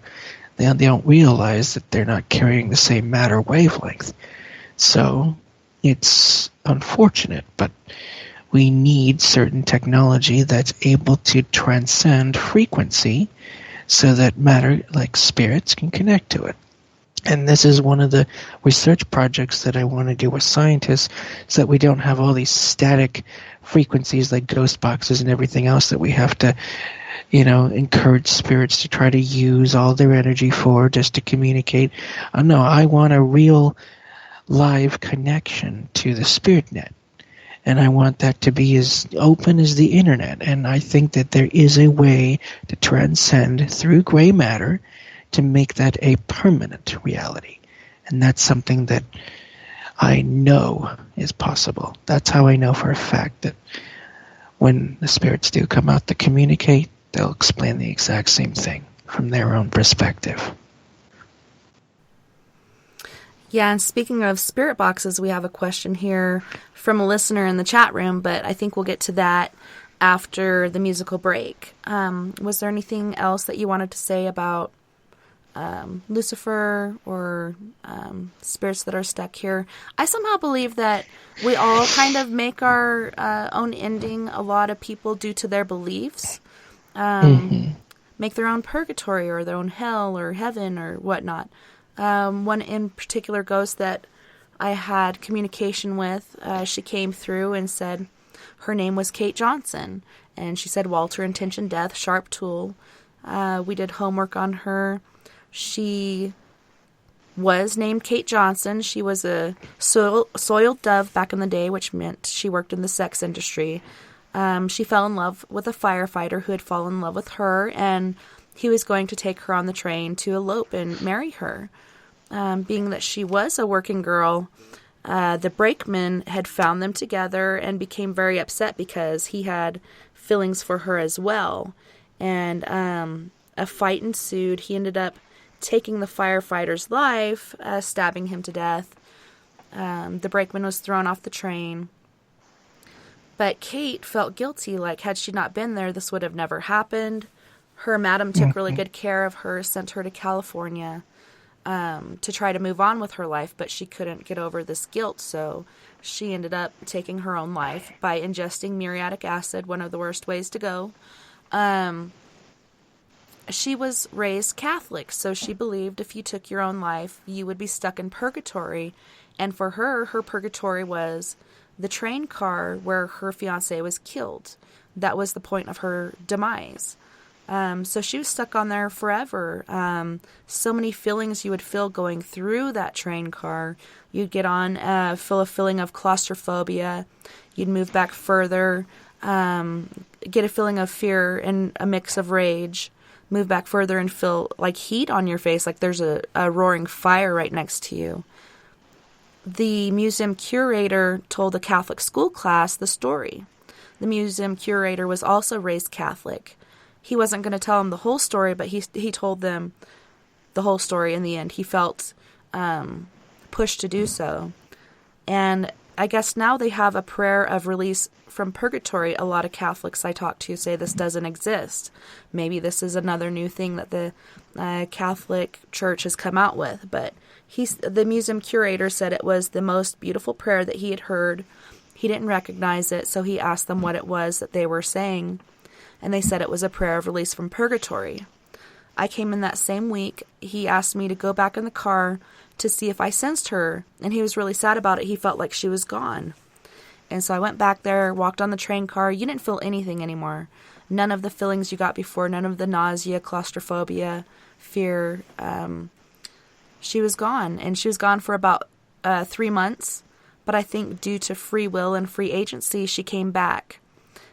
They don't realize that they're not carrying the same matter wavelength. So it's unfortunate, but we need certain technology that's able to transcend frequency so that matter, like spirits, can connect to it. And this is one of the research projects that I want to do with scientists, so that we don't have all these static frequencies like ghost boxes and everything else that we have to, encourage spirits to try to use all their energy for just to communicate. No, I want a real live connection to the spirit net. And I want that to be as open as the internet. And I think that there is a way to transcend through gray matter to make that a permanent reality. And that's something that I know is possible. That's how I know for a fact that when the spirits do come out to communicate, they'll explain the exact same thing from their own perspective. Yeah, and speaking of spirit boxes, we have a question here from a listener in the chat room, but I think we'll get to that after the musical break. Was there anything else that you wanted to say about Lucifer or spirits that are stuck here. I somehow believe that we all kind of make our own ending. A lot of people, due to their beliefs, make their own purgatory or their own hell or heaven or whatnot. One in particular ghost that I had communication with, she came through and said her name was Kate Johnson. And she said Walter intention death, sharp tool. We did homework on her. She was named Kate Johnson. She was a soiled dove back in the day, which meant she worked in the sex industry. She fell in love with a firefighter who had fallen in love with her, and he was going to take her on the train to elope and marry her. Being that she was a working girl, the brakeman had found them together and became very upset because he had feelings for her as well. And a fight ensued. He ended up taking the firefighter's life, stabbing him to death. The brakeman was thrown off the train. But Kate felt guilty, like had she not been there, this would have never happened. Her madam took really good care of her, sent her to California to try to move on with her life, but she couldn't get over this guilt, so she ended up taking her own life by ingesting muriatic acid, one of the worst ways to go. She was raised Catholic, so she believed if you took your own life, you would be stuck in purgatory. And for her, her purgatory was the train car where her fiancé was killed. That was the point of her demise. So she was stuck on there forever. So many feelings you would feel going through that train car. You'd get on, feel a feeling of claustrophobia. You'd move back further, get a feeling of fear and a mix of rage. Move back further and feel like heat on your face, like there's a roaring fire right next to you. The museum curator told a Catholic school class the story. The museum curator was also raised Catholic. He wasn't going to tell them the whole story, but he told them the whole story in the end. He felt pushed to do so. And I guess now they have a prayer of release from purgatory. A lot of Catholics I talk to say this doesn't exist. Maybe this is another new thing that the Catholic Church has come out with. But the museum curator said it was the most beautiful prayer that he had heard. He didn't recognize it, so he asked them what it was that they were saying. And they said it was a prayer of release from purgatory. I came in that same week. He asked me to go back in the car to see if I sensed her, and he was really sad about it. He felt like she was gone. And so I went back there, walked on the train car. You didn't feel anything anymore. None of the feelings you got before, none of the nausea, claustrophobia, fear. She was gone, and she was gone for about 3 months. But I think due to free will and free agency, she came back.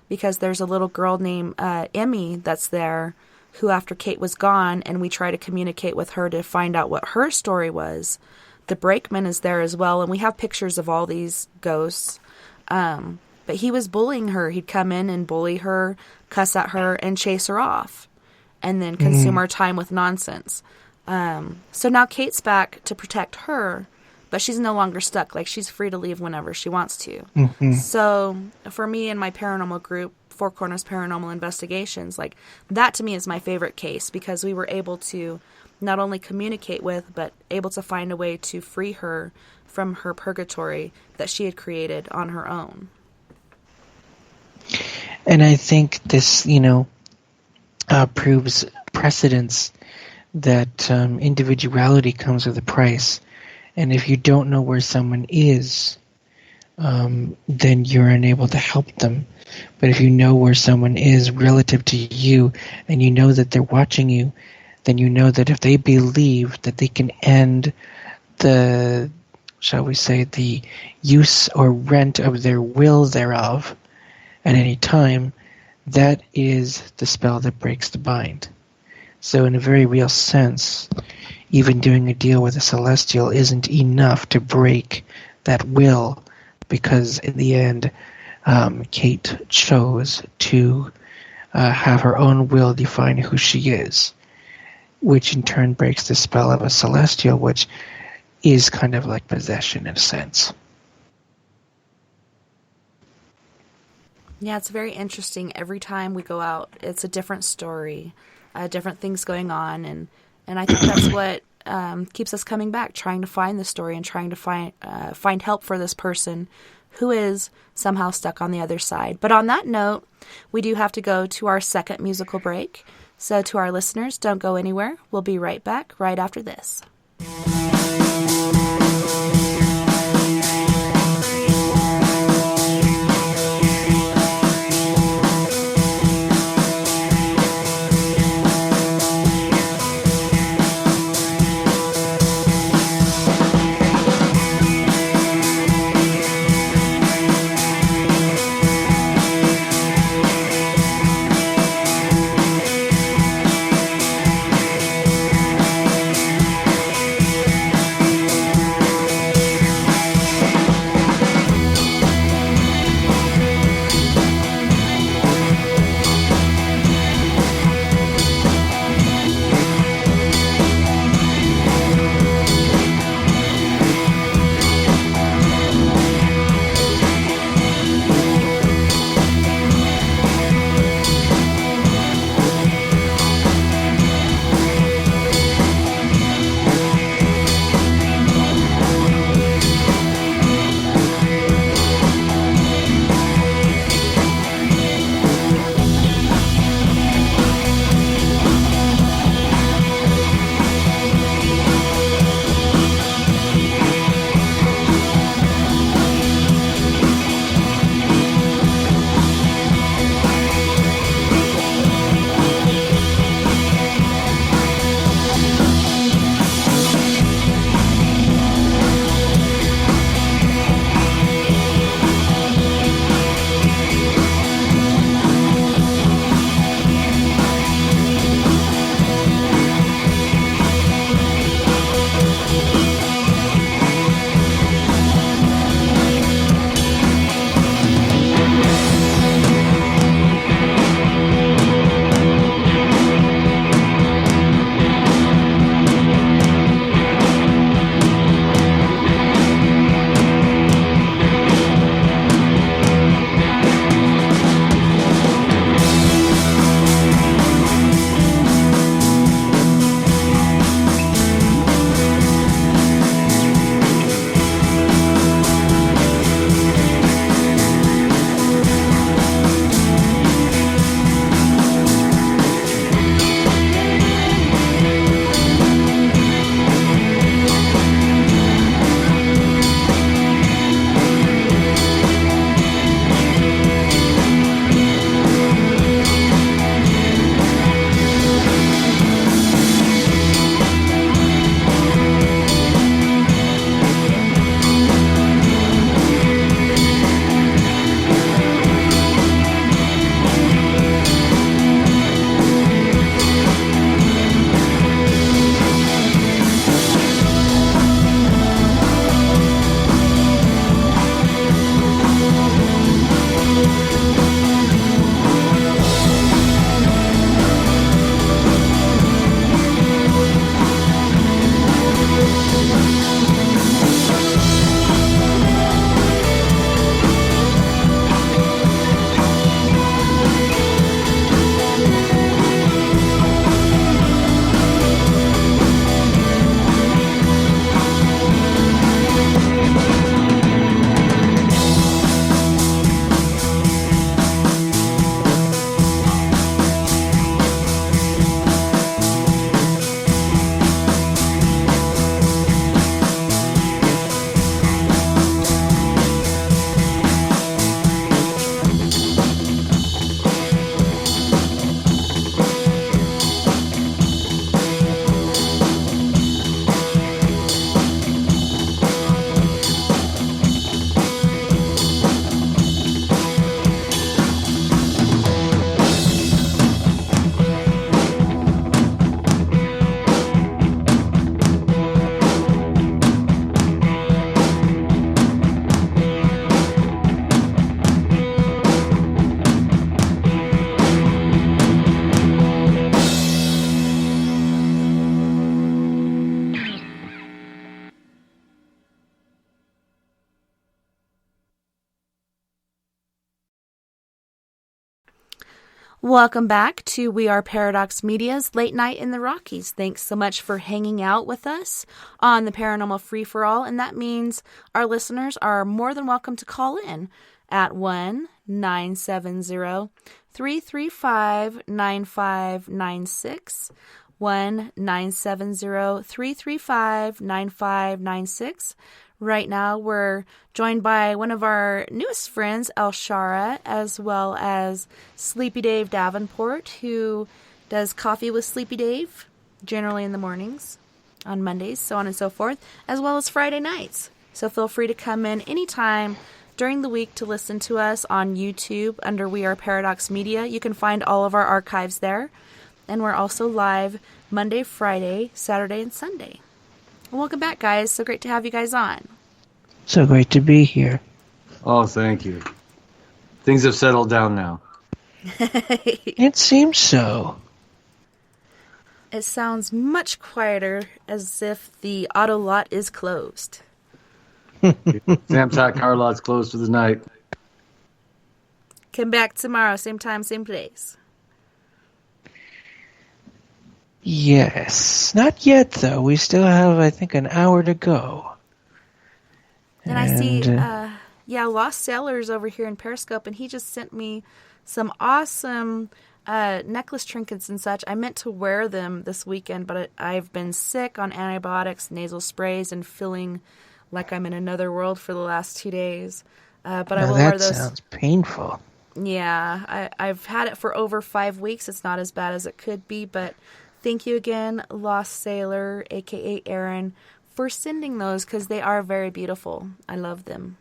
Because there's a little girl named Emmy that's there who, after Kate was gone, and we try to communicate with her to find out what her story was, the brakeman is there as well, and we have pictures of all these ghosts. But he was bullying her. He'd come in and bully her, cuss at her, and chase her off, and then consume our time with nonsense. So now Kate's back to protect her, but she's no longer stuck. Like, she's free to leave whenever she wants to. So for me and my paranormal group, Four Corners Paranormal Investigations, like, that to me is my favorite case, because we were able to not only communicate with, but able to find a way to free her from her purgatory that she had created on her own. And I think this, proves precedence that individuality comes with a price. And if you don't know where someone is, then you're unable to help them. But if you know where someone is relative to you, and you know that they're watching you, then you know that if they believe that they can end the, shall we say, the use or rent of their will thereof at any time, that is the spell that breaks the bind. So in a very real sense, even doing a deal with a celestial isn't enough to break that will, because in the end, Kate chose to have her own will define who she is, which in turn breaks the spell of a celestial, which is kind of like possession in a sense. Yeah, it's very interesting. Every time we go out, it's a different story, different things going on, and And I think that's what keeps us coming back, trying to find the story and trying to find help for this person who is somehow stuck on the other side. But on that note, we do have to go to our second musical break. So to our listeners, don't go anywhere. We'll be right back right after this. Welcome back to We Are Paradox Media's Late Night in the Rockies. Thanks so much for hanging out with us on the Paranormal Free For All, and that means our listeners are more than welcome to call in at 1-970-335-9596, 1-970-335-9596. Right now, we're joined by one of our newest friends, El Shara, as well as Sleepy Dave Davenport, who does Coffee with Sleepy Dave, generally in the mornings, on Mondays, so on and so forth, as well as Friday nights. So feel free to come in anytime during the week to listen to us on YouTube under We Are Paradox Media. You can find all of our archives there. And we're also live Monday, Friday, Saturday, and Sunday. Welcome back, guys. So great to have you guys on. So great to be here. Oh, thank you. Things have settled down now. It seems so. It sounds much quieter, as if the auto lot is closed. Sam's Hot Car Lot's closed for the night. Come back tomorrow, same time, same place. Yes. Not yet, though. We still have, I think, an hour to go. And I see, Lost Sailor's over here in Periscope, and he just sent me some awesome necklace trinkets and such. I meant to wear them this weekend, but I've been sick on antibiotics, nasal sprays, and feeling like I'm in another world for the last 2 days. But I will wear those. That sounds painful. Yeah, I've had it for over 5 weeks. It's not as bad as it could be, but thank you again, Lost Sailor, a.k.a. Aaron, for sending those, because they are very beautiful. I love them.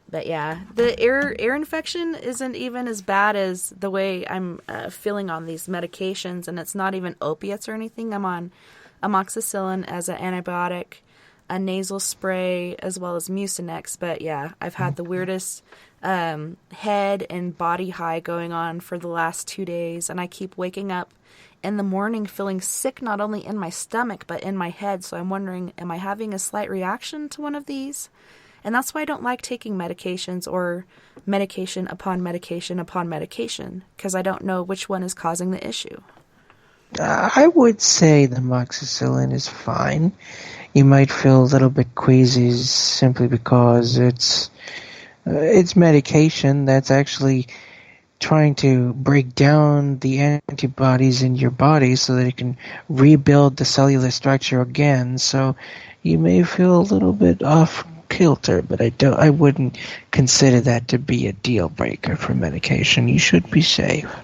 But yeah, the ear infection isn't even as bad as the way I'm feeling on these medications, and it's not even opiates or anything. I'm on amoxicillin as an antibiotic, a nasal spray, as well as Mucinex. But yeah, I've had the weirdest head and body high going on for the last 2 days, and I keep waking up in the morning feeling sick, not only in my stomach but in my head. So I'm wondering, am I having a slight reaction to one of these? And that's why I don't like taking medications or medication upon medication upon medication, because I don't know which one is causing the issue. I would say the amoxicillin is fine. You might feel a little bit queasy simply because it's medication that's actually trying to break down the antibodies in your body so that it can rebuild the cellular structure again. So you may feel a little bit off kilter, but I wouldn't consider that to be a deal breaker for medication. You should be safe.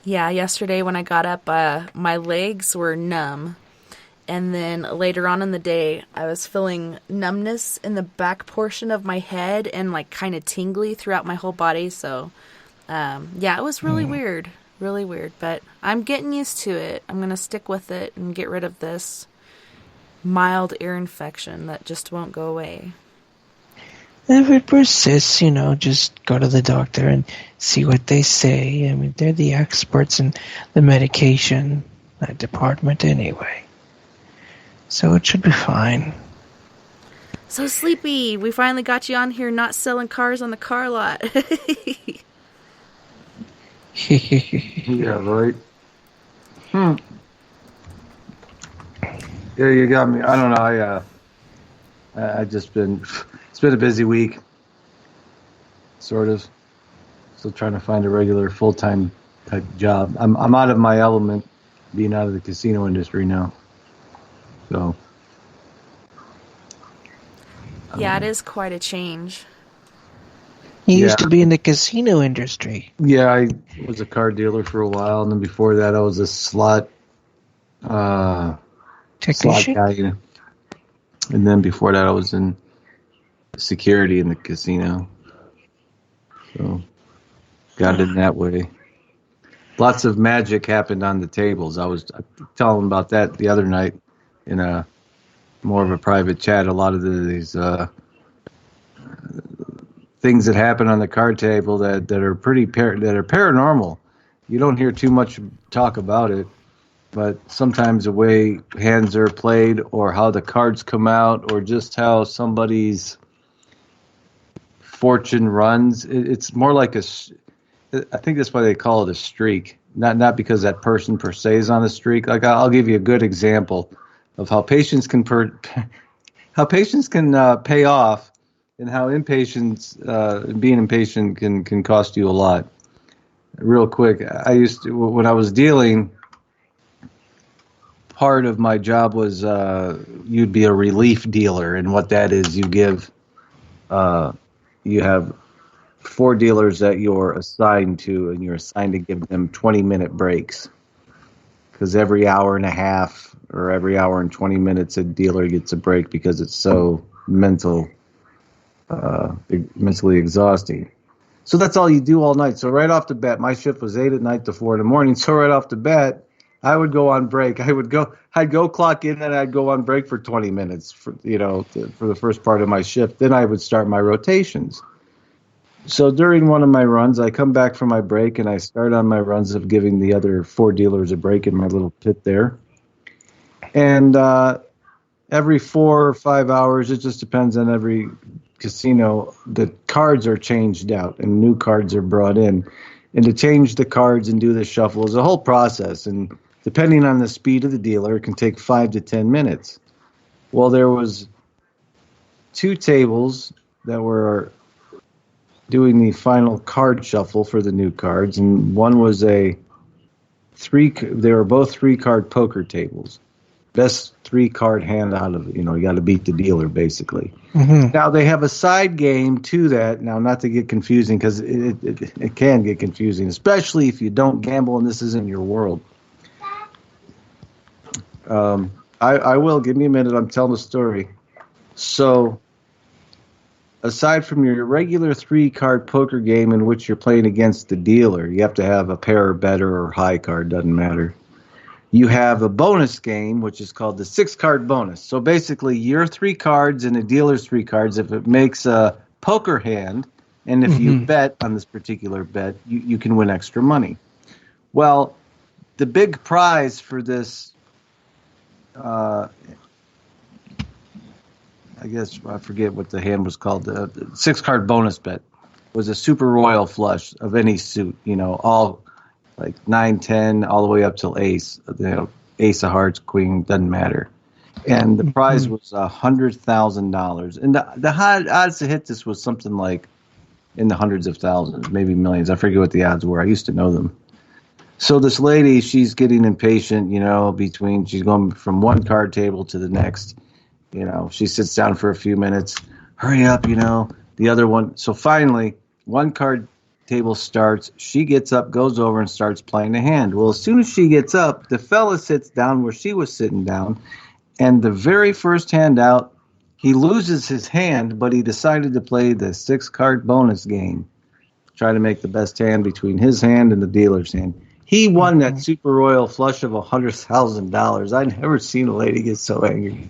Yeah, yesterday when I got up, my legs were numb. And then later on in the day, I was feeling numbness in the back portion of my head and like kind of tingly throughout my whole body. So, it was really weird. Really weird. But I'm getting used to it. I'm going to stick with it and get rid of this mild ear infection that just won't go away. If it persists, just go to the doctor and see what they say. I mean, they're the experts in the medication department anyway. So it should be fine. So Sleepy, we finally got you on here not selling cars on the car lot. Yeah, right. Yeah, you got me. I don't know. I just been. It's been a busy week. Sort of. Still trying to find a regular full-time type job. I'm out of my element, being out of the casino industry now. So. Yeah, it is quite a change. You used to be in the casino industry. Yeah, I was a car dealer for a while, and then before that, I was a slot technician. Slot guy, and then before that, I was in security in the casino. So, got it in that way. Lots of magic happened on the tables. I was telling about that the other night in a more of a private chat. A lot of these things that happen on the card table that are that are paranormal. You don't hear too much talk about it, but sometimes the way hands are played, or how the cards come out, or just how somebody's fortune runs, it's more like I think that's why they call it a streak. Not because that person per se is on a streak. Like I'll give you a good example of how patience can pay off, and how being impatient can cost you a lot. Real quick, I used to, when I was dealing, part of my job was you'd be a relief dealer, and what that is, you have 4 dealers that you're assigned to, and you're assigned to give them 20-minute breaks, because every hour and a half or every hour and 20 minutes a dealer gets a break because it's so mentally exhausting. So that's all you do all night. So right off the bat, my shift was 8 at night to 4 in the morning. So right off the bat, I would go on break. I'd go clock in, and I'd go on break for 20 minutes for the first part of my shift. Then I would start my rotations. So during one of my runs, I come back from my break, and I start on my runs of giving the other 4 dealers a break in my little pit there. And every 4 or 5 hours, it just depends on every casino, the cards are changed out and new cards are brought in. And to change the cards and do the shuffle is a whole process. And depending on the speed of the dealer, it can take 5 to 10 minutes. Well, there was 2 tables that were doing the final card shuffle for the new cards, and one was they were both 3-card poker tables. Best 3-card hand out of, you got to beat the dealer, basically. Mm-hmm. Now, they have a side game to that. Now, not to get confusing, because it can get confusing, especially if you don't gamble and this isn't your world. I will. Give me a minute. I'm telling the story. So, aside from your regular 3-card poker game in which you're playing against the dealer, you have to have a pair or better or high card, doesn't matter. You have a bonus game, which is called the 6-card bonus. So basically, your 3 cards and the dealer's 3 cards, if it makes a poker hand, and if you bet on this particular bet, you can win extra money. Well, the big prize for this, I guess I forget what the hand was called, the 6-card bonus bet, was a super royal flush of any suit, all like 9, 10, all the way up till ace. Ace of hearts, queen, doesn't matter. And the prize was $100,000. And the odds to hit this was something like in the hundreds of thousands, maybe millions. I forget what the odds were. I used to know them. So this lady, she's getting impatient, she's going from one card table to the next. She sits down for a few minutes. Hurry up, the other one. So finally, one card table starts. She gets up, goes over, and starts playing a hand. Well, as soon as she gets up, the fella sits down where she was sitting down, and the very first hand out, he loses his hand, but he decided to play the 6-card bonus game, try to make the best hand between his hand and the dealer's hand. He won that super royal flush of $100,000. I've never seen a lady get so angry.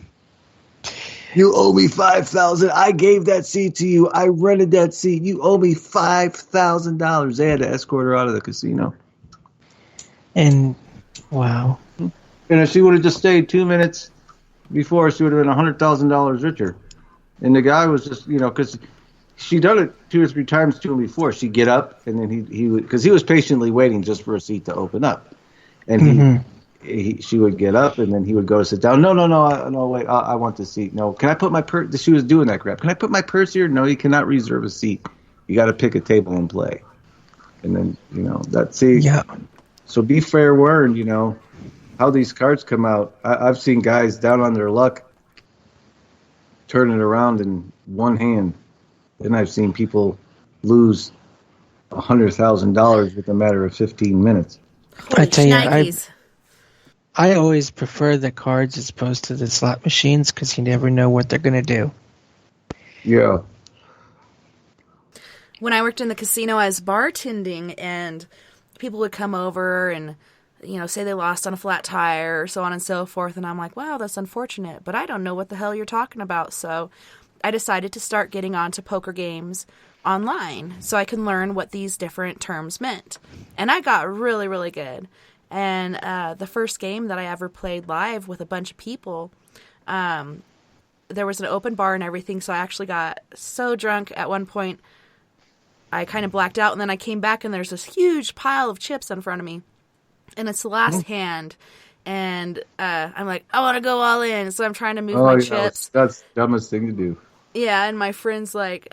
You owe me $5,000. I gave that seat to you. I rented that seat. You owe me $5,000. They had to escort her out of the casino. And wow. And if she would have just stayed 2 minutes before, she would have been $100,000 richer. And the guy was just, because she done it 2 or 3 times to him before. She'd get up, and then he would, because he was patiently waiting just for a seat to open up, and she would get up, and then he would go to sit down. No, wait, I want the seat. No, can I put my purse? She was doing that crap. Can I put my purse here? No, you cannot reserve a seat. You got to pick a table and play. And then, that's it. Yeah. So be fair warned, how these cards come out. I've seen guys down on their luck turn it around in one hand. Then I've seen people lose $100,000 within a matter of 15 minutes. I tell you, I always prefer the cards as opposed to the slot machines because you never know what they're going to do. Yeah. When I worked in the casino as bartending, and people would come over and, say they lost on a flat tire or so on and so forth, and I'm like, wow, that's unfortunate, but I don't know what the hell you're talking about. So I decided to start getting onto poker games online so I can learn what these different terms meant. And I got really, really good. And the first game that I ever played live with a bunch of people, there was an open bar and everything, so I actually got so drunk at one point I kind of blacked out, and then I came back, and there's this huge pile of chips in front of me, and it's the last hand, and I'm like, I want to go all in, so I'm trying to move my chips. That's the dumbest thing to do. Yeah, and my friend's like,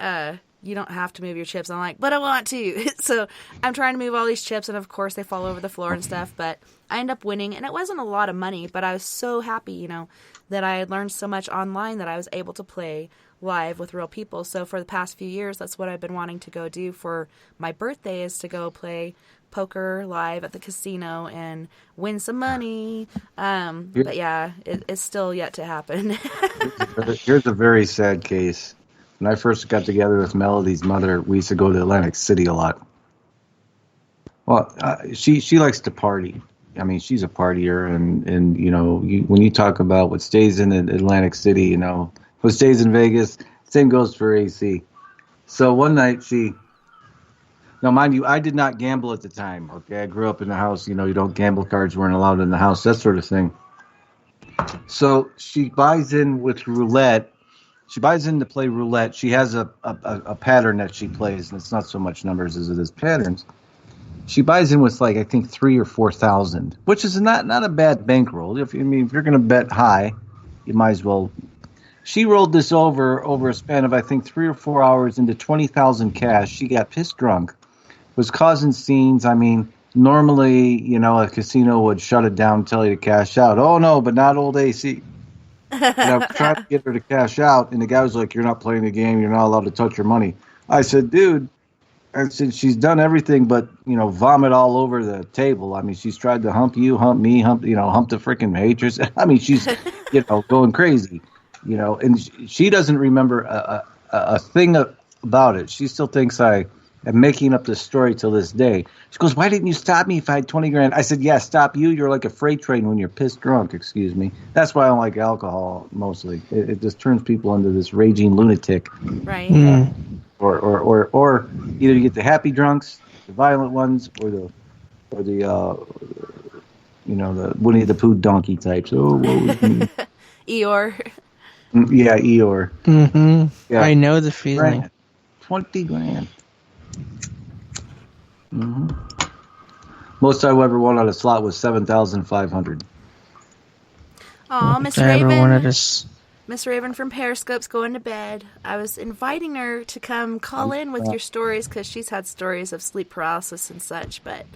you don't have to move your chips. I'm like, but I want to. So I'm trying to move all these chips, and of course they fall over the floor and stuff, but I end up winning, and it wasn't a lot of money, but I was so happy, that I had learned so much online that I was able to play live with real people. So for the past few years, that's what I've been wanting to go do for my birthday, is to go play poker live at the casino and win some money. But yeah, it's still yet to happen. Here's a very sad case. When I first got together with Melody's mother, we used to go to Atlantic City a lot. Well, she likes to party. I mean, she's a partier, and when you talk about what stays in Atlantic City, what stays in Vegas, same goes for AC. So one night now mind you, I did not gamble at the time. Okay, I grew up in the house. You don't gamble, cards weren't allowed in the house, that sort of thing. So she buys in with roulette. She buys in to play roulette. She has a pattern that she plays, and it's not so much numbers as it is patterns. She buys in with I think 3,000 or 4,000, which is not a bad bankroll. If you're going to bet high, you might as well. She rolled this over a span of I think 3 or 4 hours into 20,000 cash. She got pissed drunk, was causing scenes. I mean, normally a casino would shut it down, tell you to cash out. Oh no, but not old AC. And I'm trying to get her to cash out, and the guy was like, "You're not playing the game. You're not allowed to touch your money." I said, "Dude." I said, she's done everything but, vomit all over the table. I mean, she's tried to hump you, hump me, hump the freaking waitress. I mean, she's, going crazy, and she doesn't remember a thing about it. She still thinks I am making up this story till this day. She goes, "Why didn't you stop me if I had 20 grand? I said, "Yeah, stop you. You're like a freight train when you're pissed drunk." Excuse me. That's why I don't like alcohol mostly. It just turns people into this raging lunatic. Right. Or either you get the happy drunks, the violent ones, or the Winnie the Pooh donkey types. Oh, woe is me. Eeyore. Yeah, Eeyore. Mm-hmm. Yeah. I know the feeling. 20 grand. Mm-hmm. Most I ever won on a slot was 7,500. Aw, Miss I ever wanted Raven. to. Miss Raven from Periscope's going to bed. I was inviting her to come call in with your stories because she's had stories of sleep paralysis and such. But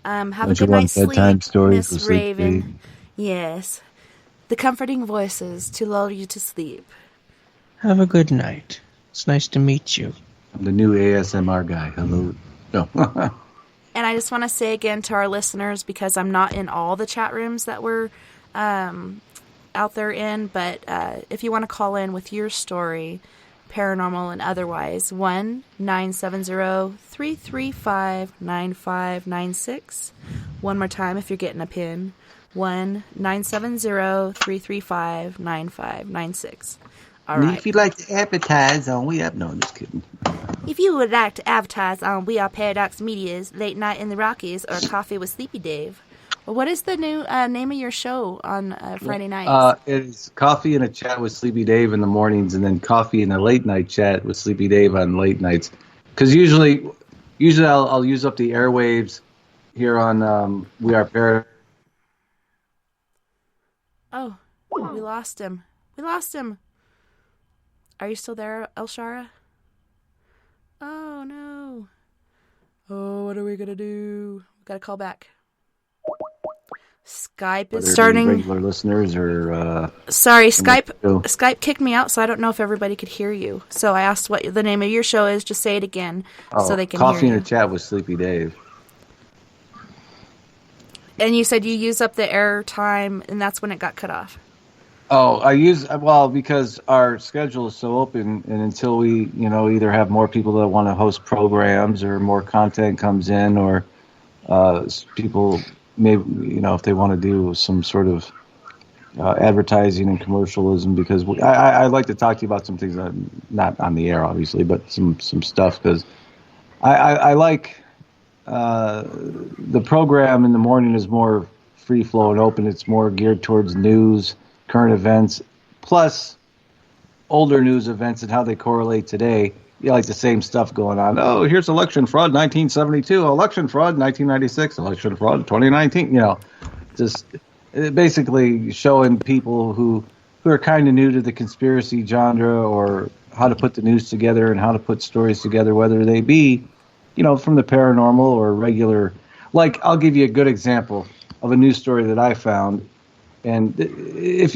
have a good night's sleep, Miss Raven. Yes, the comforting voices to lull you to sleep. Have a good night. It's nice to meet you. I'm the new ASMR guy. Hello. No. And I just want to say again to our listeners, because I'm not in all the chat rooms that we're out there in, but if you want to call in with your story, paranormal and otherwise, 1-970-335-9596. One more time if you're getting a pin. 1-970-335-9596. All right. If you'd like to advertise on We Up, no, I'm just kidding. If you would like to advertise on We Are Paradox Media's Late Night in the Rockies or Coffee with Sleepy Dave, what is the new name of your show on Friday nights? It's Coffee and a Chat with Sleepy Dave in the mornings, and then Coffee and a Late Night Chat with Sleepy Dave on late nights. Because usually I'll use up the airwaves here on We Are Paradox. Oh, we lost him. Are you still there, Elshara? Oh, no. Oh, what are we going to do? We got to call back. Skype is starting. Regular listeners or sorry, Skype kicked me out, so I don't know if everybody could hear you. So I asked what the name of your show is. Just say it again so they can hear you. Coffee and a Chat with Sleepy Dave. And you said you use up the air time, and that's when it got cut off. Oh, because our schedule is so open, and until we, either have more people that want to host programs or more content comes in, or people maybe, if they want to do some sort of advertising and commercialism, because I'd like to talk to you about some things that not on the air, obviously, but some stuff, because I like the program in the morning is more free flow and open. It's more geared towards news, current events, plus older news events and how they correlate today. like the same stuff going on. Oh, here's election fraud 1972, election fraud 1996, election fraud 2019. Just basically showing people who are kind of new to the conspiracy genre or how to put the news together and how to put stories together, whether they be, from the paranormal or regular. Like, I'll give you a good example of a news story that I found. And if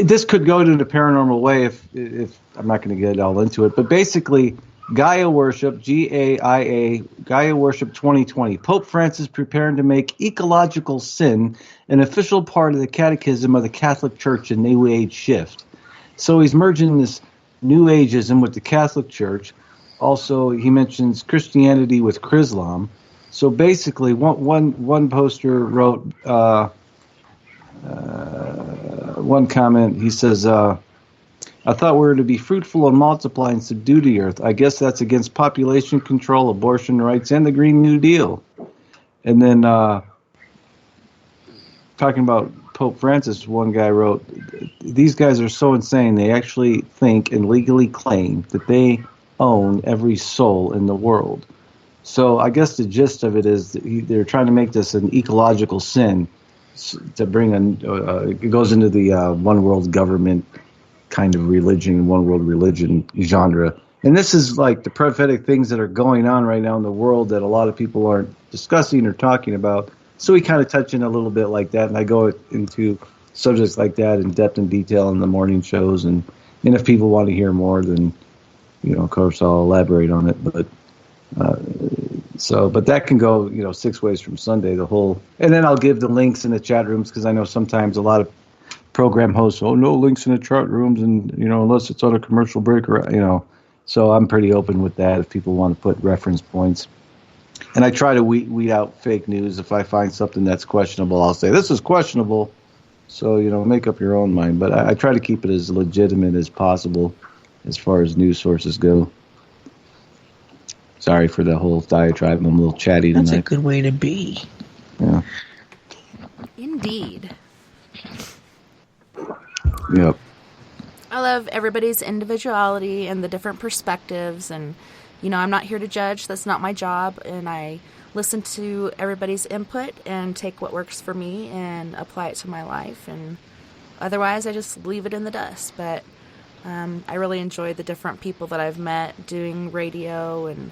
this could go to the paranormal way, if I'm not going to get all into it, but basically, Gaia worship, GAIA, Gaia worship 2020. Pope Francis preparing to make ecological sin an official part of the catechism of the Catholic Church in New Age shift. So he's merging this New Ageism with the Catholic Church. Also, he mentions Christianity with Chrislam. So basically, one poster wrote. One comment, he says, I thought we were to be fruitful and multiply and subdue the earth. I guess that's against population control, abortion rights, and the Green New Deal. And then talking about Pope Francis, one guy wrote, these guys are so insane, they actually think and legally claim that they own every soul in the world. So I guess the gist of it is that they're trying to make this an ecological sin to bring it goes into the one world government kind of religion, one world religion genre. And this is like the prophetic things that are going on right now in the world that a lot of people aren't discussing or talking about. So we kind of touch in a little bit like that, and I go into subjects like that in depth and detail in the morning shows. And if people want to hear more, then, of course, I'll elaborate on it. But but that can go, 6 ways from Sunday, and then I'll give the links in the chat rooms, because I know sometimes a lot of program hosts, no links in the chat rooms, and, unless it's on a commercial break, or, so I'm pretty open with that if people want to put reference points. And I try to weed out fake news. If I find something that's questionable, I'll say, this is questionable. So, make up your own mind. But I try to keep it as legitimate as possible as far as news sources go. Sorry for the whole diatribe. I'm a little chatty tonight. That's a good way to be. Yeah. Indeed. Yep. I love everybody's individuality and the different perspectives. And, I'm not here to judge. That's not my job. And I listen to everybody's input and take what works for me and apply it to my life. And otherwise, I just leave it in the dust. But I really enjoy the different people that I've met doing radio and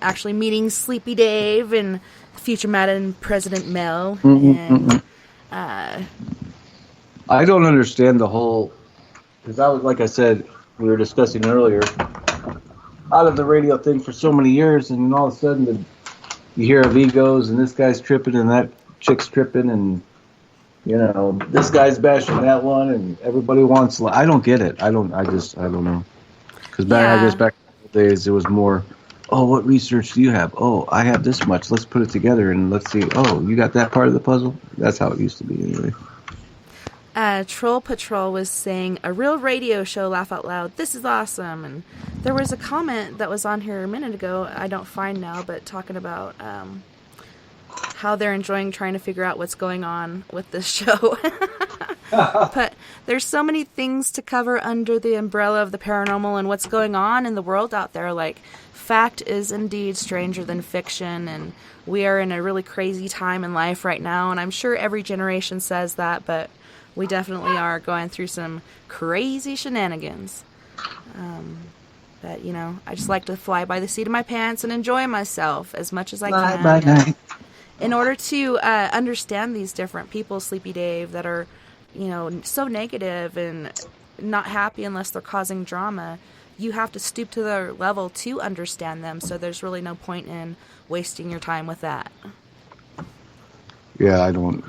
actually meeting Sleepy Dave and future Madam President Mel. I don't understand the whole, because I was, like I said, we were discussing earlier, out of the radio thing for so many years, and then all of a sudden you hear of egos, and this guy's tripping, and that chick's tripping, and this guy's bashing that one, and everybody wants. I don't get it. I don't know. Because I guess back in the days, it was more, oh, what research do you have? Oh, I have this much. Let's put it together and let's see. Oh, you got that part of the puzzle? That's how it used to be anyway. Troll Patrol was saying, a real radio show, laugh out loud. This is awesome. And there was a comment that was on here a minute ago, I don't find now, but talking about how they're enjoying trying to figure out what's going on with this show. But there's so many things to cover under the umbrella of the paranormal and what's going on in the world out there. Like, fact is indeed stranger than fiction, and we are in a really crazy time in life right now, and I'm sure every generation says that, but we definitely are going through some crazy shenanigans. But, I just like to fly by the seat of my pants and enjoy myself as much as I can. In order to understand these different people, Sleepy Dave, that are, so negative and not happy unless they're causing drama, you have to stoop to their level to understand them. So there's really no point in wasting your time with that. Yeah, I don't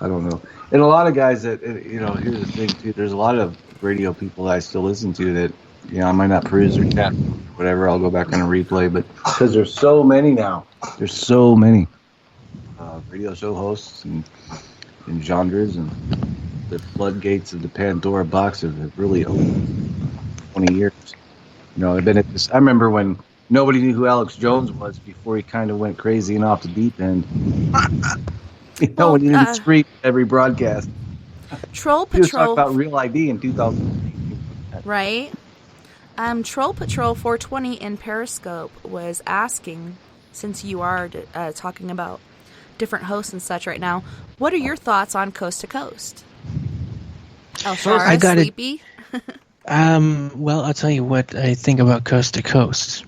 know. And a lot of guys that, here's the thing, too. There's a lot of radio people that I still listen to that, I might not peruse their chat, whatever. I'll go back on a replay. But because there's so many now. There's so many radio show hosts and genres. And the floodgates of the Pandora box have really opened 20 years. I've been at this. I remember when nobody knew who Alex Jones was before he kind of went crazy and off the deep end. When you didn't scream every broadcast. Troll He was Patrol. talking about Real ID in 2008. Right. Troll Patrol 420 in Periscope was asking, since you are talking about different hosts and such right now, what are your thoughts on Coast to Coast? Elshara, Sleepy? Well, I'll tell you what I think about Coast to Coast.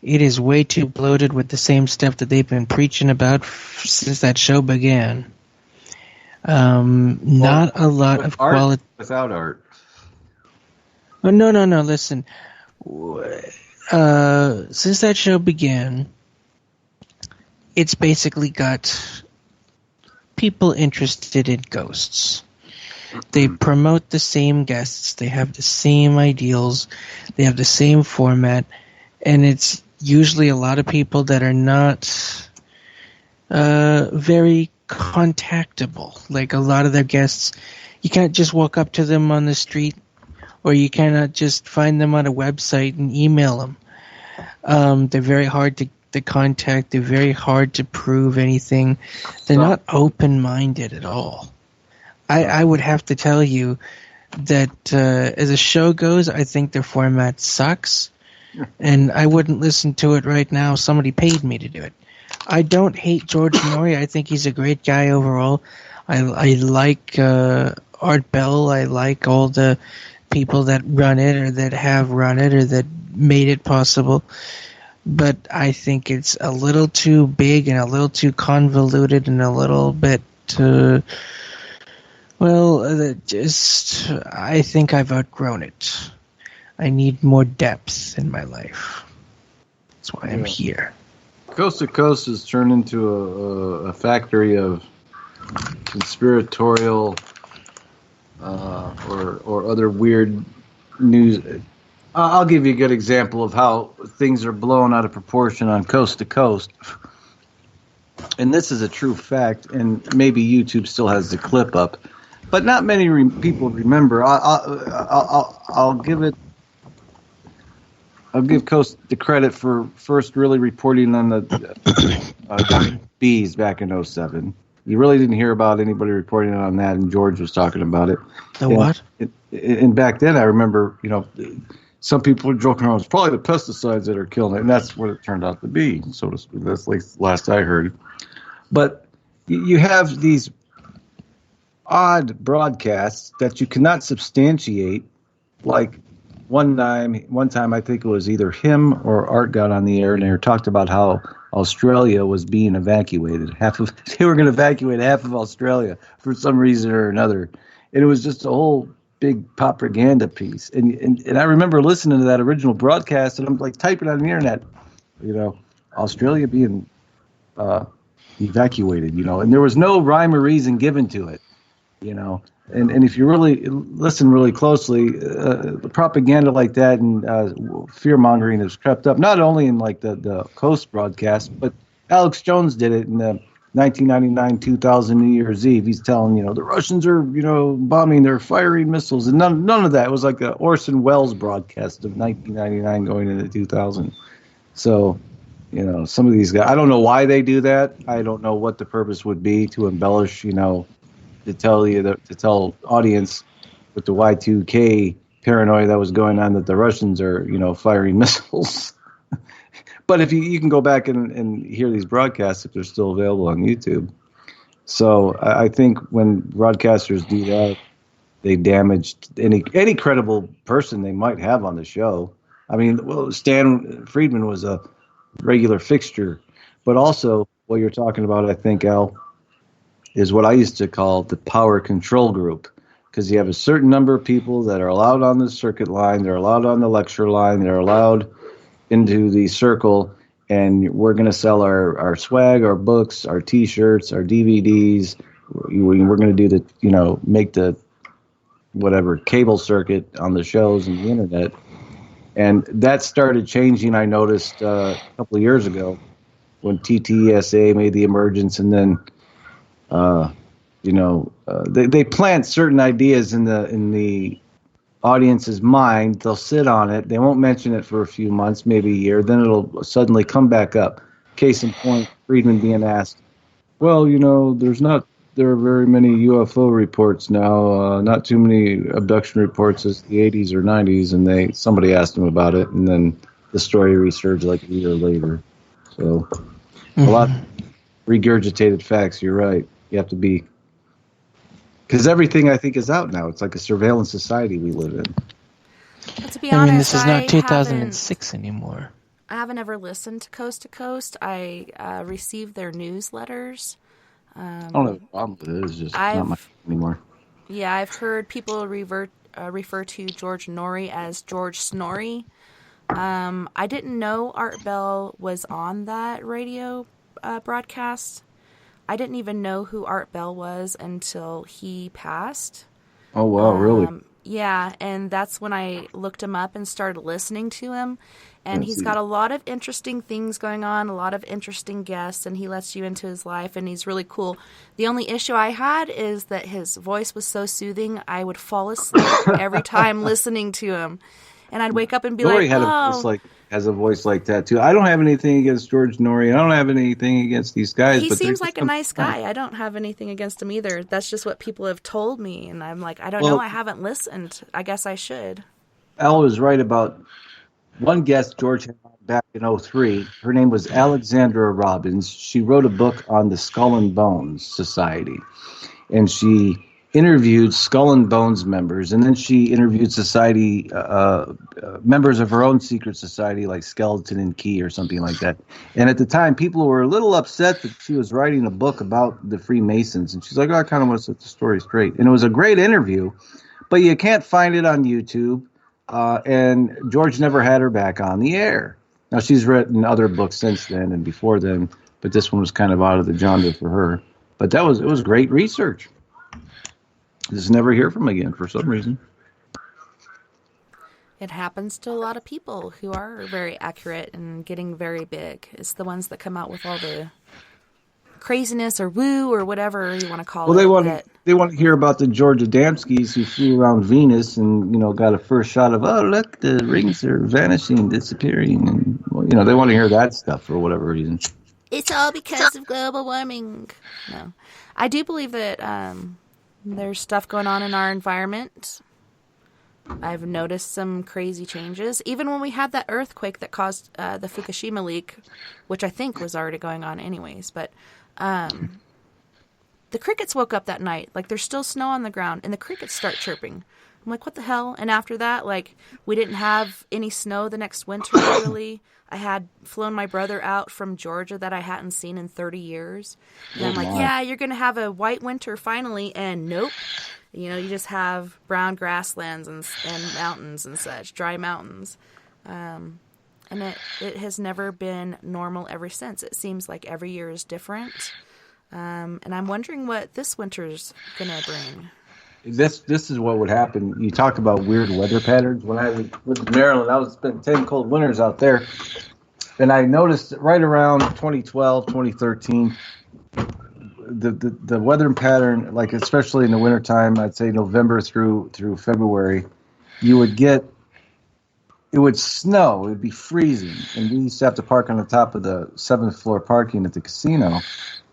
It is way too bloated with the same stuff that they've been preaching about since that show began. Not a lot of quality. Without art. Oh, no. Listen. Since that show began, it's basically got people interested in ghosts. They promote the same guests. They have the same ideals. They have the same format. And it's usually a lot of people that are not very contactable. Like a lot of their guests, you can't just walk up to them on the street, or you cannot just find them on a website and email them. They're very hard to contact. They're very hard to prove anything. They're not open-minded at all. I would have to tell you that as a show goes, I think their format sucks. And I wouldn't listen to it right now. Somebody paid me to do it. I don't hate George Norrie. I think he's a great guy overall. I like Art Bell. I like all the people that run it or that have run it or that made it possible. But I think it's a little too big and a little too convoluted and a little bit I think I've outgrown it. I need more depth in my life. That's why I'm here. Coast to Coast has turned into a factory of conspiratorial or other weird news. I'll give you a good example of how things are blown out of proportion on Coast to Coast. And this is a true fact, and maybe YouTube still has the clip up, but not many people remember. I'll give Coast the credit for first really reporting on the bees back in 2007. You really didn't hear about anybody reporting on that, and George was talking about it. What? And back then, I remember, some people were joking around, it's probably the pesticides that are killing it, and that's what it turned out to be, so to speak. That's like the last I heard. But you have these odd broadcasts that you cannot substantiate. Like one time I think it was either him or Art got on the air and they talked about how Australia was being evacuated. They were going to evacuate half of Australia for some reason or another, and it was just a whole big propaganda piece. And I remember listening to that original broadcast, and I'm like typing on the internet, Australia being evacuated, and there was no rhyme or reason given to it, And if you really listen really closely, the propaganda like that and fear mongering has crept up, not only in like the Coast broadcast, but Alex Jones did it in the 1999-2000 New Year's Eve. He's telling, the Russians are, bombing, they're firing missiles, and none of that. It was like a Orson Welles broadcast of 1999 going into 2000. So, some of these guys, I don't know why they do that. I don't know what the purpose would be to embellish, to tell audience with the Y2K paranoia that was going on that the Russians are, firing missiles. But if you can go back and hear these broadcasts if they're still available on YouTube. So I think when broadcasters do that, they damaged any credible person they might have on the show. I mean, well, Stan Friedman was a regular fixture, but also what you're talking about, I think, Al, is what I used to call the power control group, because you have a certain number of people that are allowed on the circuit line, they're allowed on the lecture line, they're allowed into the circle, and we're going to sell our swag, our books, our T-shirts, our DVDs. We're going to do the, make the whatever cable circuit on the shows and the internet. And that started changing, I noticed a couple of years ago when TTSA made the emergence, and then they plant certain ideas in the audience's mind. They'll sit on it. They won't mention it for a few months, maybe a year. Then it'll suddenly come back up. Case in point, Friedman being asked, well, there's there are very many UFO reports now. Not too many abduction reports as the 80s or 90s, and somebody asked him about it, and then the story resurged like a year later. So a lot of regurgitated facts. You're right. You have to be, because everything I think is out now. It's like a surveillance society we live in. But to be honest, this is not 2006 anymore. I haven't ever listened to Coast to Coast. I received their newsletters. I don't have a problem with it. It's just not much anymore. Yeah, I've heard people refer to George Norrie as George Snorri. I didn't know Art Bell was on that radio broadcast. I didn't even know who Art Bell was until he passed. Oh, wow, really? Yeah, and that's when I looked him up and started listening to him. And he's got a lot of interesting things going on, a lot of interesting guests, and he lets you into his life, and he's really cool. The only issue I had is that his voice was so soothing, I would fall asleep every time listening to him. And I'd wake up and be Norrie like, has a voice like that, too. I don't have anything against George Norrie. I don't have anything against these guys. He seems like a nice guy. I don't have anything against him either. That's just what people have told me. And I'm like, I don't know. I haven't listened. I guess I should. Al was right about one guest George had back in 2003. Her name was Alexandra Robbins. She wrote a book on the Skull and Bones Society. And she interviewed Skull and Bones members, and then she interviewed society members of her own secret society, like Skeleton and Key or something like that. And at the time, people were a little upset that she was writing a book about the Freemasons, and she's like, "Oh, I kind of want to set the story straight." And it was a great interview, but you can't find it on YouTube. And George never had her back on the air. Now she's written other books since then and before then, but this one was kind of out of the genre for her. But it was great research. Just never hear from again for some reason. It happens to a lot of people who are very accurate and getting very big. It's the ones that come out with all the craziness or woo or whatever you want to call it. Well, they want to hear about the George Adamskis who flew around Venus and got a first shot of, oh, look, the rings are vanishing, disappearing, and they want to hear that stuff for whatever reason. It's all because of global warming. No, I do believe that. There's stuff going on in our environment. I've noticed some crazy changes. Even when we had that earthquake that caused the Fukushima leak, which I think was already going on anyways. But the crickets woke up that night. Like, there's still snow on the ground, and the crickets start chirping. I'm like, what the hell? And after that, we didn't have any snow the next winter, really. I had flown my brother out from Georgia that I hadn't seen in 30 years. And I'm like, yeah, you're going to have a white winter finally. And nope. You just have brown grasslands and mountains and such, dry mountains. And it has never been normal ever since. It seems like every year is different. And I'm wondering what this winter's going to bring. This is what would happen. You talk about weird weather patterns. When I lived in Maryland, I was spending 10 cold winters out there, and I noticed right around 2012, 2013, the weather pattern, like especially in the wintertime, I'd say November through February, it would snow. It would be freezing, and we used to have to park on the top of the 7th floor parking at the casino,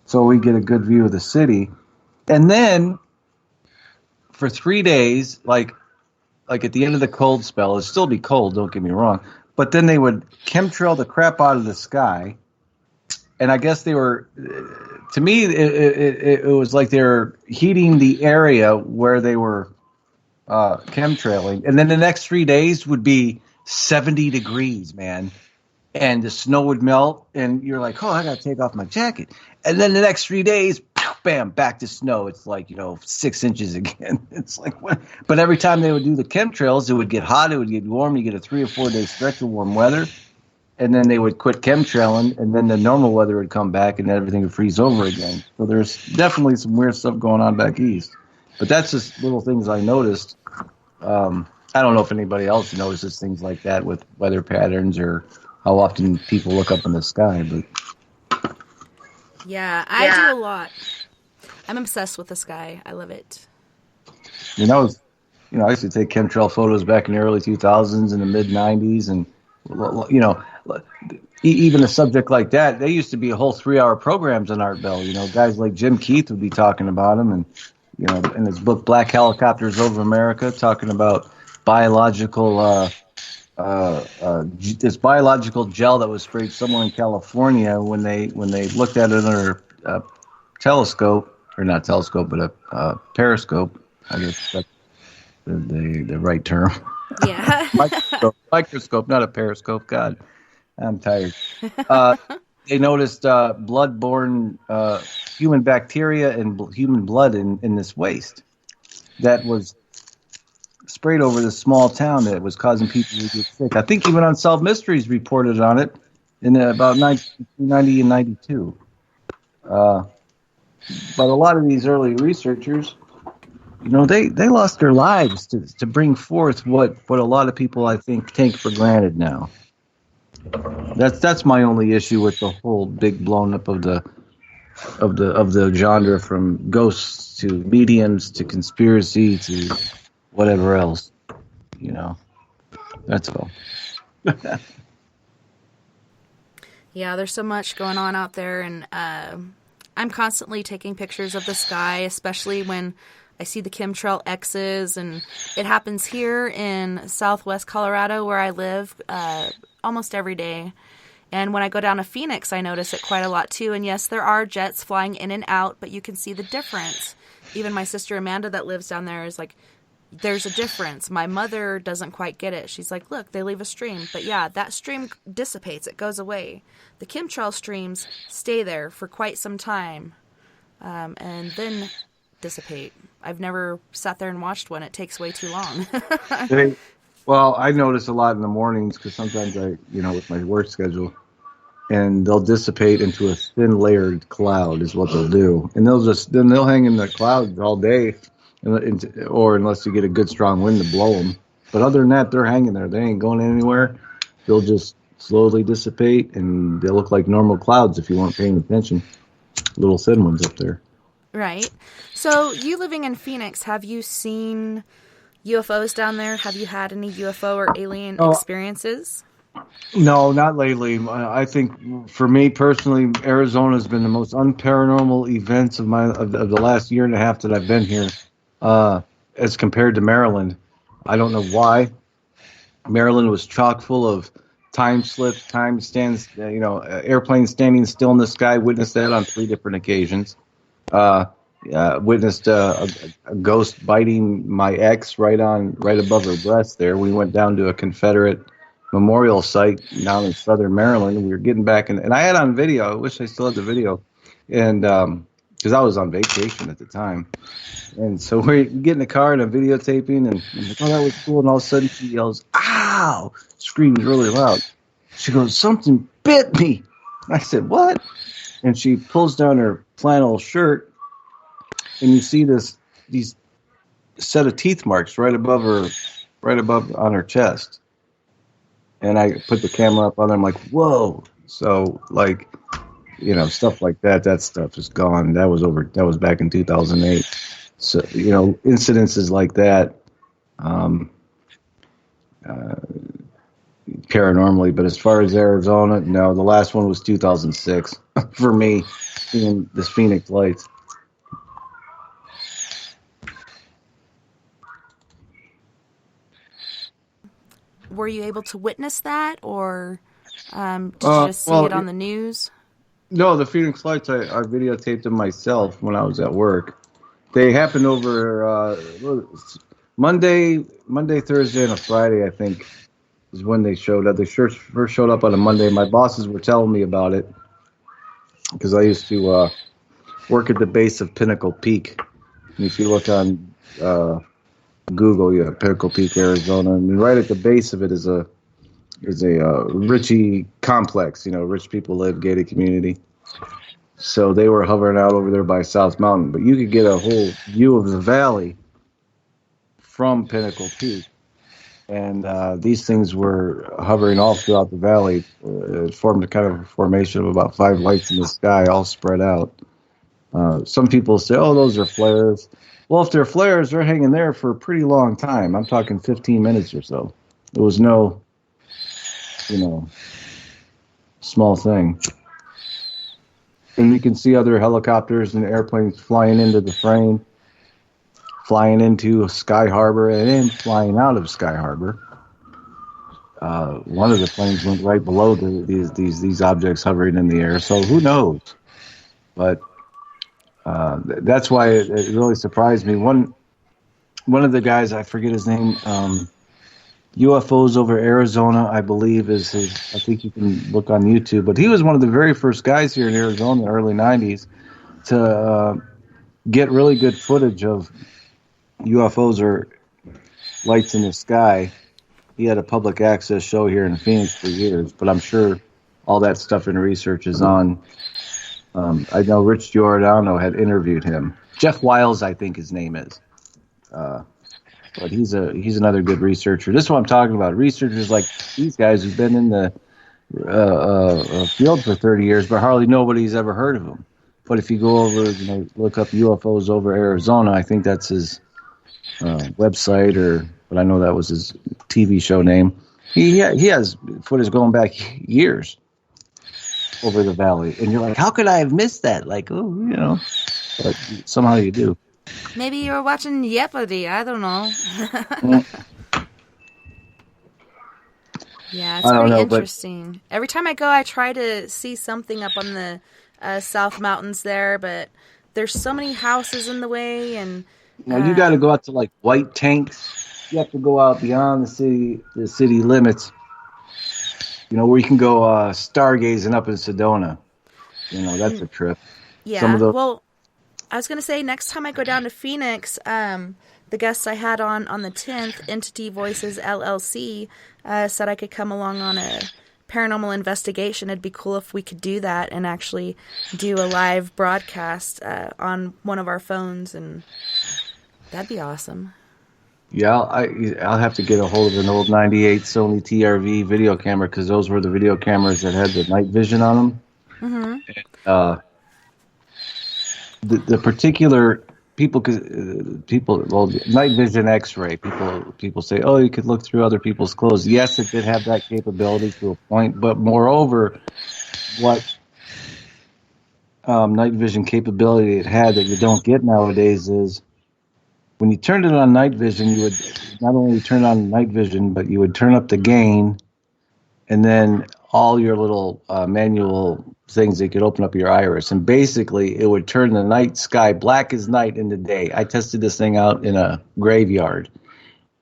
so we get a good view of the city, and then for 3 days, like at the end of the cold spell, it'd still be cold, don't get me wrong, but then they would chemtrail the crap out of the sky, and I guess they were, to me, it was like they were heating the area where they were chemtrailing, and then the next 3 days would be 70 degrees, man, and the snow would melt, and you're like, oh, I got to take off my jacket, and then the next 3 days, bam, back to snow. It's like, 6 inches again. It's like, what? But every time they would do the chemtrails, it would get hot, it would get warm. You get a 3 or 4 day stretch of warm weather, and then they would quit chemtrailing, and then the normal weather would come back, and then everything would freeze over again. So there's definitely some weird stuff going on back east. But that's just little things I noticed. I don't know if anybody else notices things like that with weather patterns or how often people look up in the sky. But yeah, I do a lot. I'm obsessed with the sky. I love it. I used to take chemtrail photos back in the early 2000s and the mid 90s, and even a subject like that, there used to be a whole 3-hour programs on Art Bell. You know, guys like Jim Keith would be talking about him, and you know, in his book Black Helicopters Over America, talking about biological this biological gel that was sprayed somewhere in California when they looked at it under a telescope, or not telescope, but a periscope. I guess that's the right term. Yeah. Microscope, not a periscope. God, I'm tired. They noticed blood-borne human bacteria and human blood in this waste that was sprayed over this small town that was causing people to get sick. I think even Unsolved Mysteries reported on it in about 1990 and 92. But a lot of these early researchers, you know, they lost their lives to bring forth what a lot of people, I think, take for granted now. That's my only issue with the whole big blown up of the genre, from ghosts to mediums to conspiracy to whatever else, you know. That's all. Yeah, there's so much going on out there, and I'm constantly taking pictures of the sky, especially when I see the chemtrail X's, and it happens here in southwest Colorado where I live almost every day. And when I go down to Phoenix, I notice it quite a lot too. And yes, there are jets flying in and out, but you can see the difference. Even my sister Amanda that lives down there is like, there's a difference. My mother doesn't quite get it. She's like, look, they leave a stream. But yeah, that stream dissipates. It goes away. The chemtrail streams stay there for quite some time and then dissipate. I've never sat there and watched one. It takes way too long. Well, I notice a lot in the mornings because sometimes with my work schedule, and they'll dissipate into a thin layered cloud is what they'll do. And they'll hang in the clouds all day. Or unless you get a good strong wind to blow them. But other than that, they're hanging there. They ain't going anywhere. They'll just slowly dissipate, and they look like normal clouds if you weren't paying attention. Little thin ones up there. Right. So you living in Phoenix, have you seen UFOs down there? Have you had any UFO or alien experiences? No, not lately. I think for me personally, Arizona has been the most unparanormal events of the last year and a half that I've been here. As compared to Maryland. I don't know why. Maryland was chock full of time slips, time stands, airplanes standing still in the sky. Witnessed that on 3 different occasions. Witnessed a ghost biting my ex right above her breast there. We went down to a Confederate memorial site down in southern Maryland. We were getting back, and I had on video. I wish I still had the video. And because I was on vacation at the time. And so we get in the car and I'm videotaping, and I'm like, oh, that was cool. And all of a sudden she yells, ow, screams really loud. She goes, something bit me. I said, what? And she pulls down her flannel shirt, and you see these set of teeth marks right above on her chest. And I put the camera up on her. I'm like, whoa. So like, stuff like that stuff is gone. That was back in 2008. So, incidences like that, paranormally. But as far as Arizona, no, the last one was 2006 for me, seeing this Phoenix Lights. Were you able to witness that, or did you just see it on the news? No, the Phoenix Lights, I videotaped them myself when I was at work. They happened over Monday, Thursday, and a Friday, I think, is when they showed up. They first showed up on a Monday. My bosses were telling me about it because I used to work at the base of Pinnacle Peak. And if you look on Google, Pinnacle Peak, Arizona, and right at the base of it is a Ritchie complex. Rich people live, gated community. So they were hovering out over there by South Mountain, but you could get a whole view of the valley from Pinnacle Peak. And these things were hovering all throughout the valley. It formed a kind of a formation of about 5 lights in the sky, all spread out. Some people say, oh, those are flares. Well, if they're flares, they're hanging there for a pretty long time. I'm talking 15 minutes or so. There was no, small thing. And you can see other helicopters and airplanes flying into the frame, flying into Sky Harbor, and then flying out of Sky Harbor. One of the planes went right below these objects hovering in the air. So who knows? But that's why it really surprised me. One of the guys, I forget his name, UFOs over Arizona, I believe is his. I think you can look on YouTube. But he was one of the very first guys here in Arizona in the early 90s to get really good footage of UFOs or lights in the sky. He had a public access show here in Phoenix for years, but I'm sure all that stuff and research is on. I know Rich Giordano had interviewed him. Jeff Wiles, I think his name is. But he's another good researcher. This is what I'm talking about. Researchers like these guys who've been in the field for 30 years, but hardly nobody's ever heard of them. But if you go over, look up UFOs over Arizona, I think that's his website, but I know that was his TV show name. He has footage going back years over the valley, and you're like, how could I have missed that? Like, but somehow you do. Maybe you were watching Jeopardy. I don't know. Yeah, it's pretty interesting. Every time I go, I try to see something up on the South Mountains there, but there's so many houses in the way, and you got to go out to like White Tanks. You have to go out beyond the city limits. Where you can go stargazing up in Sedona. That's a trip. Yeah. Well, I was going to say, next time I go down to Phoenix, the guests I had on the 10th, Entity Voices LLC, said I could come along on a paranormal investigation. It'd be cool if we could do that and actually do a live broadcast on one of our phones, and that'd be awesome. Yeah, I'll have to get a hold of an old 98 Sony TRV video camera, because those were the video cameras that had the night vision on them. Mm-hmm. The particular people, night vision X-ray. People say, oh, you could look through other people's clothes. Yes, it did have that capability to a point, but moreover, what night vision capability it had that you don't get nowadays is when you turned it on night vision, you would not only turn on night vision, but you would turn up the gain, and then all your little manual things that could open up your iris. And basically, it would turn the night sky black as night in the day. I tested this thing out in a graveyard,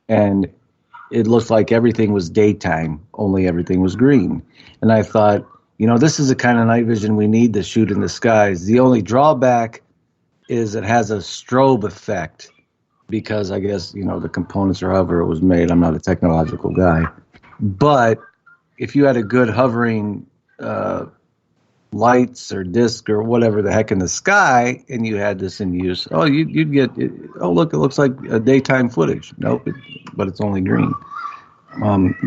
and it looked like everything was daytime, only everything was green. And I thought, this is the kind of night vision we need to shoot in the skies. The only drawback is it has a strobe effect, because I guess, the components or however it was made. I'm not a technological guy. But if you had a good hovering lights or disc or whatever the heck in the sky, and you had this in use, you'd get, look, it looks like a daytime footage. Nope, but it's only green.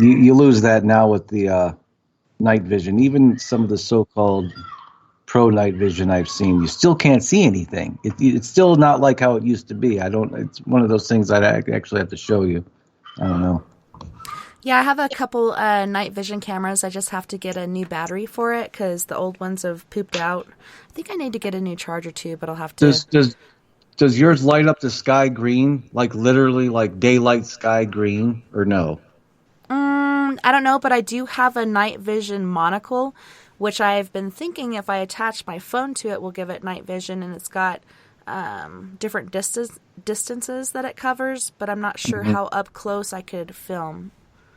You lose that now with the night vision. Even some of the so-called pro night vision I've seen, you still can't see anything. It's still not like how it used to be. It's one of those things I'd actually have to show you. I don't know. Yeah, I have a couple night vision cameras. I just have to get a new battery for it because the old ones have pooped out. I think I need to get a new charger too, but I'll have to. Does yours light up the sky green, like literally like daylight sky green, or no? I don't know, but I do have a night vision monocle, which I've been thinking if I attach my phone to it will give it night vision, and it's got different distances that it covers, but I'm not sure how up close I could film.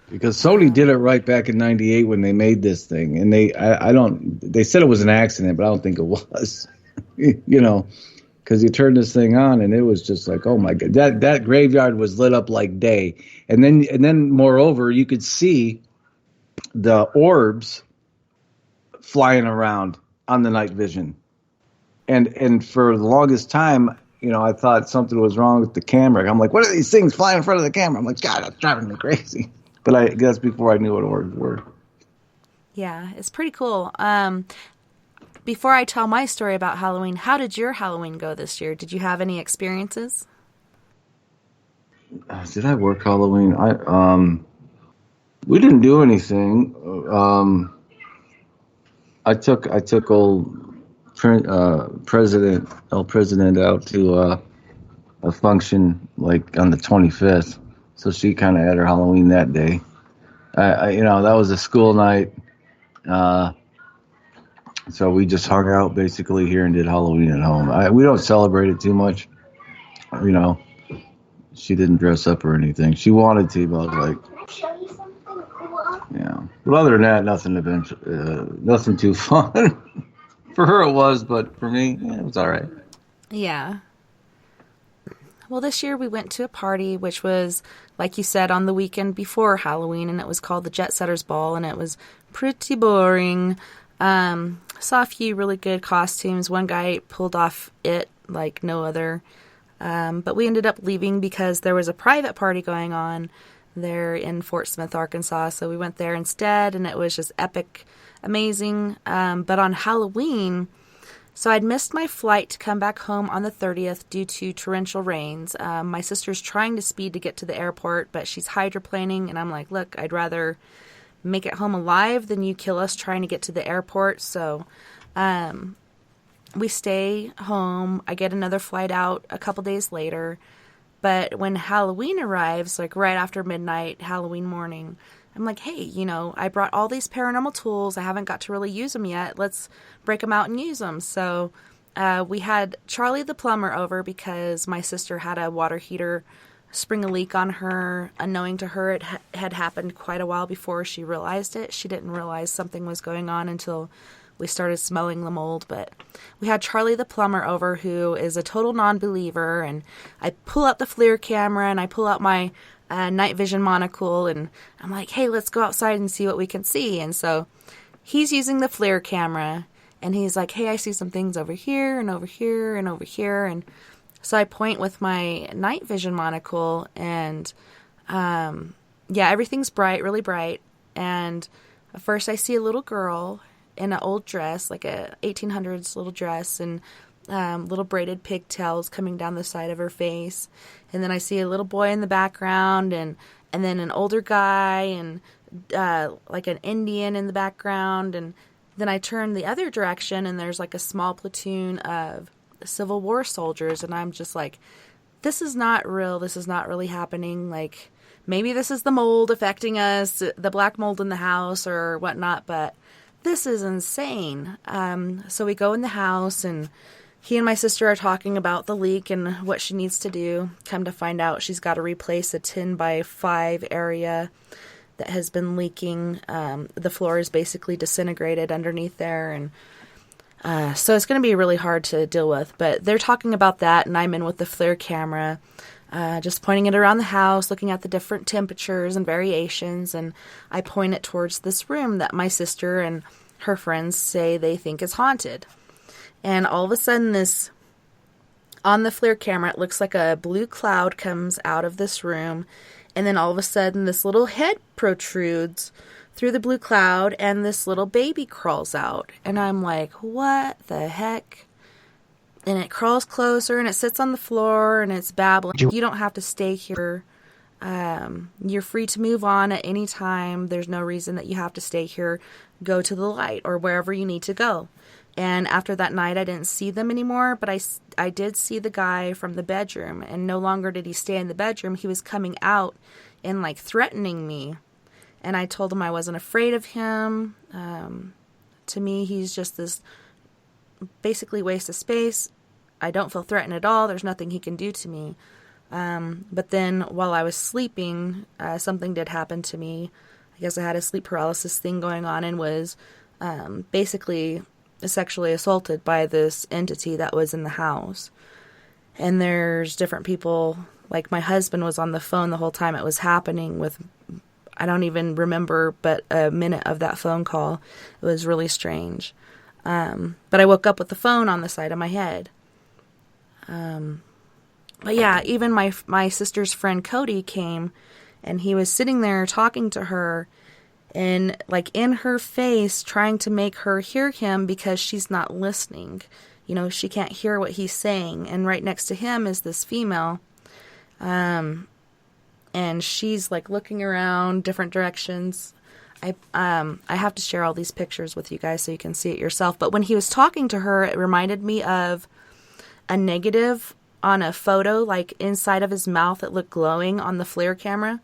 Because Sony did it right back in '98 when they made this thing, and they said it was an accident, but I don't think it was. Because you turned this thing on and it was just like, oh my god, that graveyard was lit up like day, and then moreover, you could see the orbs flying around on the night vision, and for the longest time, I thought something was wrong with the camera. I'm like, what are these things flying in front of the camera? I'm like, God, that's driving me crazy. But I guess before I knew what orbs were. Yeah, it's pretty cool. Before I tell my story about Halloween, how did your Halloween go this year? Did you have any experiences? Did I work Halloween? We didn't do anything. I took old President El President out to a function like on the 25th, so she kind of had her Halloween that day. That was a school night, so we just hung out basically here and did Halloween at home. We don't celebrate it too much, you know. She didn't dress up or anything. She wanted to, but I was like, Show you something cool. yeah. But other than that, nothing too fun. For her it was, but for me, it was all right. Yeah. Well, this year we went to a party, which was, like you said, on the weekend before Halloween, and it was called the Jet Setters Ball, and it was pretty boring. Saw a few really good costumes. One guy pulled off it like no other. But we ended up leaving because there was a private party going on there in Fort Smith, Arkansas. So we went there instead, and it was just epic, amazing. But on Halloween, so I'd missed my flight to come back home on the 30th due to torrential rains. My sister's trying to speed to get to the airport, but she's hydroplaning, and I'm like, look, I'd rather make it home alive than you kill us trying to get to the airport. So, we stay home. I get another flight out a couple days later. But when Halloween arrives, like right after midnight, Halloween morning, I'm like, hey, I brought all these paranormal tools. I haven't got to really use them yet. Let's break them out and use them. So we had Charlie the plumber over because my sister had a water heater spring a leak on her. Unknowing to her, it had happened quite a while before she realized it. She didn't realize something was going on until we started smelling the mold. But we had Charlie the plumber over, who is a total non-believer, and I pull out the FLIR camera and I pull out my night vision monocle, and I'm like, hey, let's go outside and see what we can see. And so he's using the FLIR camera, and he's like, hey, I see some things over here and over here and over here. And so I point with my night vision monocle, and everything's bright, really bright. And first I see a little girl in an old dress, like a 1800s little dress, and little braided pigtails coming down the side of her face. And then I see a little boy in the background, and then an older guy, and like an Indian in the background. And then I turn the other direction, and there's like a small platoon of Civil War soldiers. And I'm just like, this is not real. This is not really happening. Like, maybe this is the mold affecting us, the black mold in the house or whatnot, but this is insane. So we go in the house, and he and my sister are talking about the leak and what she needs to do. Come to find out, she's got to replace a 10x5 area that has been leaking. The floor is basically disintegrated underneath there, and so it's going to be really hard to deal with. But they're talking about that, and I'm in with the FLIR camera, just pointing it around the house, looking at the different temperatures and variations, and I point it towards this room that my sister and her friends say they think is haunted. And all of a sudden, on the FLIR camera, it looks like a blue cloud comes out of this room, and then all of a sudden, this little head protrudes through the blue cloud, and this little baby crawls out. And I'm like, what the heck? And it crawls closer, and it sits on the floor, and it's babbling. You don't have to stay here. You're free to move on at any time. There's no reason that you have to stay here. Go to the light or wherever you need to go. And after that night, I didn't see them anymore, but I did see the guy from the bedroom, and no longer did he stay in the bedroom. He was coming out and like threatening me. And I told him I wasn't afraid of him. To me, he's just this basically waste of space. I don't feel threatened at all. There's nothing he can do to me. But then while I was sleeping, something did happen to me. I guess I had a sleep paralysis thing going on, and was basically sexually assaulted by this entity that was in the house. And there's different people, like my husband was on the phone the whole time it was happening with, I don't even remember, but a minute of that phone call. It was really strange. But I woke up with the phone on the side of my head. But yeah, even my sister's friend Cody came, and he was sitting there talking to her, and like in her face, trying to make her hear him because she's not listening. She can't hear what he's saying. And right next to him is this female, and she's like looking around different directions. I have to share all these pictures with you guys so you can see it yourself. But when he was talking to her, it reminded me of a negative on a photo, like inside of his mouth, it looked glowing on the FLIR camera.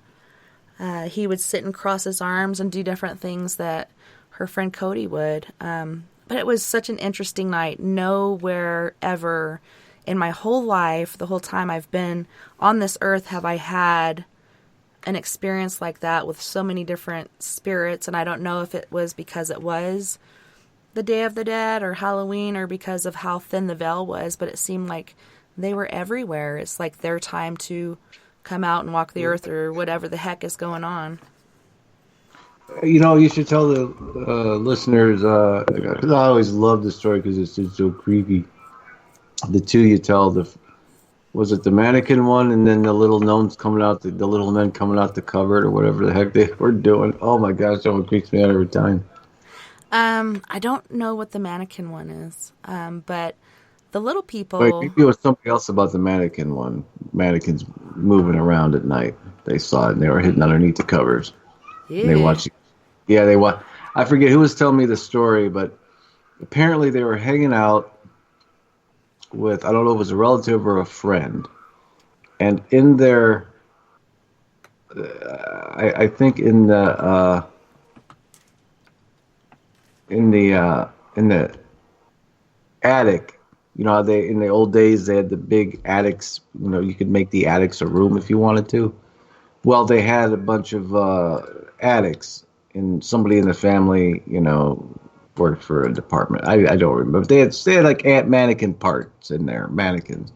He would sit and cross his arms and do different things that her friend Cody would. But it was such an interesting night. Nowhere ever in my whole life, the whole time I've been on this earth, have I had an experience like that with so many different spirits. And I don't know if it was because it was the Day of the Dead or Halloween or because of how thin the veil was, but it seemed like they were everywhere. It's like their time to come out and walk the earth or whatever the heck is going on. You should tell the listeners, 'cause I always love the story because it's just so creepy. The two you tell, was it the mannequin one and then the little gnomes coming out, the little men coming out the cupboard or whatever the heck they were doing? Oh my gosh, that one creeps me out every time. I don't know what the mannequin one is, but the little people... Wait, maybe it was something else about the mannequin one. Mannequins moving around at night. They saw it and they were hidden underneath the covers. Yeah. And they watched it. Yeah, they watched. I forget who was telling me the story, but apparently they were hanging out with, I don't know if it was a relative or a friend, and in their, I think in the attic, how they in the old days they had the big attics. You could make the attics a room if you wanted to. Well, they had a bunch of attics, and somebody in the family, worked for a department. I don't remember. They had like mannequin parts in there, mannequins.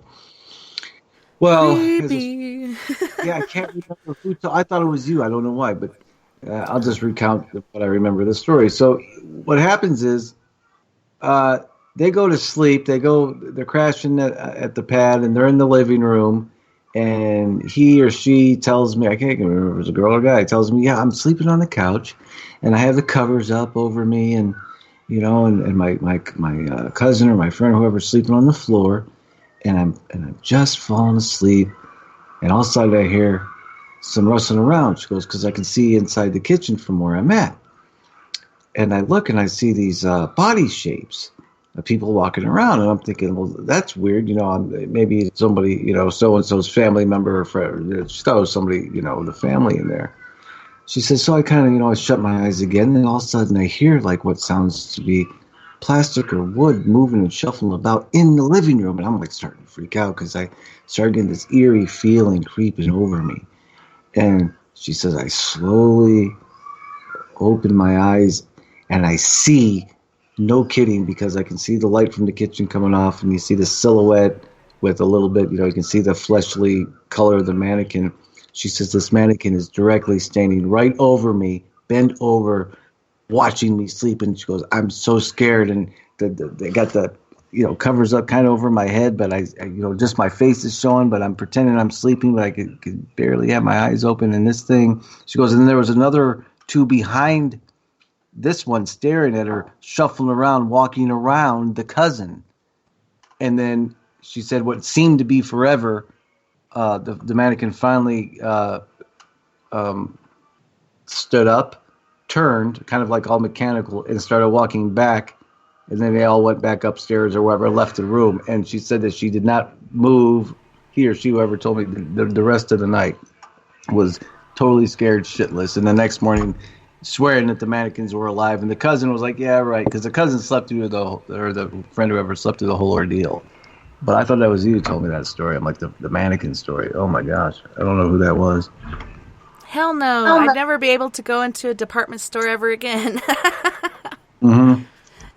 Well, yeah, I can't remember who. I thought it was you. I don't know why, but I'll just recount what I remember the story. So what happens is, they go to sleep. They're crashing at the pad, and they're in the living room. And he or she tells me, I can't remember if it was a girl or a guy, tells me, yeah, I'm sleeping on the couch, and I have the covers up over me, and and my cousin or my friend or whoever's sleeping on the floor, and I'm just falling asleep, and all of a sudden I hear some rustling around. She goes, because I can see inside the kitchen from where I'm at, and I look and I see these body shapes of people walking around, and I'm thinking, well, that's weird, maybe somebody, so and so's family member or friend. She thought it was somebody, the family in there. She says, so I kind of, I shut my eyes again, and all of a sudden I hear like what sounds to be plastic or wood moving and shuffling about in the living room. And I'm like starting to freak out because I started getting this eerie feeling creeping over me. And she says, I slowly open my eyes and I see, no kidding, because I can see the light from the kitchen coming off, and you see the silhouette with a little bit, you can see the fleshly color of the mannequin. She says this mannequin is directly standing right over me, bent over, watching me sleep. And she goes, I'm so scared. And they got the, covers up kind of over my head, but I just my face is showing, but I'm pretending I'm sleeping, but I could barely have my eyes open. And this thing, she goes, and then there was another two behind this one staring at her, shuffling around, walking around the cousin. And then she said what seemed to be forever, the mannequin finally stood up, turned, kind of like all mechanical, and started walking back. And then they all went back upstairs or wherever, left the room. And she said that she did not move, he or she, whoever told me, the rest of the night, was totally scared shitless. And the next morning, swearing that the mannequins were alive. And the cousin was like, yeah, right, because the cousin slept through the friend whoever slept through the whole ordeal. But I thought that was you who told me that story. I'm like, the mannequin story. Oh, my gosh. I don't know who that was. Hell no. I'd never be able to go into a department store ever again. Mm-hmm.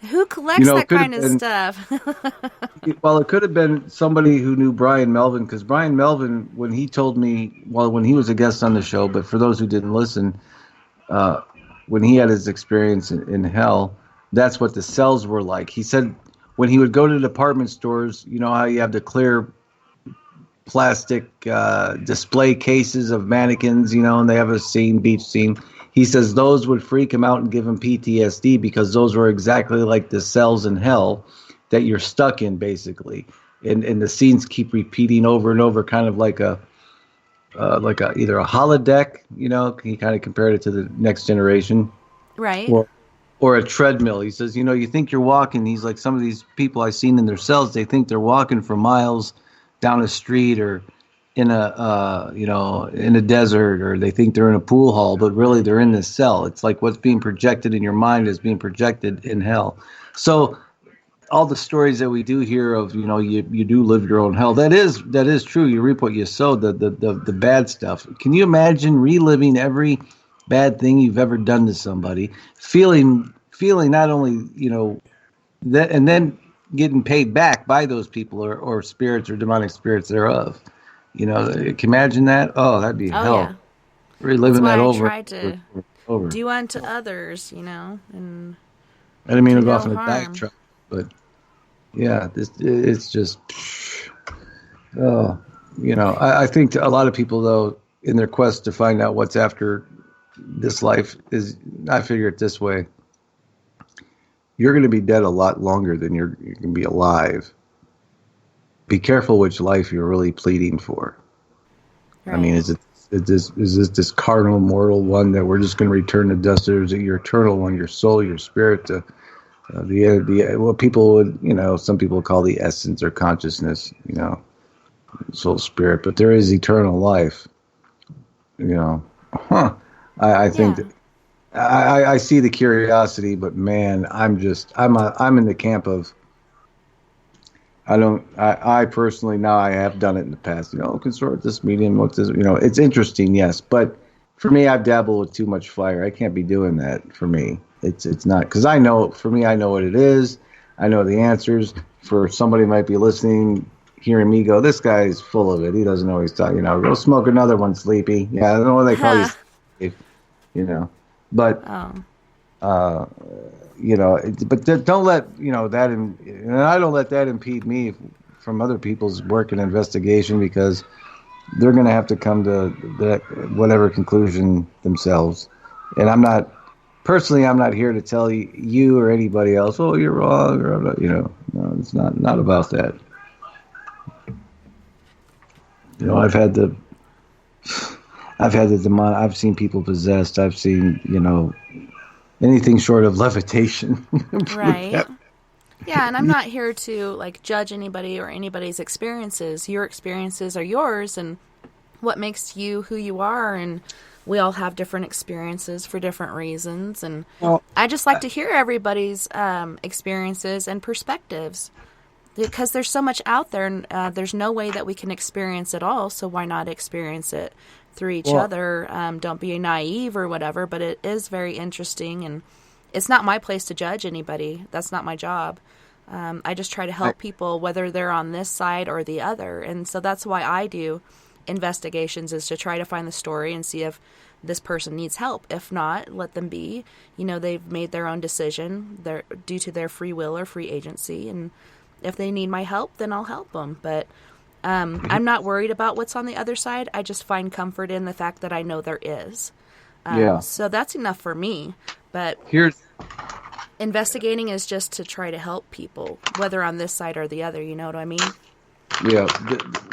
Who collects that kind of stuff? Well, it could have been somebody who knew Brian Melvin, because Brian Melvin, when he told me, when he was a guest on the show, but for those who didn't listen, when he had his experience in hell, that's what the cells were like. He said when he would go to department stores, you know how you have the clear plastic display cases of mannequins, and they have a beach scene. He says those would freak him out and give him PTSD because those were exactly like the cells in hell that you're stuck in, basically. And the scenes keep repeating over and over, kind of like either a holodeck, he kind of compared it to the Next Generation, Right. Or a treadmill. He says, you think you're walking. He's like, some of these people I've seen in their cells, they think they're walking for miles down a street or in a desert, or they think they're in a pool hall, but really they're in this cell. It's like what's being projected in your mind is being projected in hell. So all the stories that we do hear of, you do live your own hell. That is true. You reap what you sow, the bad stuff. Can you imagine reliving every bad thing you've ever done to somebody, feeling not only, that, and then getting paid back by those people or spirits or demonic spirits thereof? Can you imagine that? Oh, that'd be hell. Yeah. Reliving that over. I tried to do unto others, and I didn't mean to go no off on a harm. diatribe, but yeah, it's just, I think a lot of people, though, in their quest to find out what's after this life is, I figure it this way: you're going to be dead a lot longer than you can be alive. Be careful which life you're really pleading for. Right. I mean, is this carnal, mortal one that we're just going to return to dust, or is it your eternal one, your soul, your spirit, what people would, some people call the essence or consciousness, soul, spirit, but there is eternal life. I think that I see the curiosity, but man, I'm in the camp of, I personally, now I have done it in the past, consort this medium, what's this, it's interesting, yes, but for me, I've dabbled with too much fire. I can't be doing that for me. It's not, because I know what it is. I know the answers. For somebody who might be listening, hearing me go, this guy's full of it. He doesn't know what he's talking, go smoke another one, sleepy. Yeah, I don't know what they call you, but, but don't let, that, and I don't let that impede me from other people's work and investigation, because they're going to have to come to whatever conclusion themselves. And I'm not here to tell you or anybody else, oh, you're wrong, or, no, it's not about that. I've had the demon. I've seen people possessed. I've seen, anything short of levitation. Right. Yeah, and I'm not here to judge anybody or anybody's experiences. Your experiences are yours, and what makes you who you are, and we all have different experiences for different reasons, and I just like to hear everybody's experiences and perspectives, because there's so much out there, and there's no way that we can experience it all, so why not experience it through each other? Don't be naive or whatever, but it is very interesting, and it's not my place to judge anybody. That's not my job. I just try to help people, whether they're on this side or the other, and so that's why I do investigations, is to try to find the story and see if this person needs help. If not, let them be. They've made their own decision. They're due to their free will or free agency, and if they need my help, then I'll help them. But I'm not worried about what's on the other side. I just find comfort in the fact that I know there is. So that's enough for me. But investigating is just to try to help people, whether on this side or the other. You know what I mean? Yeah.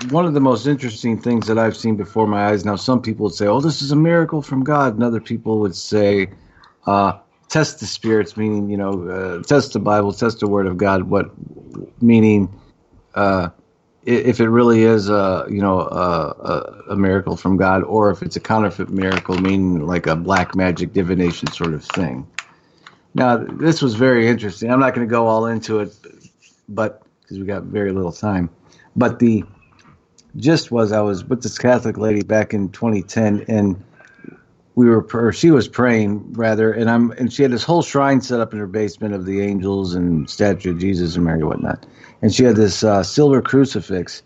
One of the most interesting things that I've seen before my eyes, now some people would say, oh, this is a miracle from God. And other people would say, test the spirits, meaning, test the Bible, test the Word of God. Meaning, if it really is a miracle from God, or if it's a counterfeit miracle, meaning like a black magic divination sort of thing. Now, this was very interesting. I'm not going to go all into it, but because we got very little time. But the gist was, I was with this Catholic lady back in 2010, and she was praying rather, and she had this whole shrine set up in her basement of the angels and statue of Jesus and Mary and whatnot. And she had this silver crucifix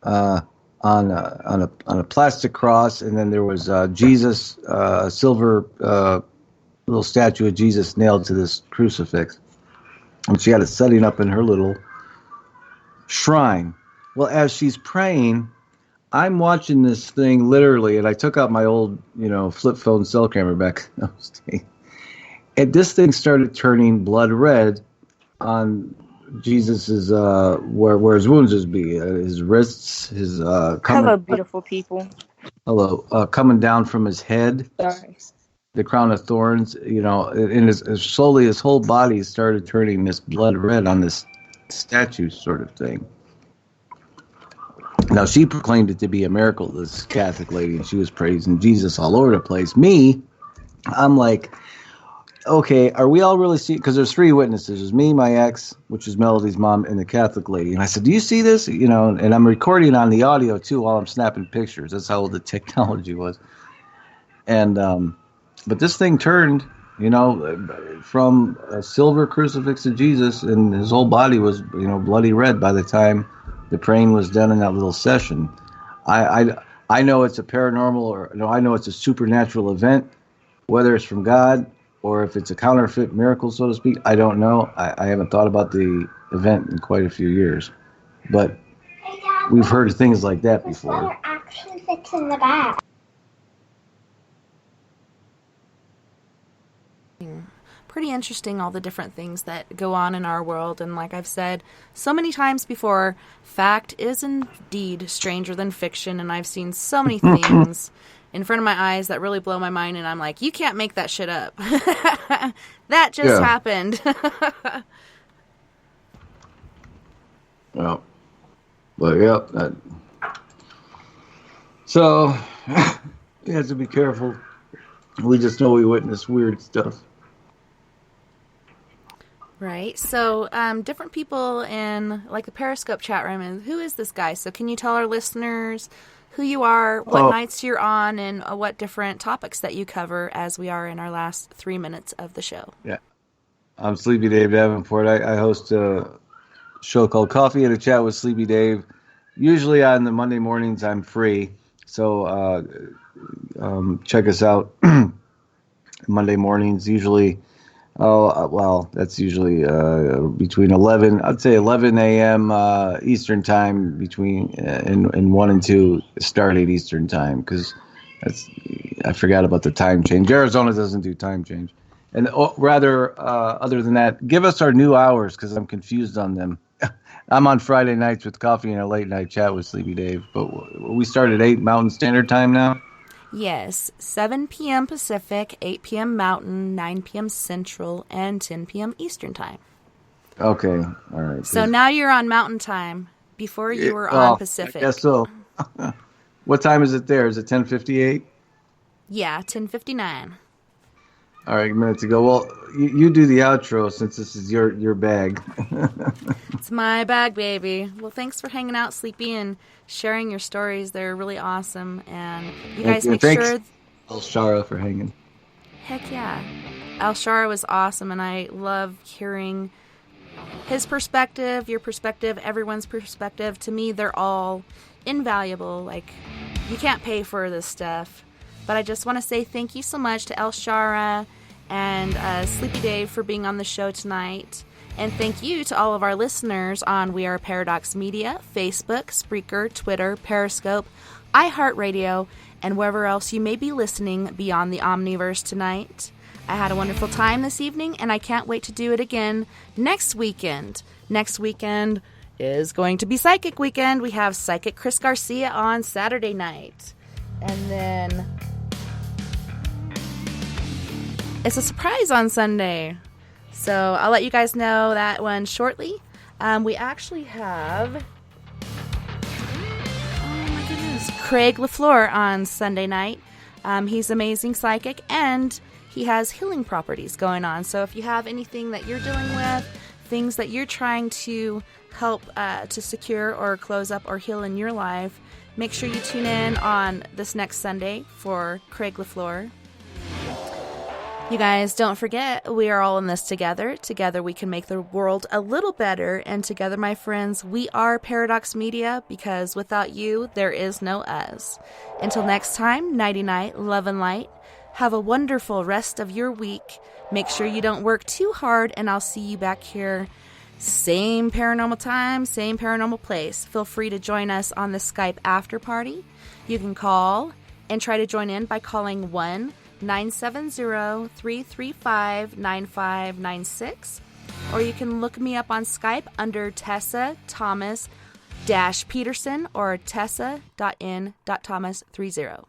on a plastic cross, and then there was Jesus, a silver little statue of Jesus nailed to this crucifix, and she had it setting up in her little shrine. Well, as she's praying, I'm watching this thing literally, and I took out my old, flip phone cell camera back in those days, and this thing started turning blood red on Jesus's where his wounds would be, his wrists, his Hello, beautiful people. Hello, coming down from his head. Sorry. the crown of thorns, and slowly his whole body started turning this blood red on this statue sort of thing. Now, she proclaimed it to be a miracle, this Catholic lady, and she was praising Jesus all over the place. Me, I'm like, okay, are we all really seeing? Because there's 3 witnesses. There's me, my ex, which is Melody's mom, and the Catholic lady. And I said, do you see this? And I'm recording on the audio, too, while I'm snapping pictures. That's how old the technology was. And, but this thing turned, from a silver crucifix of Jesus, and his whole body was, bloody red by the time the praying was done in that little session. I know it's a paranormal, I know it's a supernatural event, whether it's from God or if it's a counterfeit miracle, so to speak. I don't know. I haven't thought about the event in quite a few years, but we've heard things like that before. This letter actually fits in the bag. Pretty interesting, all the different things that go on in our world. And like I've said so many times before, fact is indeed stranger than fiction. And I've seen so many things in front of my eyes that really blow my mind. And I'm like, you can't make that shit up. That just happened. Well, but yeah. So you have to be careful. We just know we witness weird stuff. Right. So different people in like the Periscope chat room, and who is this guy? So can you tell our listeners who you are, what nights you're on, and what different topics that you cover as we are in our last 3 minutes of the show? Yeah. I'm Sleepy Dave Davenport. I host a show called Coffee and a Chat with Sleepy Dave. Usually on the Monday mornings I'm free. So check us out Monday mornings, usually. That's usually between 11 a.m. Eastern time, between and 1 and 2 Stargate Eastern time, because I forgot about the time change. Arizona doesn't do time change. And other than that, give us our new hours, because I'm confused on them. I'm on Friday nights with Coffee and a Late Night Chat with Sleepy Dave, but we start at 8 Mountain Standard Time now. Yes, 7 p.m. Pacific, 8 p.m. Mountain, 9 p.m. Central, and 10 p.m. Eastern Time. Okay, all right. So now you're on Mountain Time. Before you were on Pacific. I guess so. What time is it there? Is it 10:58? Yeah, 10:59. All right, minutes ago. Well, you do the outro since this is your bag. It's my bag, baby. Well, thanks for hanging out, Sleepy, and sharing your stories. They're really awesome. And you guys make sure... Al-Shara for hanging. Heck yeah. Al-Shara was awesome, and I love hearing his perspective, your perspective, everyone's perspective. To me, they're all invaluable. Like, you can't pay for this stuff. But I just want to say thank you so much to Al-Shara and Sleepy Dave for being on the show tonight. And thank you to all of our listeners on We Are Paradox Media, Facebook, Spreaker, Twitter, Periscope, iHeartRadio, and wherever else you may be listening beyond the Omniverse tonight. I had a wonderful time this evening, and I can't wait to do it again next weekend. Next weekend is going to be Psychic Weekend. We have Psychic Chris Garcia on Saturday night. And then it's a surprise on Sunday. So I'll let you guys know that one shortly. We actually have, oh my goodness, Craig LaFleur on Sunday night. He's amazing psychic, and he has healing properties going on. So if you have anything that you're dealing with, things that you're trying to help to secure or close up or heal in your life, make sure you tune in on this next Sunday for Craig LaFleur. You guys, don't forget, we are all in this together. Together we can make the world a little better. And together, my friends, we are Paradox Media, because without you, there is no us. Until next time, nighty-night, love and light. Have a wonderful rest of your week. Make sure you don't work too hard, and I'll see you back here. Same paranormal time, same paranormal place. Feel free to join us on the Skype after party. You can call and try to join in by calling 1-970-335-9596. Or you can look me up on Skype under Tessa Thomas-Peterson or Tessa.N.Thomas30.